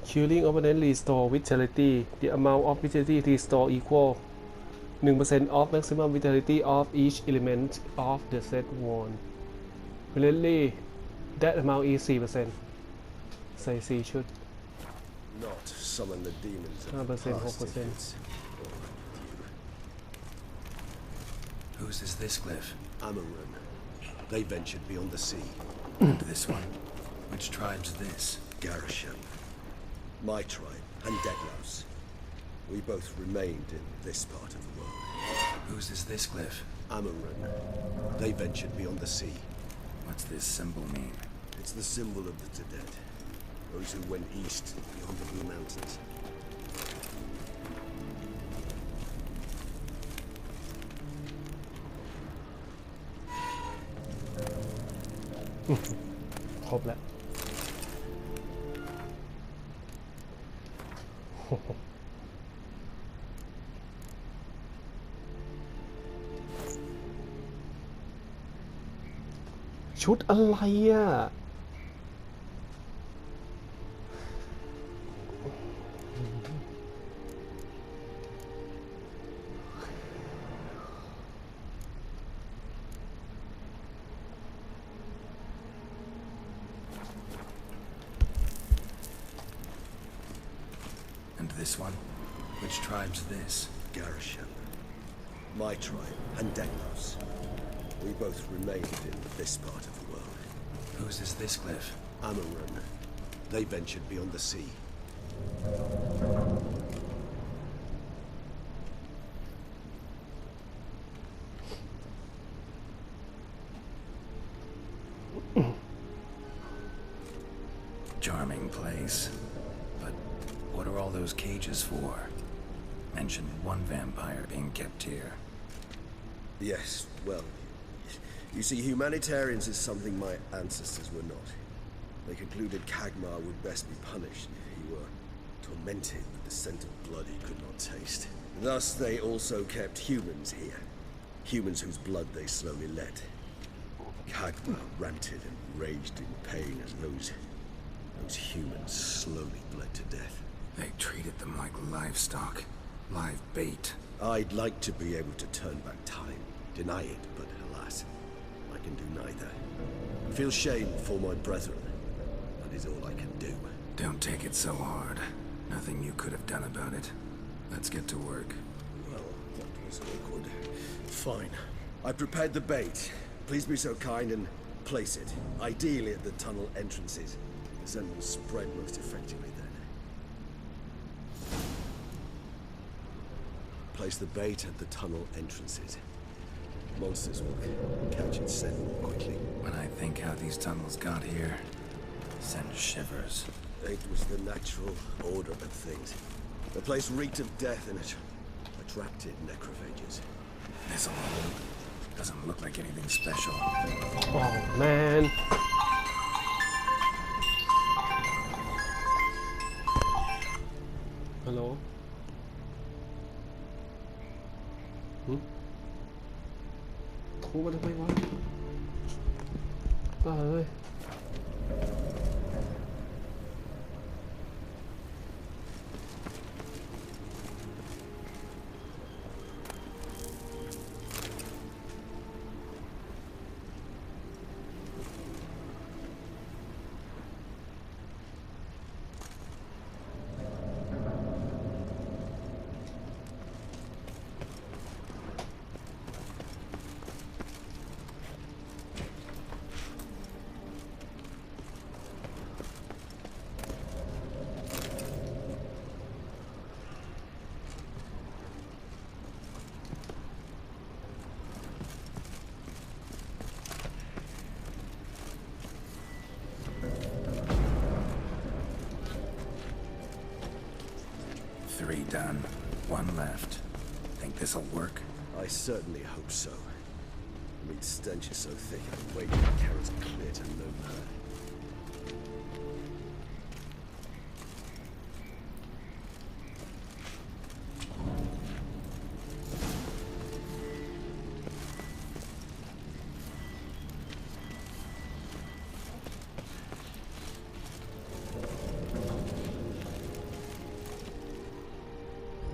Killing opponent restore vitality the amount of vitality restore equal 1% of maximum vitality of each element of the set won Currently that amount is 4% ใส่4ชุด not summon the demons of 5% past 6% defeats. Whose is this glyph? Ackerman. They ventured beyond the sea. And this one? Which tribe's this? Garisham. My tribe and Deadlouse. We both remained in this part of the world. Whose is this glyph? Ackerman. They ventured beyond the sea. What's this symbol mean? It's the symbol of the dead. Those who went east beyond the Blue Mountains. Mm. ครบแล้ว ชุดอะไรอ่ะ And this one? Which tribe's this? Garisham. My tribe and Deadlouse. We both remained in this part of the world. Whose is this glyph? Ackerman. They ventured beyond the sea. Charming place. But what are all those cages for? Mentioned one vampire being kept here. Yes, well, you see, humanitarians is something my ancestors were not. They concluded Kagmar would best be punished if he were tormented with the scent of blood he could not taste. Thus, they also kept humans here. Humans whose blood they slowly let. Kagmar ranted and raged in pain as those humans slowly bled to death. They treated them like livestock. Live bait. I'd like to be able to turn back time, deny it, but alas, I can do neither. I feel shame for my brethren. That is all I can do. Don't take it so hard. Nothing you could have done about it. Let's get to work. Well, that was awkward. Fine. I prepared the bait. Please be so kind and place it, ideally at the tunnel entrances. The scent will spread most effectively then. Place the bait at the tunnel entrances. Monsters will catch its scent more quickly. When I think how these tunnels got here, send shivers. It was the natural order of things. The place reeked of death, and I refracted necrophages. This alone doesn't look like anything special. Oh man. Hello. โทรมาทำไมวะบ้าเลยThree done. One left. Think this'll work? I certainly hope so. The meat stench is so thick I can wait for the carrots clear to no man.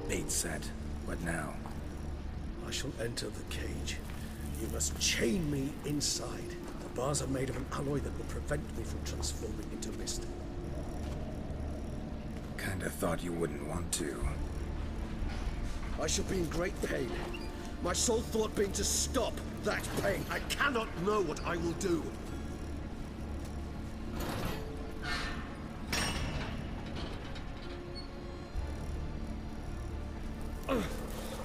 Bait set. What now? I shall enter the cage. You must chain me inside. The bars are made of an alloy that will prevent me from transforming into mist. Kinda thought you wouldn't want to. I shall be in great pain. My sole thought being to stop that pain. I cannot know what I will do.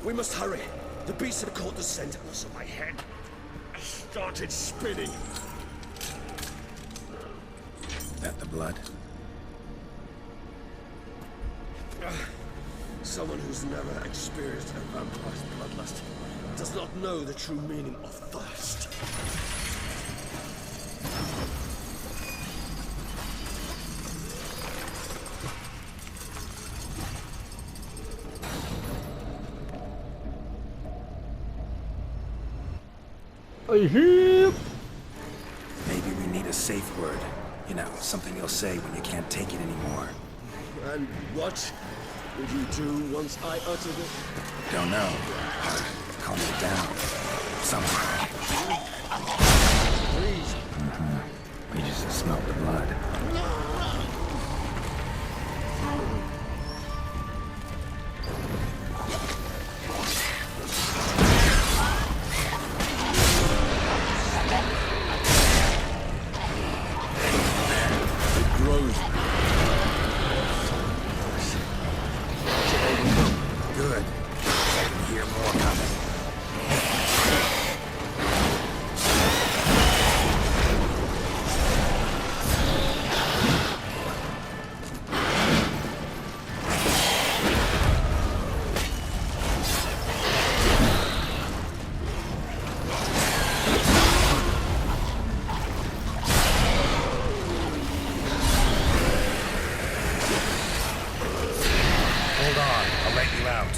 We must hurry. The beast had caught the scent and also my head started spinning. That the blood? Someone who's never experienced a vampire's bloodlust does not know the true meaning of thirst. Maybe we need a safe word. You know, something you'll say when you can't take it anymore. And what would you do once I uttered it? Don't know. Calm it down. Somehow. Please. We just smelled the blood. Good. I can hear more coming. Hold on, I'll let you out.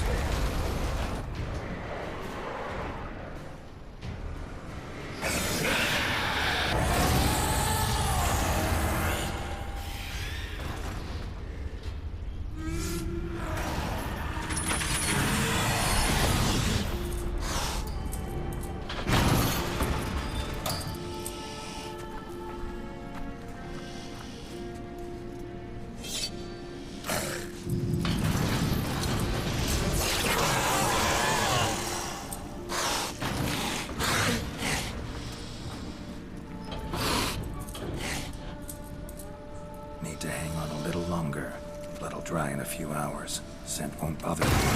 Need to hang on a little longer. Blood'll dry in a few hours. Scent won't bother you anymore.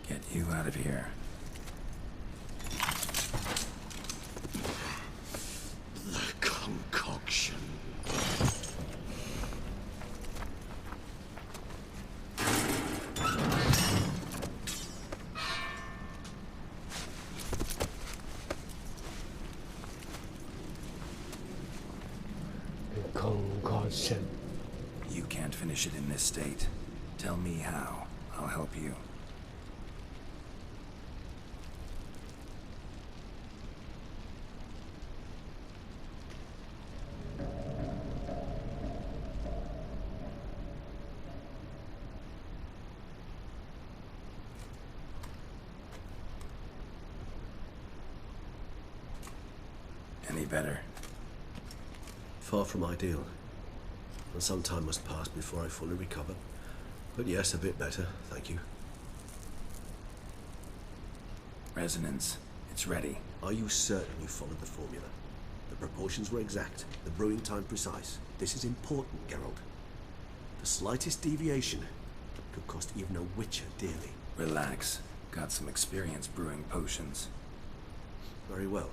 Get you out of here. ฉัน You can't finish it in this state. Tell me how. I'll help you. Any better? Far from ideal. And some time must pass before I fully recover. But yes, a bit better, thank you. Resonance. It's ready. Are you certain you followed the formula? The proportions were exact, the brewing time precise. This is important, Geralt. The slightest deviation could cost even a witcher dearly. Relax. Got some experience brewing potions. Very well.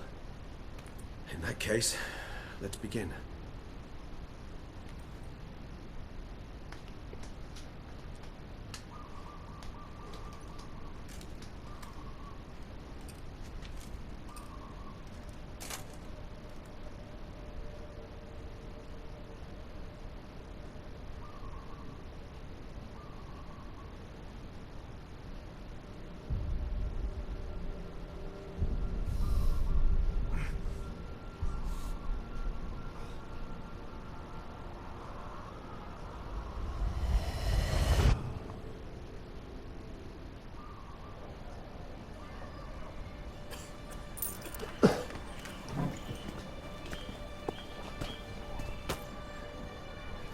In that case, let's begin.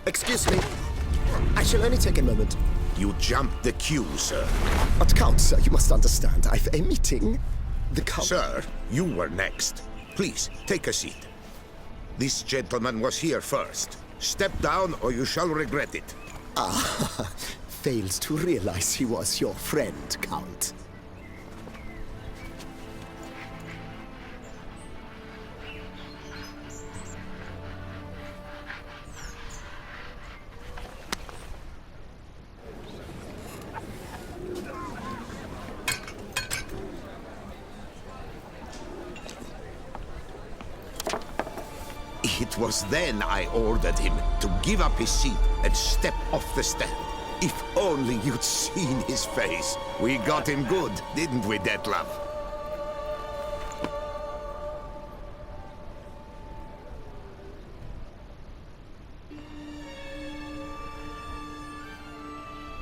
Excuse me. I shall only take a moment. You jumped the queue, sir. But Count, sir, you must understand. I've a meeting. The Count... Sir, you were next. Please, take a seat. This gentleman was here first. Step down or you shall regret it. Ah, fails to realize he was your friend, Count. It was then I ordered him to give up his seat and step off the stand. If only you'd seen his face. We got him good, didn't we, Detlef?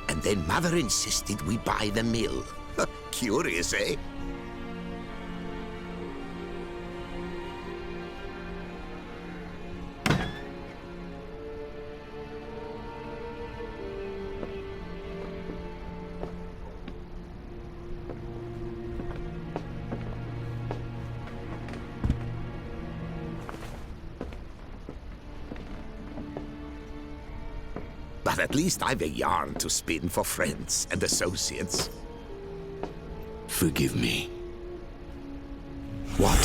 And then Mother insisted we buy the mill. Curious, eh? But at least I've a yarn to spin for friends and associates. Forgive me. What?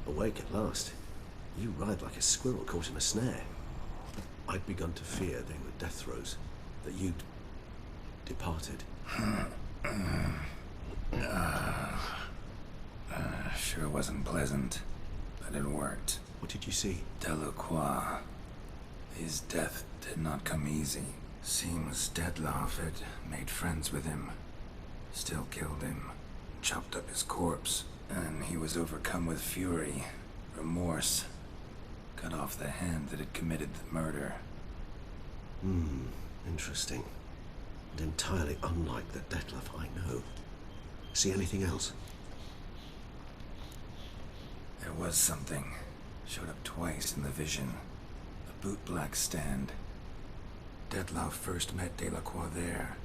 Awake at last. You ride like a squirrel caught in a snare. I'd begun to fear they were death throes, that you'd departed. Sure wasn't pleasant, but it worked. What did you see? Delacroix. His death did not come easy. Seems Detlef had made friends with him. Still killed him. Chopped up his corpse. And he was overcome with fury, remorse. Cut off the hand that had committed the murder. Interesting. And entirely unlike the Detlef I know. See anything else? There was something. Showed up twice in the vision. A bootblack stand. Detlef first met Delacroix there.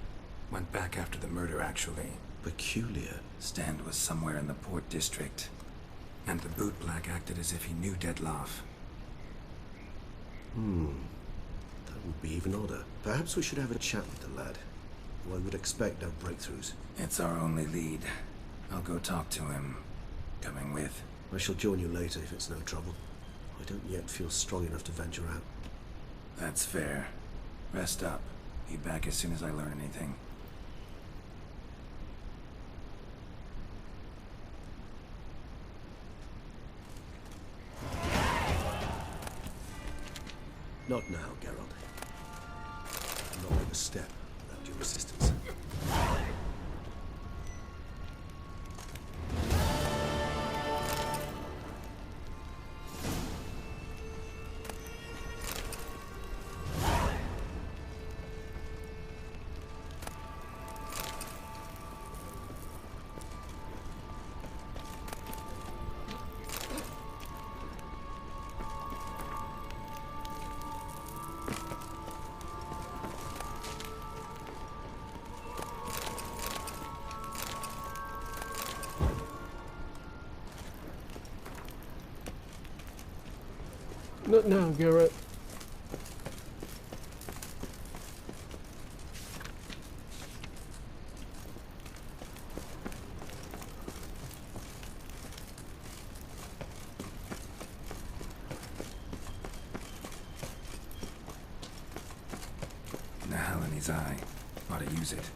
Went back after the murder, actually. Peculiar. Stand was somewhere in the port district. And the bootblack acted as if he knew Detlef. That would be even odder. Perhaps we should have a chat with the lad. One would expect no breakthroughs. It's our only lead. I'll go talk to him. Coming with. I shall join you later if it's no trouble. I don't yet feel strong enough to venture out. That's fair. Rest up. Be back as soon as I learn anything. Not now, Geralt. Not with a step without your assistance. Not now, Garrett. Nahal in his eye. Ought to use it.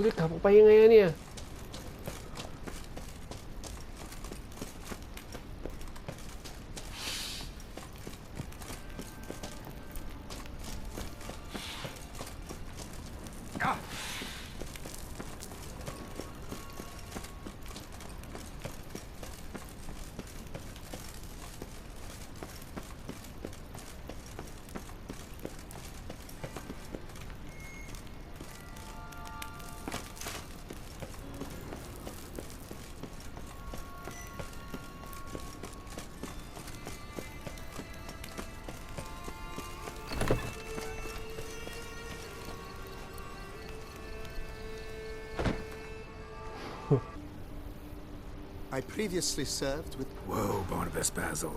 กูจะขับออกไปยังไงอะเนี่ย I previously served with... Whoa, Barnabas Basil.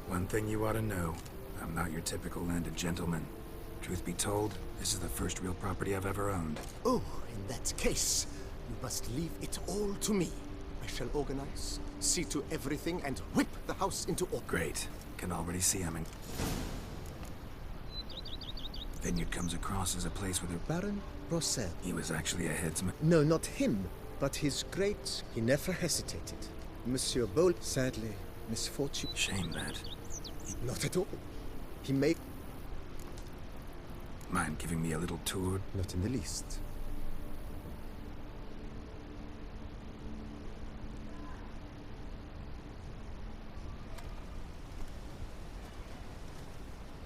One thing you ought to know. I'm not your typical landed gentleman. Truth be told, this is the first real property I've ever owned. Oh, in that case, you must leave it all to me. I shall organize, see to everything, and whip the house into order. Great. Can already see I'm in... Vineyard comes across as a place where the... Baron Rossel. He was actually a headsman. No, not him, but his great... He never hesitated. Monsieur Bol, sadly, misfortune. Shame that. Not at all. He made... Mind giving me a little tour? Not in the least.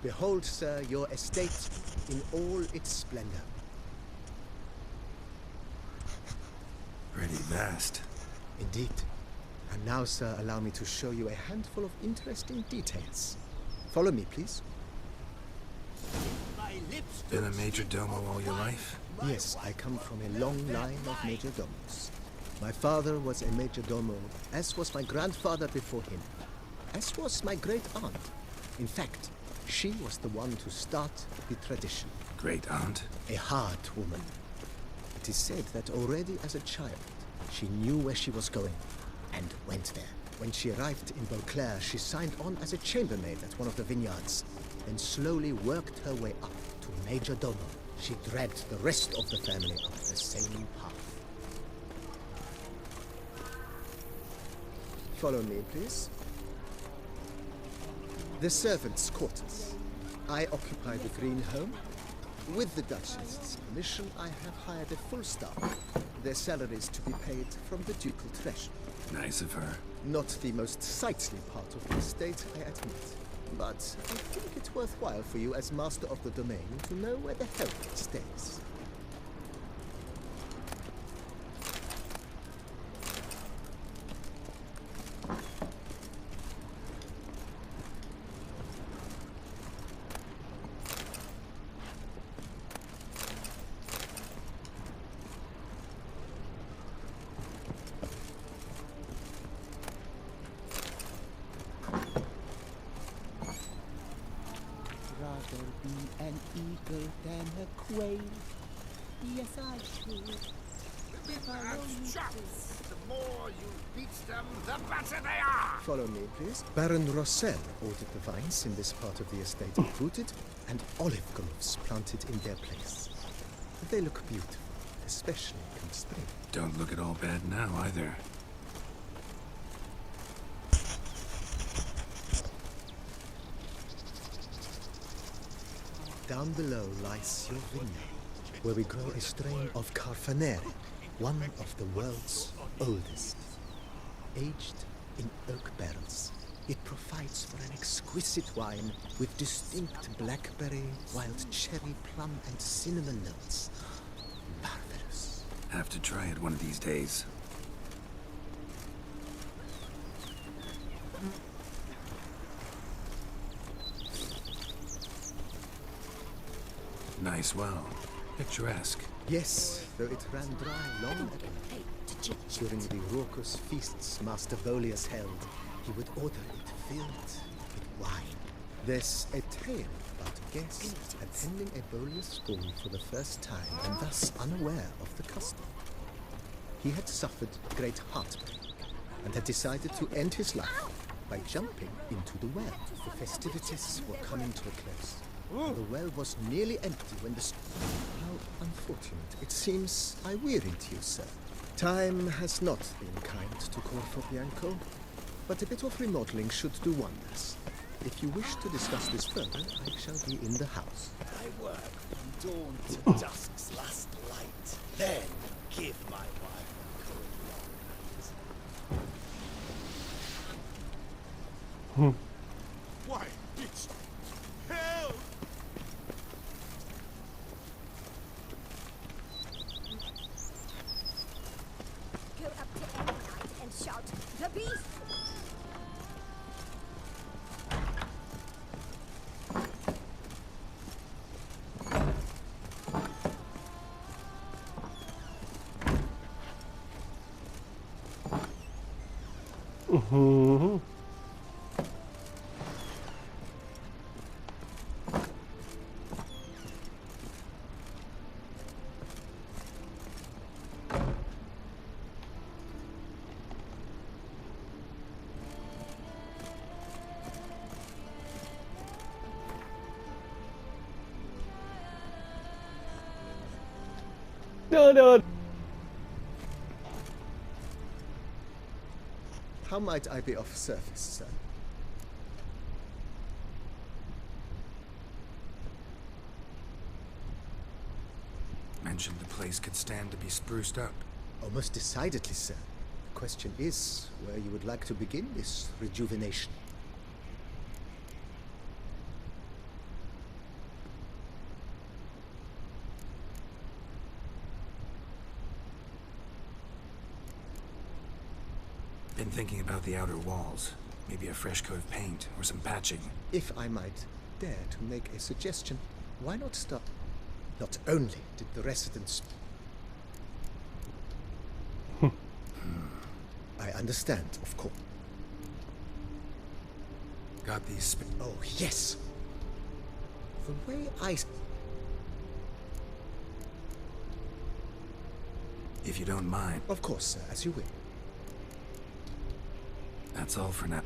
Behold, sir, your estate in all its splendor. Pretty vast. Indeed. And now, sir, allow me to show you a handful of interesting details. Follow me, please. Been a major domo all your life? Yes, I come from a long line of major domos. My father was a major domo, as was my grandfather before him, as was my great aunt. In fact, she was the one to start the tradition. Great aunt? A hard woman. It is said that already as a child, she knew where she was going and went there. When she arrived in Beauclair, she signed on as a chambermaid at one of the vineyards, then slowly worked her way up to Major Domo. She dragged the rest of the family up the same path. Follow me, please. The servants' quarters. I occupy the green home. With the Duchess's permission, I have hired a full staff. Their salaries to be paid from the ducal treasury. Nice of her. Not the most sightly part of the estate, I admit. But I think it's worthwhile for you as master of the domain to know where the help stays. Rather be an eagle than a quail. Yes, I should. The more you beat them, the better they are! Follow me, please. Baron Rossel ordered the vines in this part of the estate uprooted and olive groves planted in their place. They look beautiful, especially in spring. Don't look at all bad now, either. Down below lies your vineyard, where we grow a strain of Carfanere, one of the world's oldest. Aged in oak barrels, it provides for an exquisite wine with distinct blackberry, wild cherry, plum, and cinnamon notes. Marvelous. Have to try it one of these days. Nice well. Picturesque. Yes, though it ran dry long ago. During the raucous feasts Master Bolius held, he would order it filled with wine. There's a tale about a guest attending a Bolius school for the first time and thus unaware of the custom. He had suffered great heartbreak and had decided to end his life by jumping into the well. The festivities were coming to a close. The well was nearly empty when the... How unfortunate. It seems I wearied you, sir. Time has not been kind to Corfo Bianco, but a bit of remodeling should do wonders. If you wish to discuss this further, I shall be in the house. I work from dawn to dusk's last light, then give my wife a good long night. Why, it's hell! Go up to any knight and shout, "The beast!" No. How might I be of service, sir? Mentioned the place could stand to be spruced up. Oh, most decidedly, sir. The question is where you would like to begin this rejuvenation. Been thinking about the outer walls. Maybe a fresh coat of paint or some patching. If I might dare to make a suggestion, why not start? Not only did the residents... I understand, of course. Got these... Oh, yes! The way I... If you don't mind. Of course, sir, as you will. That's all for now.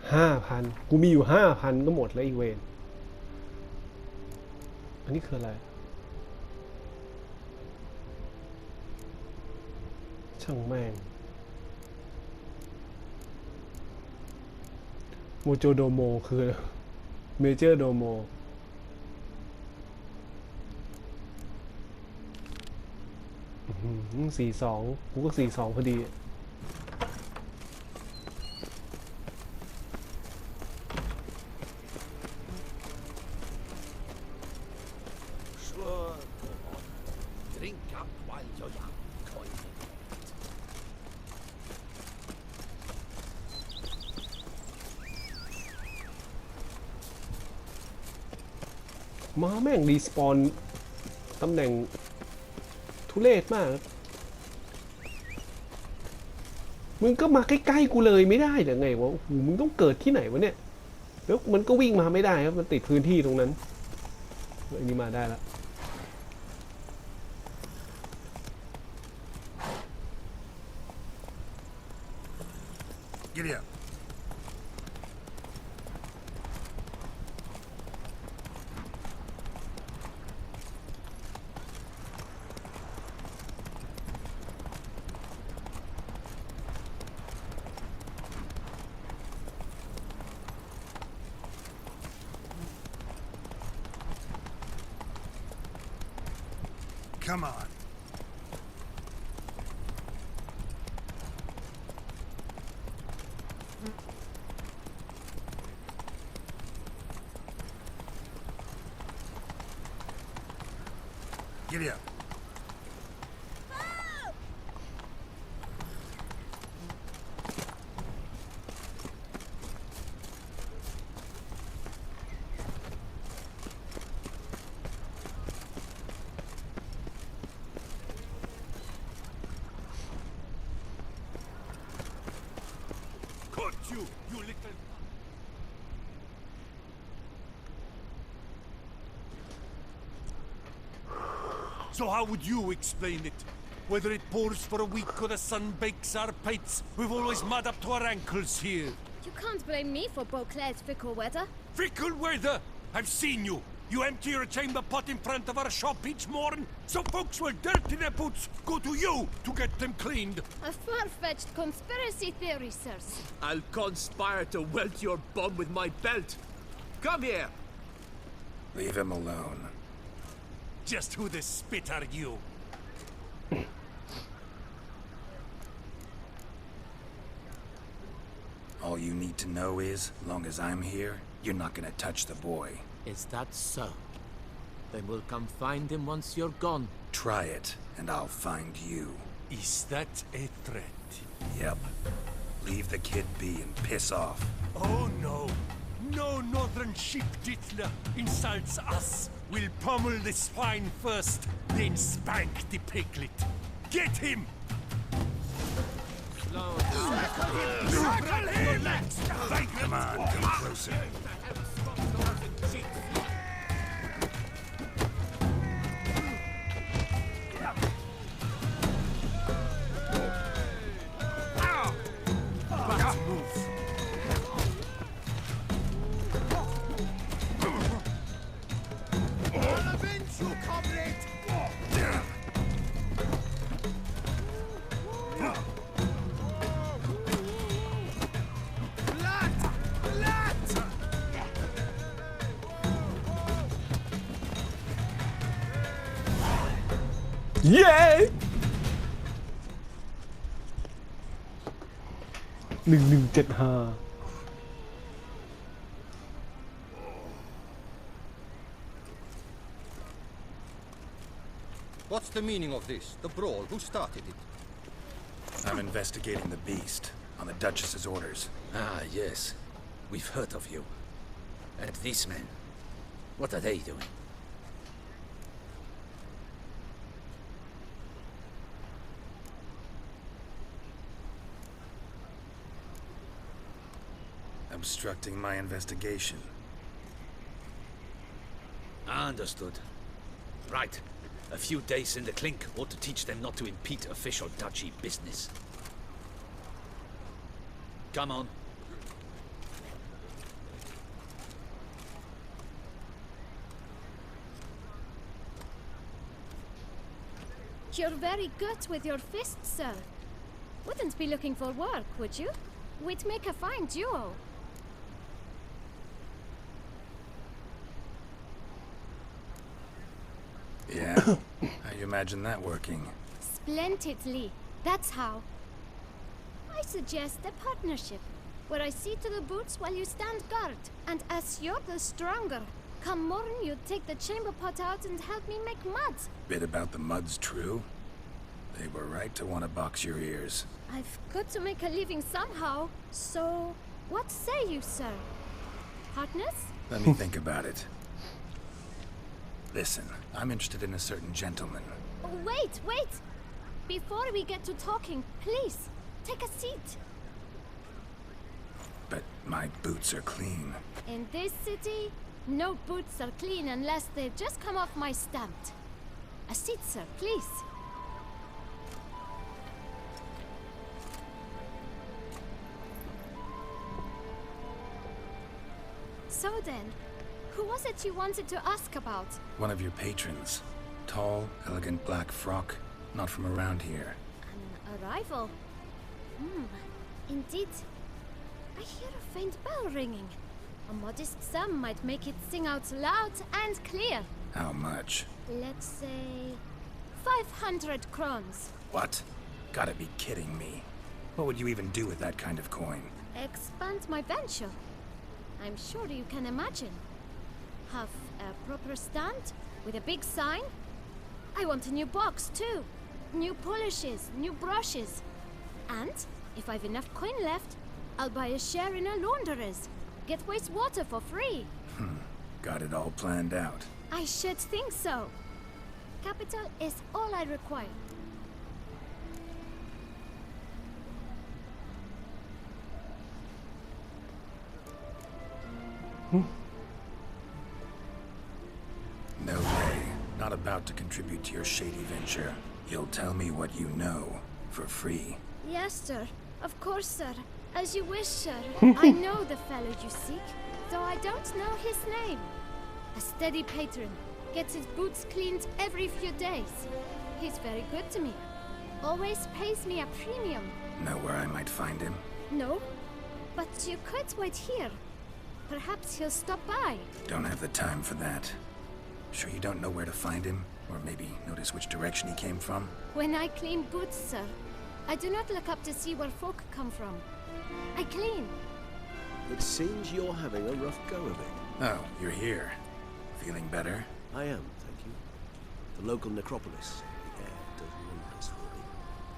5,000 กูมีอยู่ 5,000 ก็หมดแล้วอีกเวนอันนี้คืออะไร ช่างแม่งโมโจโดโมคือเมเจอร์โดโม42กูก็42พอดี Drink up while you're young, Coiling. มาแม่งรีสปอนตำแหน่งทุเรศมากมึงก็มาใกล้ๆกูเลยไม่ได้หรือไงวะโอ้โหมึงต้องเกิดที่ไหนวะเนี่ยแล้วมันก็วิ่งมาไม่ได้ครับมันติดพื้นที่ตรงนั้นอันนี้มาได้แล้ว Giddy up. Come on. Giddy up. Caught you, you little... So how would you explain it? Whether it pours for a week or the sun bakes our pates, we've always mud up to our ankles here. You can't blame me for Beauclair's fickle weather. Fickle weather? I've seen you. You empty your chamber pot in front of our shop each morn, so folks will dirty their boots go to you to get them cleaned. A far-fetched conspiracy theory, sirs. I'll conspire to welt your bum with my belt. Come here. Leave him alone. Just who the spit are you? All you need to know is, long as I'm here, you're not gonna touch the boy. Is that so? Then we'll come find him once you're gone. Try it, and I'll find you. Is that a threat? Yep. Leave the kid be and piss off. Oh no. No northern sheep diddler insults us. We'll pummel the swine first, then spank the piglet. Get him! Slow down. Circle him! Come on, come closer. Yay! 1175 What's the meaning of this? The brawl? Who started it? I'm investigating the beast, on the Duchess's orders. Ah, yes. We've heard of you. And these men, what are they doing? Obstructing my investigation. Understood. Right. A few days in the clink ought to teach them not to impede official duchy business. Come on. You're very good with your fists, sir. wouldn't be looking for work, would you? We'd make a fine duo. Yeah? How you imagine that working? Splendidly. That's how. I suggest a partnership, where I see to the boots while you stand guard. And as you're the stronger, come morn you take the chamber pot out and help me make mud. Bit about the mud's true? They were right to want to box your ears. I've got to make a living somehow, so what say you, sir? Partners? Let me think about it. Listen, I'm interested in a certain gentleman. Oh, wait! Before we get to talking, please, take a seat. But my boots are clean. In this city, no boots are clean unless they've just come off my stamp. A seat, sir, please. So then, who was it you wanted to ask about? One of your patrons. Tall, elegant black frock. Not from around here. An arrival? Indeed. I hear a faint bell ringing. A modest sum might make it sing out loud and clear. How much? Let's say 500 crowns. What? Gotta be kidding me. What would you even do with that kind of coin? Expand my venture. I'm sure you can imagine. Have a proper stand with a big sign. I want a new box too. New polishes, new brushes. And if I've enough coin left, I'll buy a share in a launderer's. Get wastewater for free. Got it all planned out. I should think so. Capital is all I require. No way. Not about to contribute to your shady venture. You'll tell me what you know, for free. Yes, sir. Of course, sir. As you wish, sir. I know the fellow you seek, though I don't know his name. A steady patron. Gets his boots cleaned every few days. He's very good to me. Always pays me a premium. Know where I might find him? No, but you could wait here. Perhaps he'll stop by. Don't have the time for that. Sure you don't know where to find him? Or maybe notice which direction he came from? When I clean boots, sir, I do not look up to see where folk come from. I clean. It seems you're having a rough go of it. Oh, you're here. Feeling better? I am, thank you. The local necropolis. The air does wonders for me.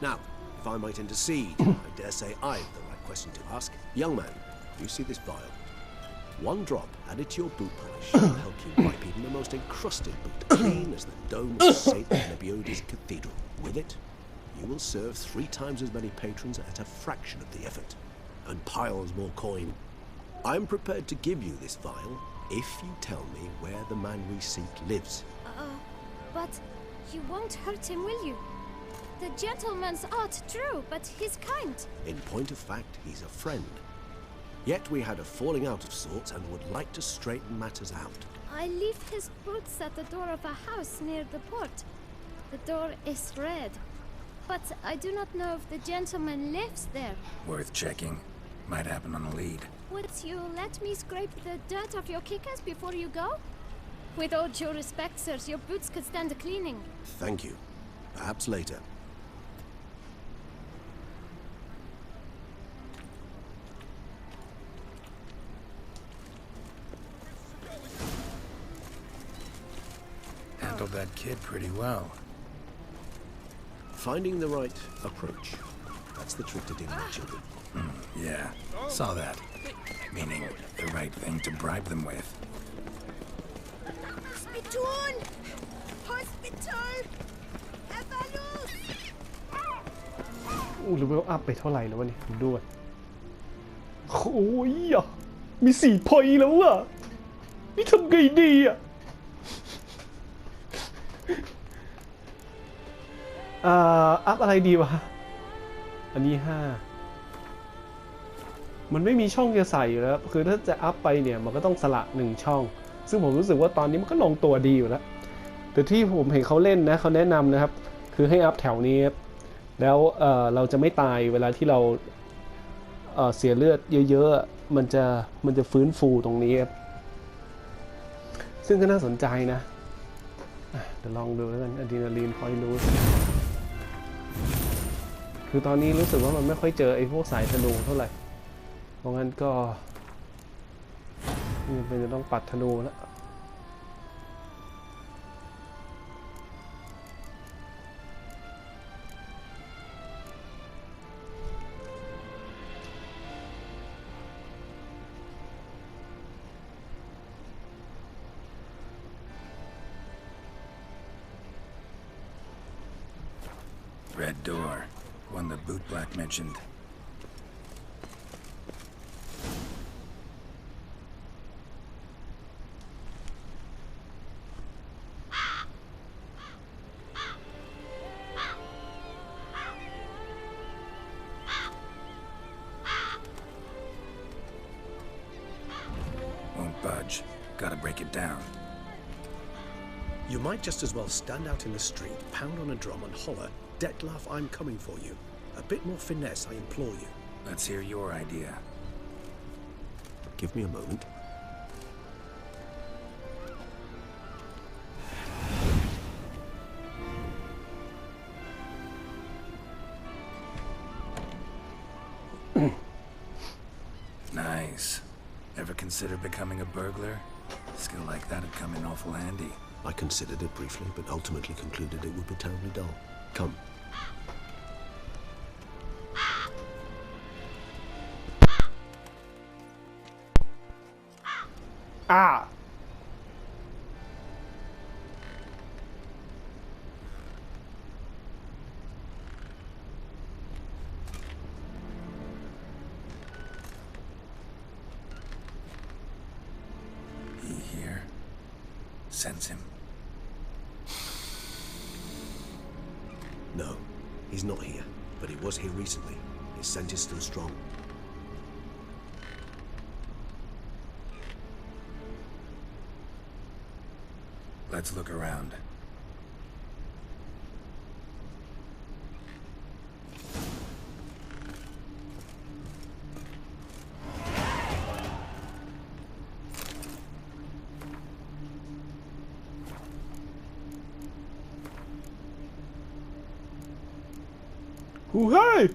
Now, if I might intercede, I dare say I've the right question to ask. Young man, you see this vial? One drop added to your boot polish will help you wipe even the most encrusted boot clean as the dome of St. Lebiodes Cathedral. With it, you will serve 3 times as many patrons at a fraction of the effort, and piles more coin. I'm prepared to give you this vial if you tell me where the man we seek lives. But you won't hurt him, will you? The gentleman's art true, but he's kind. In point of fact, he's a friend. Yet we had a falling out of sorts and would like to straighten matters out. I leave his boots at the door of a house near the port. The door is red, but I do not know if the gentleman lives there. Worth checking. Might happen on a lead. Would you let me scrape the dirt off your kickers before you go? With all due respect, sirs, your boots could stand a cleaning. Thank you. Perhaps later. Handled that kid pretty well. Finding the right approach. That's the trick to dealing with children. Yeah, saw that. Meaning the right thing to bribe them with. Hospital! Hospital! Evalus! เลเวลอัพไปเท่าไหร่แล้ววะเนี่ยดูด้วยโอ้ยอ่ะมี4 พอยต์แล้วอ่ะนี่ทำไงดีอ่ะอัพอะไรดีวะอันนี้5มันไม่มีช่องจะใส่อยู่แล้วคือถ้าจะอัพไปเนี่ยมันก็ต้องสละ1ช่องซึ่งผมรู้สึกว่าตอนนี้มันก็ลงตัวดีอยู่แล้วแต่ที่ผมเห็นเขาเล่นนะเขาแนะนำนะครับคือให้อัพแถวนี้ แล้วเราจะไม่ตายเวลาที่เราเสียเลือดเยอะๆมันจะฟื้นฟูตรงนี้ครับซึ่งก็น่าสนใจนะเดี๋ยวลองดูแล้วกันอะดรีนาลีนพอยต์รูทคือตอนนี้รู้สึกว่ามันไม่ค่อยเจอไอ้พวกสายธนูเท่าไหร่เพราะงั้นก็นี่เป็นจะต้องปัดธนูแล้วRed door, one the boot black mentioned. Won't budge. Gotta break it down. You might just as well stand out in the street, pound on a drum and holler, "Detlef, I'm coming for you." A bit more finesse, I implore you. Let's hear your idea. Give me a moment. Nice. Ever consider becoming a burglar? Skill like that'd come in awful handy. I considered it briefly, but ultimately concluded it would be terribly dull. Come. Ah! He here? Sense him. No, he's not here, but he was here recently. His scent is still strong. Let's look around. Hoo-hey!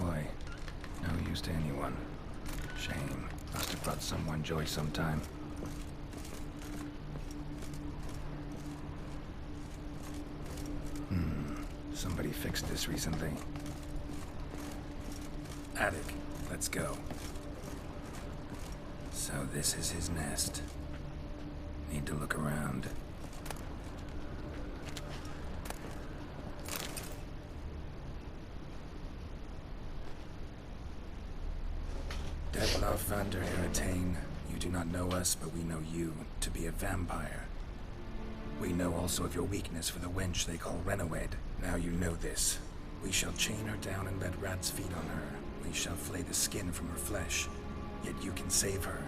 toy. No use to anyone. Shame. Must have brought someone joy sometime. Somebody fixed this recently. Attic, let's go. So this is his nest. Need to look around. Detlef van der Heretain, you do not know us, but we know you to be a vampire. We know also of your weakness for the wench they call Renawed. Now you know this. We shall chain her down and let rats feed on her. We shall flay the skin from her flesh. Yet you can save her.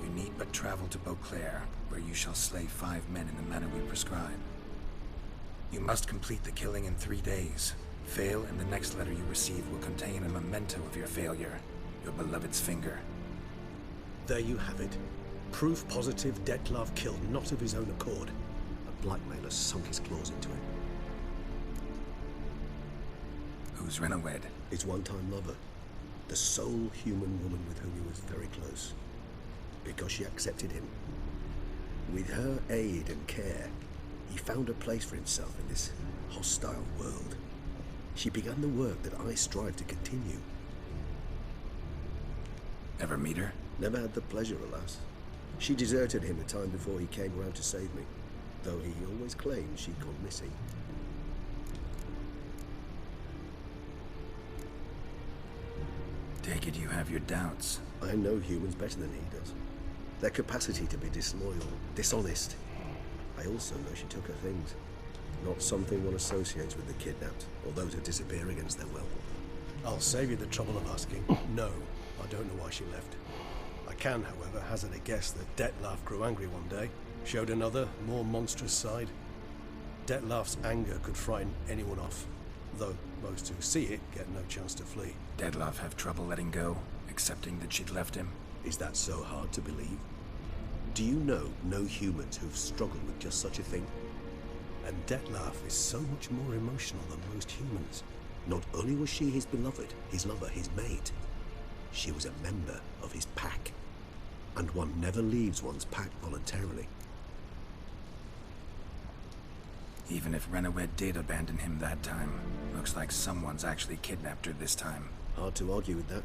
You need but travel to Beauclair, where you shall slay 5 men in the manner we prescribe. You must complete the killing in 3 days. Fail, and the next letter you receive will contain a memento of your failure. Your beloved's finger. There you have it. Proof positive Detlef killed not of his own accord. A blackmailer sunk his claws into it. Who's Renawed? His one-time lover. The sole human woman with whom he was very close. Because she accepted him. With her aid and care, he found a place for himself in this hostile world. She began the work that I strive to continue. Ever meet her? Never had the pleasure, alas. She deserted him a time before he came around to save me, though he always claimed she'd gone missing. Take it you have your doubts. I know humans better than he does. Their capacity to be disloyal, dishonest. I also know she took her things. Not something one associates with the kidnapped, or those who disappear against their will. I'll save you the trouble of asking. No, I don't know why she left. I can, however, hazard a guess that Detlef grew angry one day, showed another, more monstrous side. Detlef's anger could frighten anyone off, though most who see it get no chance to flee. Detlef have trouble letting go, accepting that she'd left him? Is that so hard to believe? Do you know no humans who've struggled with just such a thing? And Detlef is so much more emotional than most humans. Not only was she his beloved, his lover, his mate, she was a member of his pack. And one never leaves one's pack voluntarily. Even if Renawed did abandon him that time, looks like someone's actually kidnapped her this time. Hard to argue with that.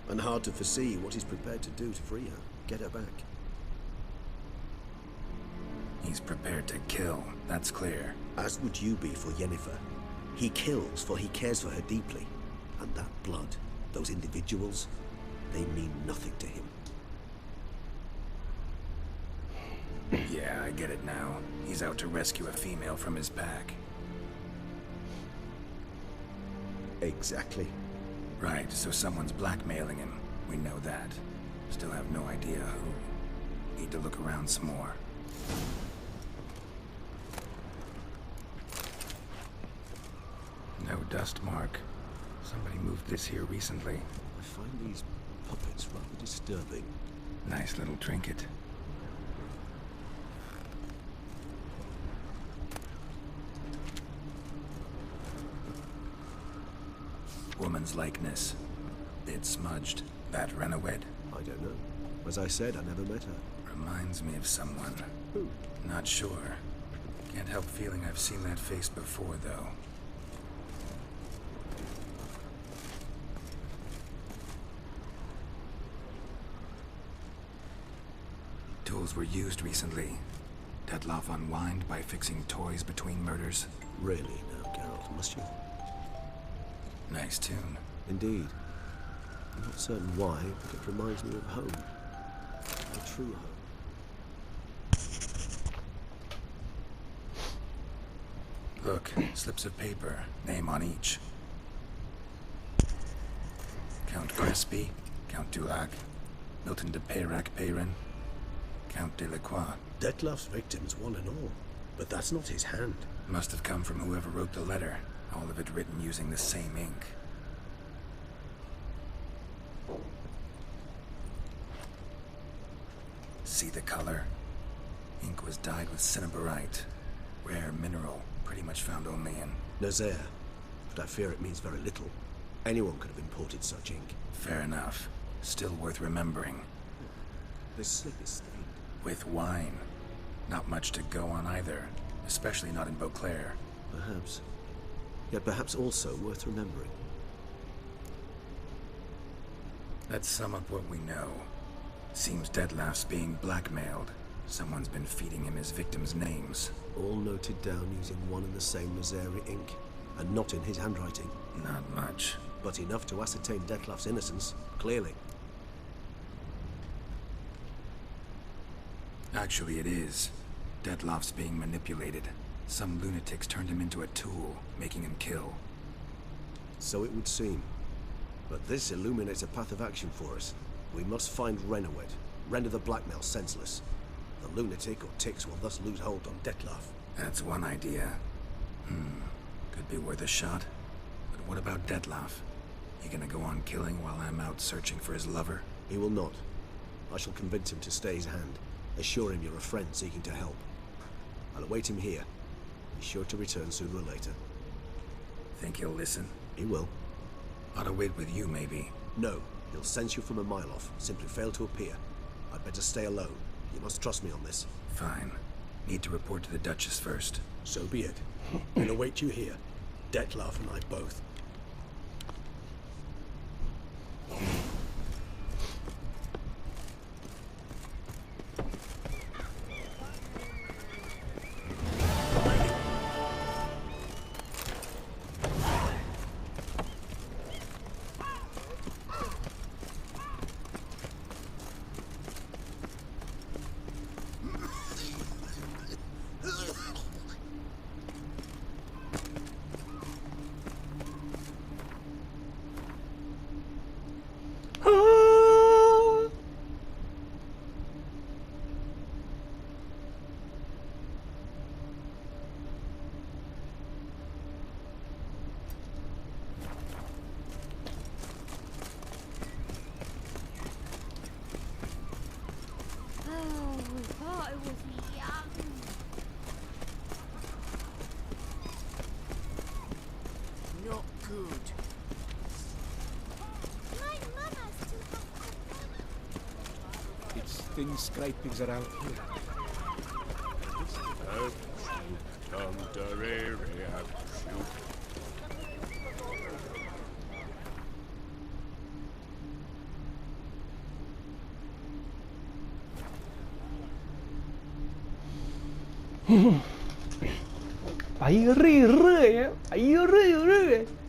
And hard to foresee what he's prepared to do to free her, get her back. He's prepared to kill, that's clear. As would you be for Yennefer. He kills for he cares for her deeply. And that blood, those individuals, they mean nothing to him. Yeah, I get it now. He's out to rescue a female from his pack. Exactly. Right, so someone's blackmailing him. We know that. Still have no idea who. Need to look around some more. No dust mark. Somebody moved this here recently. I find these puppets rather disturbing. Nice little trinket. Woman's likeness. Bit smudged. That Renawed? I don't know. As I said, I never met her. Reminds me of someone. Who? Not sure. Can't help feeling I've seen that face before, though. Tools were used recently. Detlef unwind by fixing toys between murders. Really now, Geralt, must you? Nice tune. Indeed. I'm not certain why, but it reminds me of home. A true home. Look, slips of paper, name on each. Count Crespi, Count Dulac, Milton de Peyrac-Peyrin, Count Delacroix. Detlef's victims, one and all. But that's not his hand. Must have come from whoever wrote the letter. All of it written using the same ink. See the color? Ink was dyed with cinnabarite. Rare mineral, pretty much found only in... Nazaire. But I fear it means very little. Anyone could have imported such ink. Fair enough. Still worth remembering. This slip is stained. With wine. Not much to go on either, especially not in Beauclair. Perhaps. Yet perhaps also worth remembering. Let's sum up what we know. Seems Detlef's being blackmailed. Someone's been feeding him his victims' names. All noted down using one and the same Missouri ink, and not in his handwriting. Not much. But enough to ascertain Detlef's innocence, clearly. Actually, it is. Detlef's being manipulated. Some lunatics turned him into a tool, making him kill. So it would seem. But this illuminates a path of action for us. We must find Renowed, render the blackmail senseless. The lunatic or ticks will thus lose hold on Detlef. That's one idea. Could be worth a shot. But what about Detlef? He gonna go on killing while I'm out searching for his lover? He will not. I shall convince him to stay his hand. Assure him you're a friend seeking to help. I'll await him here. Be sure to return sooner or later. Think he'll listen? He will. Ought to wait with you, maybe. No. He'll sense you from a mile off. Simply fail to appear. I'd better stay alone. You must trust me on this. Fine. Need to report to the Duchess first. So be it. We'll await you here. Detlef and I both. Thin scrapings around here.ไปเรื่อยๆไปเรื่อยๆ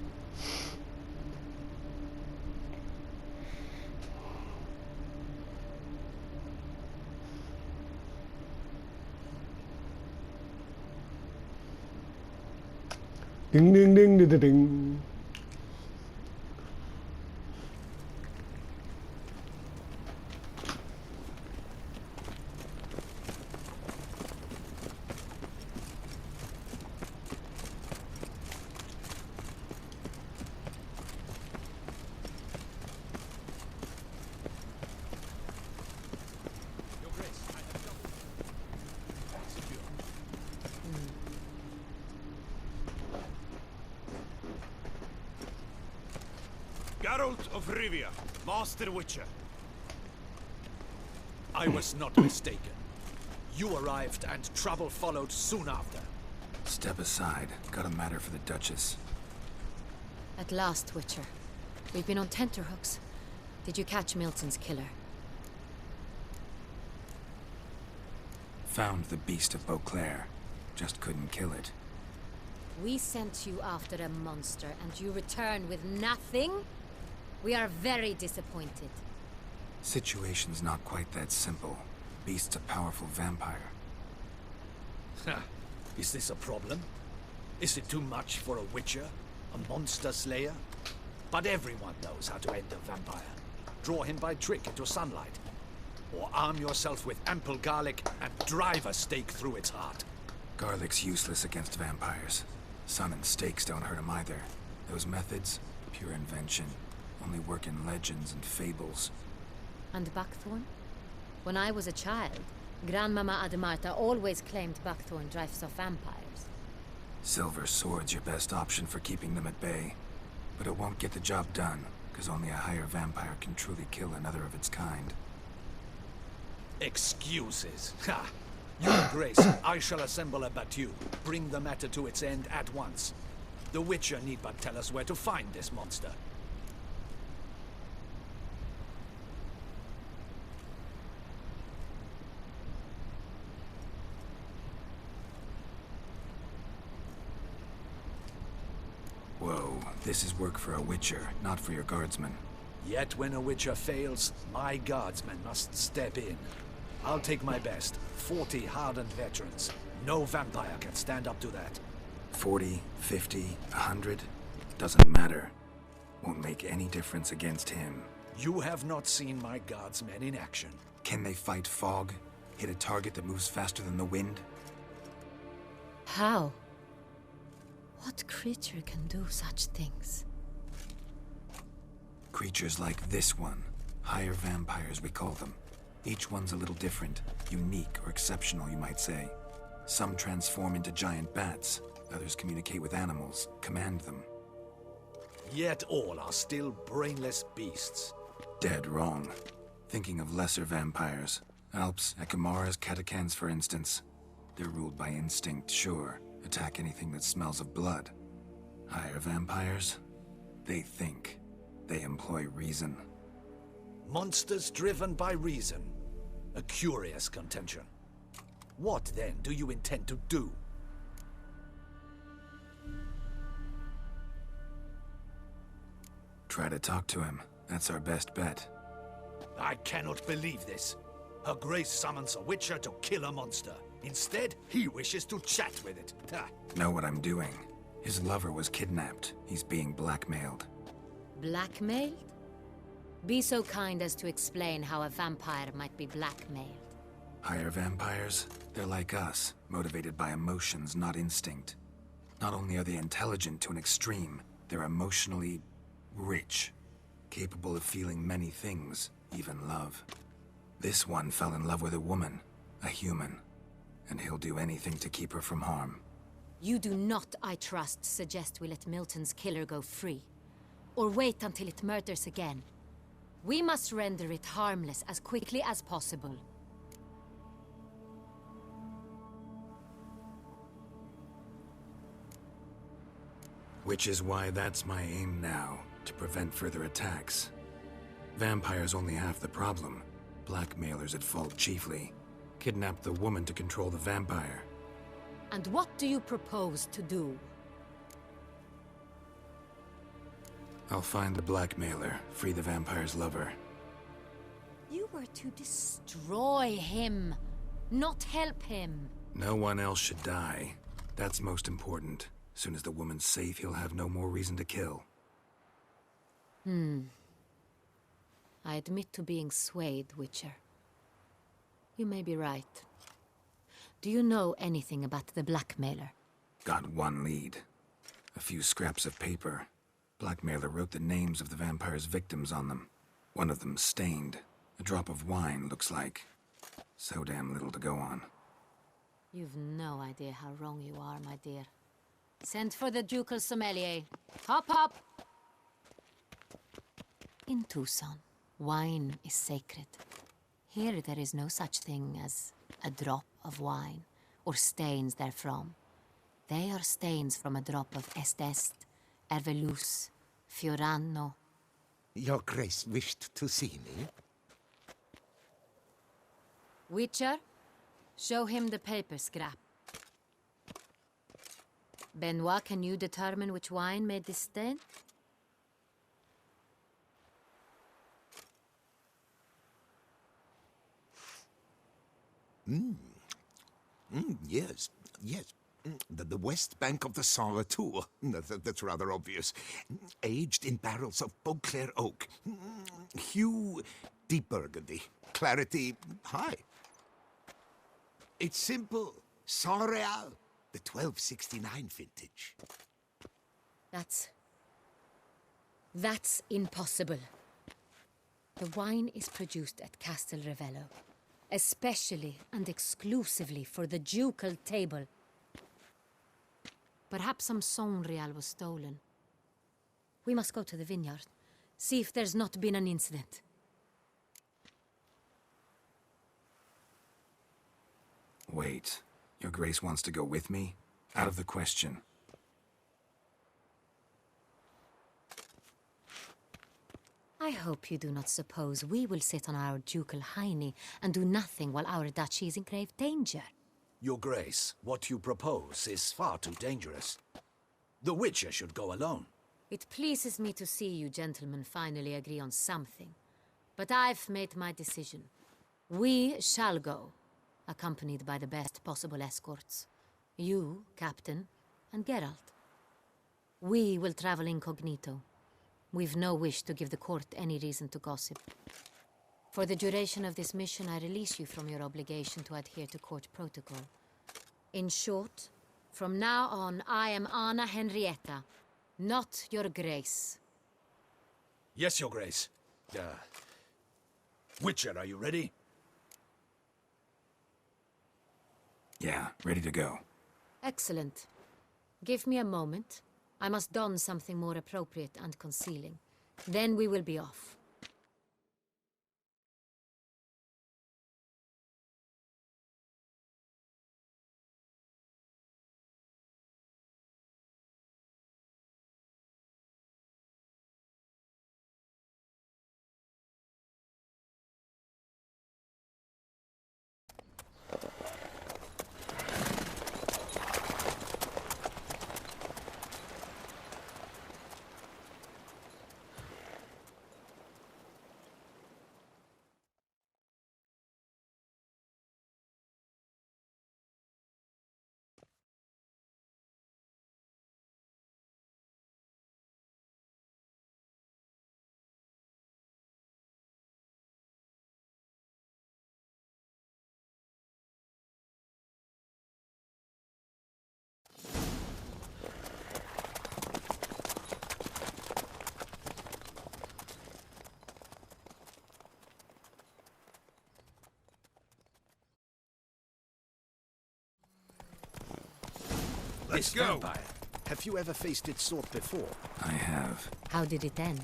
ดึงGeralt of Rivia, Master Witcher. I was not mistaken. You arrived and trouble followed soon after. Step aside. Got a matter for the Duchess. At last, Witcher. We've been on tenterhooks. Did you catch Milton's killer? Found the beast of Beauclair. Just couldn't kill it. We sent you after a monster, and you return with nothing? We are very disappointed. Situation's not quite that simple. Beast's a powerful vampire. Is this a problem? Is it too much for a witcher? A monster slayer? But everyone knows how to end a vampire. Draw him by trick into sunlight. Or arm yourself with ample garlic and drive a stake through its heart. Garlic's useless against vampires. Sun and stakes don't hurt him either. Those methods, pure invention. Only work in legends and fables. And buckthorn? When I was a child, Grandmama Adamarta always claimed buckthorn drives off vampires. Silver sword's your best option for keeping them at bay. But it won't get the job done, because only a higher vampire can truly kill another of its kind. Excuses. Ha! Your Grace, I shall assemble a battue. Bring the matter to its end at once. The Witcher need but tell us where to find this monster. Whoa, this is work for a Witcher, not for your guardsmen. Yet when a Witcher fails, my guardsmen must step in. I'll take my best. 40 hardened veterans. No vampire can stand up to that. 40, 50, 100? Doesn't matter. Won't make any difference against him. You have not seen my guardsmen in action. Can they fight fog? Hit a target that moves faster than the wind? How? What creature can do such things? Creatures like this one. Higher vampires, we call them. Each one's a little different. Unique or exceptional, you might say. Some transform into giant bats. Others communicate with animals, command them. Yet all are still brainless beasts. Dead wrong. Thinking of lesser vampires. Alps, Ekamaras, Catacans, for instance. They're ruled by instinct, sure. Attack anything that smells of blood. Higher vampires? They think. They employ reason. Monsters driven by reason. A curious contention. What, then, do you intend to do? Try to talk to him. That's our best bet. I cannot believe this. Her Grace summons a Witcher to kill a monster. Instead, he wishes to chat with it. Ha. Know what I'm doing. His lover was kidnapped. He's being blackmailed. Blackmailed? Be so kind as to explain how a vampire might be blackmailed. Higher vampires? They're like us, motivated by emotions, not instinct. Not only are they intelligent to an extreme, they're emotionally rich, capable of feeling many things, even love. This one fell in love with a woman, a human, and he'll do anything to keep her from harm. You do not, I trust, suggest we let Milton's killer go free, or wait until it murders again. We must render it harmless as quickly as possible. Which is why that's my aim now, to prevent further attacks. Vampires only half the problem. Blackmailers at fault chiefly. Kidnap the woman to control the vampire. And what do you propose to do? I'll find the blackmailer, free the vampire's lover. You were to destroy him, not help him. No one else should die. That's most important. Soon as the woman's safe, he'll have no more reason to kill. I admit to being swayed, Witcher. You may be right. Do you know anything about the blackmailer? Got one lead. A few scraps of paper. Blackmailer wrote the names of the vampire's victims on them. One of them stained. A drop of wine, looks like. So damn little to go on. You've no idea how wrong you are, my dear. Send for the ducal sommelier. Hop, hop! In Tucson, wine is sacred. Here there is no such thing as a drop of wine, or stains therefrom. They are stains from a drop of Estest, Ervelus, Fiorano. Your Grace wished to see me? Witcher, show him the paper scrap. Benoit, can you determine which wine made this stain? Yes, yes. The west bank of the Sarre too. That's rather obvious. Aged in barrels of Beauclair oak. Hue, deep burgundy. Clarity, high. It's simple. Saint-Réal, the 1269 vintage. That's impossible. The wine is produced at Castel Ravello, especially and exclusively for the ducal table. Perhaps some Saint-Réal was stolen. We must go to the vineyard. See if there's not been an incident. Wait. Your Grace wants to go with me? Out of the question. I hope you do not suppose we will sit on our ducal hiney and do nothing while our duchy is in grave danger. Your Grace, what you propose is far too dangerous. The Witcher should go alone. It pleases me to see you gentlemen finally agree on something. But I've made my decision. We shall go, accompanied by the best possible escorts. You, Captain, and Geralt. We will travel incognito. We've no wish to give the court any reason to gossip. For the duration of this mission, I release you from your obligation to adhere to court protocol. In short, from now on, I am Anna Henrietta, not your Grace. Yes, Your Grace. Witcher, are you ready? Yeah, ready to go. Excellent. Give me a moment. I must don something more appropriate and concealing. Then we will be off. Let's go. Vampire. Have you ever faced its sort before? I have. How did it end?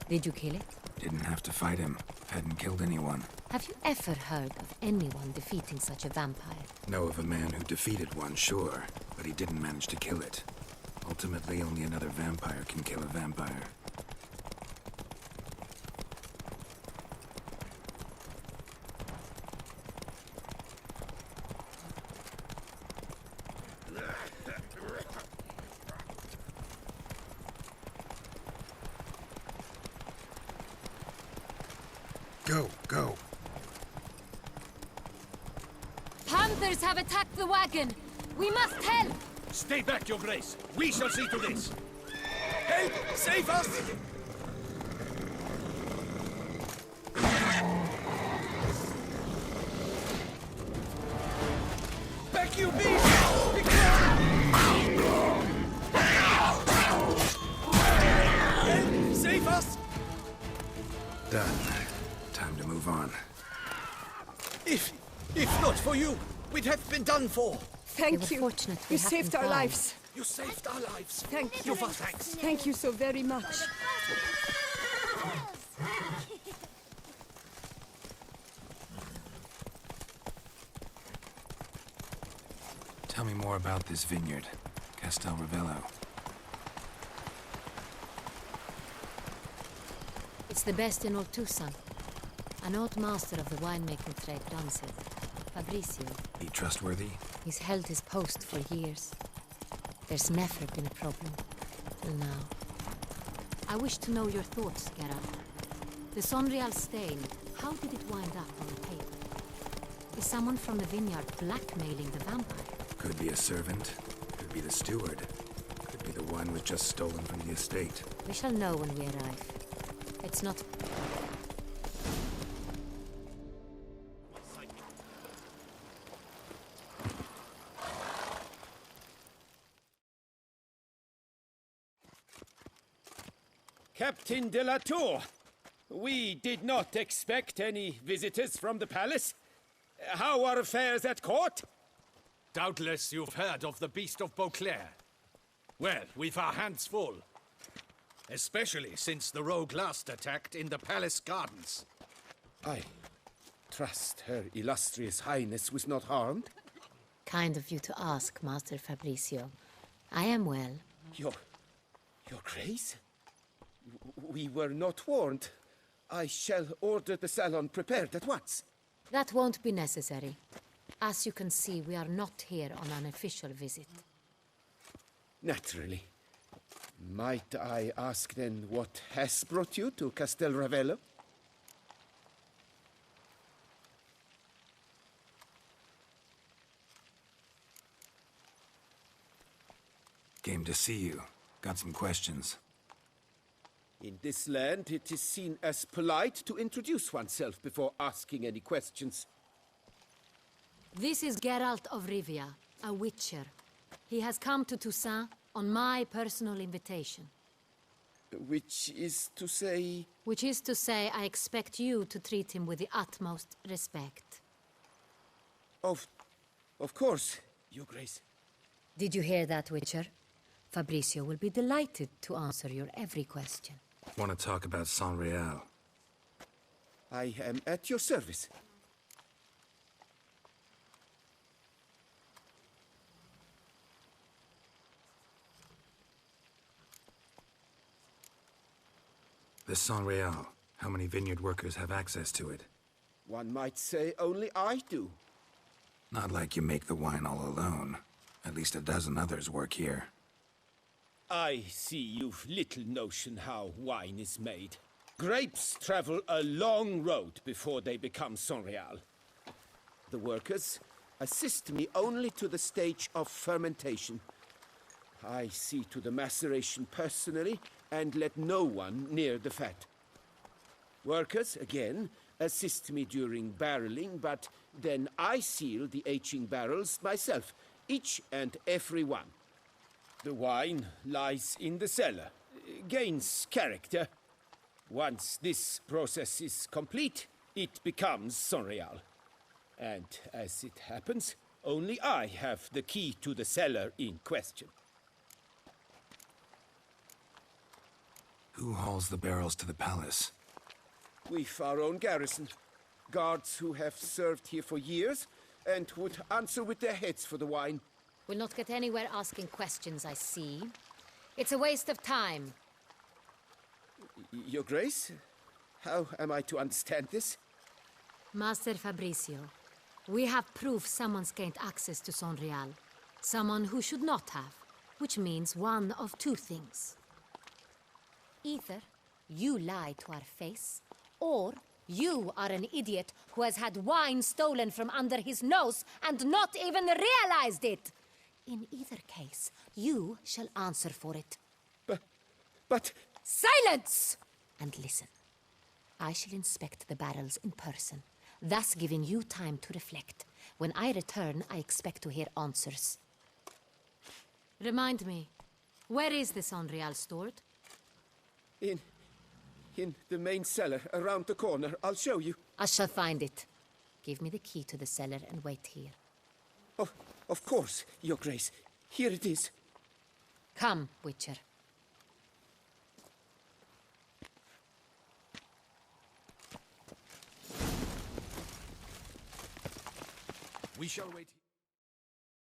Did you kill it? Didn't have to fight him. Hadn't killed anyone. Have you ever heard of anyone defeating such a vampire? Know of a man who defeated one, sure, but he didn't manage to kill it. Ultimately, only another vampire can kill a vampire. Go. Panthers have attacked the wagon! We must help! Stay back, Your Grace. We shall see to this. Help! Save us! Back, you beast! Help! Save us! Done. Time to move on. If not for you, we'd have been done for. Thank you. You saved our lives. You saved our lives. Thank you. Thanks. Thank you so very much. Tell me more about this vineyard, Castel Ravello. It's the best in all Tucson. An old master of the winemaking trade runs it, Fabrizio. He trustworthy? He's held his post for years. There's never been a problem, till now. I wish to know your thoughts, Geralt. The Sonreal stain, how did it wind up on the paper? Is someone from the vineyard blackmailing the vampire? Could be a servant, could be the steward, could be the one was just stolen from the estate. We shall know when we arrive. It's not... Captain de la Tour, we did not expect any visitors from the palace. How are affairs at court? Doubtless you've heard of the Beast of Beauclair. Well, we've our hands full. especially since the rogue last attacked in the palace gardens. I trust Her Illustrious Highness was not harmed. Kind of you to ask, Master Fabricio. I am well. Your Grace? We were not warned. I shall order the salon prepared at once. That won't be necessary. As you can see, we are not here on an official visit. Naturally. Might I ask then what has brought you to Castel Ravello? Came to see you. Got some questions. In this land, it is seen as polite to introduce oneself before asking any questions. This is Geralt of Rivia, a witcher. He has come to Toussaint on my personal invitation. Which is to say... Which is to say, I expect you to treat him with the utmost respect. Of course, Your Grace. Did you hear that, Witcher? Fabricio will be delighted to answer your every question. Want to talk about Saint-Réal? I am at your service. This Saint-Réal, how many vineyard workers have access to it? One might say only I do. Not like you make the wine all alone. At least a dozen others work here. I see you've little notion how wine is made. Grapes travel a long road before they become Saint-Réal. The workers assist me only to the stage of fermentation. I see to the maceration personally and let no one near the fat. Workers, again, assist me during barreling, but then I seal the aging barrels myself, each and every one. The wine lies in the cellar, gains character. Once this process is complete, it becomes Saint-Réal. And as it happens, only I have the key to the cellar in question. Who hauls the barrels to the palace? We've our own garrison. Guards who have served here for years and would answer with their heads for the wine. We'll not get anywhere asking questions, I see. It's a waste of time. Your Grace? How am I to understand this? Master Fabricio, we have proof someone's gained access to Saint-Réal. Someone who should not have, which means one of two things. Either you lie to our face, or you are an idiot who has had wine stolen from under his nose and not even realized it. In either case, you shall answer for it. But... Silence! And listen. I shall inspect the barrels in person, thus giving you time to reflect. When I return, I expect to hear answers. Remind me, where is the Saint-Réal stored? In the main cellar, around the corner. I'll show you. I shall find it. Give me the key to the cellar and wait here. Oh, of course, Your Grace. Here it is. Come, Witcher. We shall wait.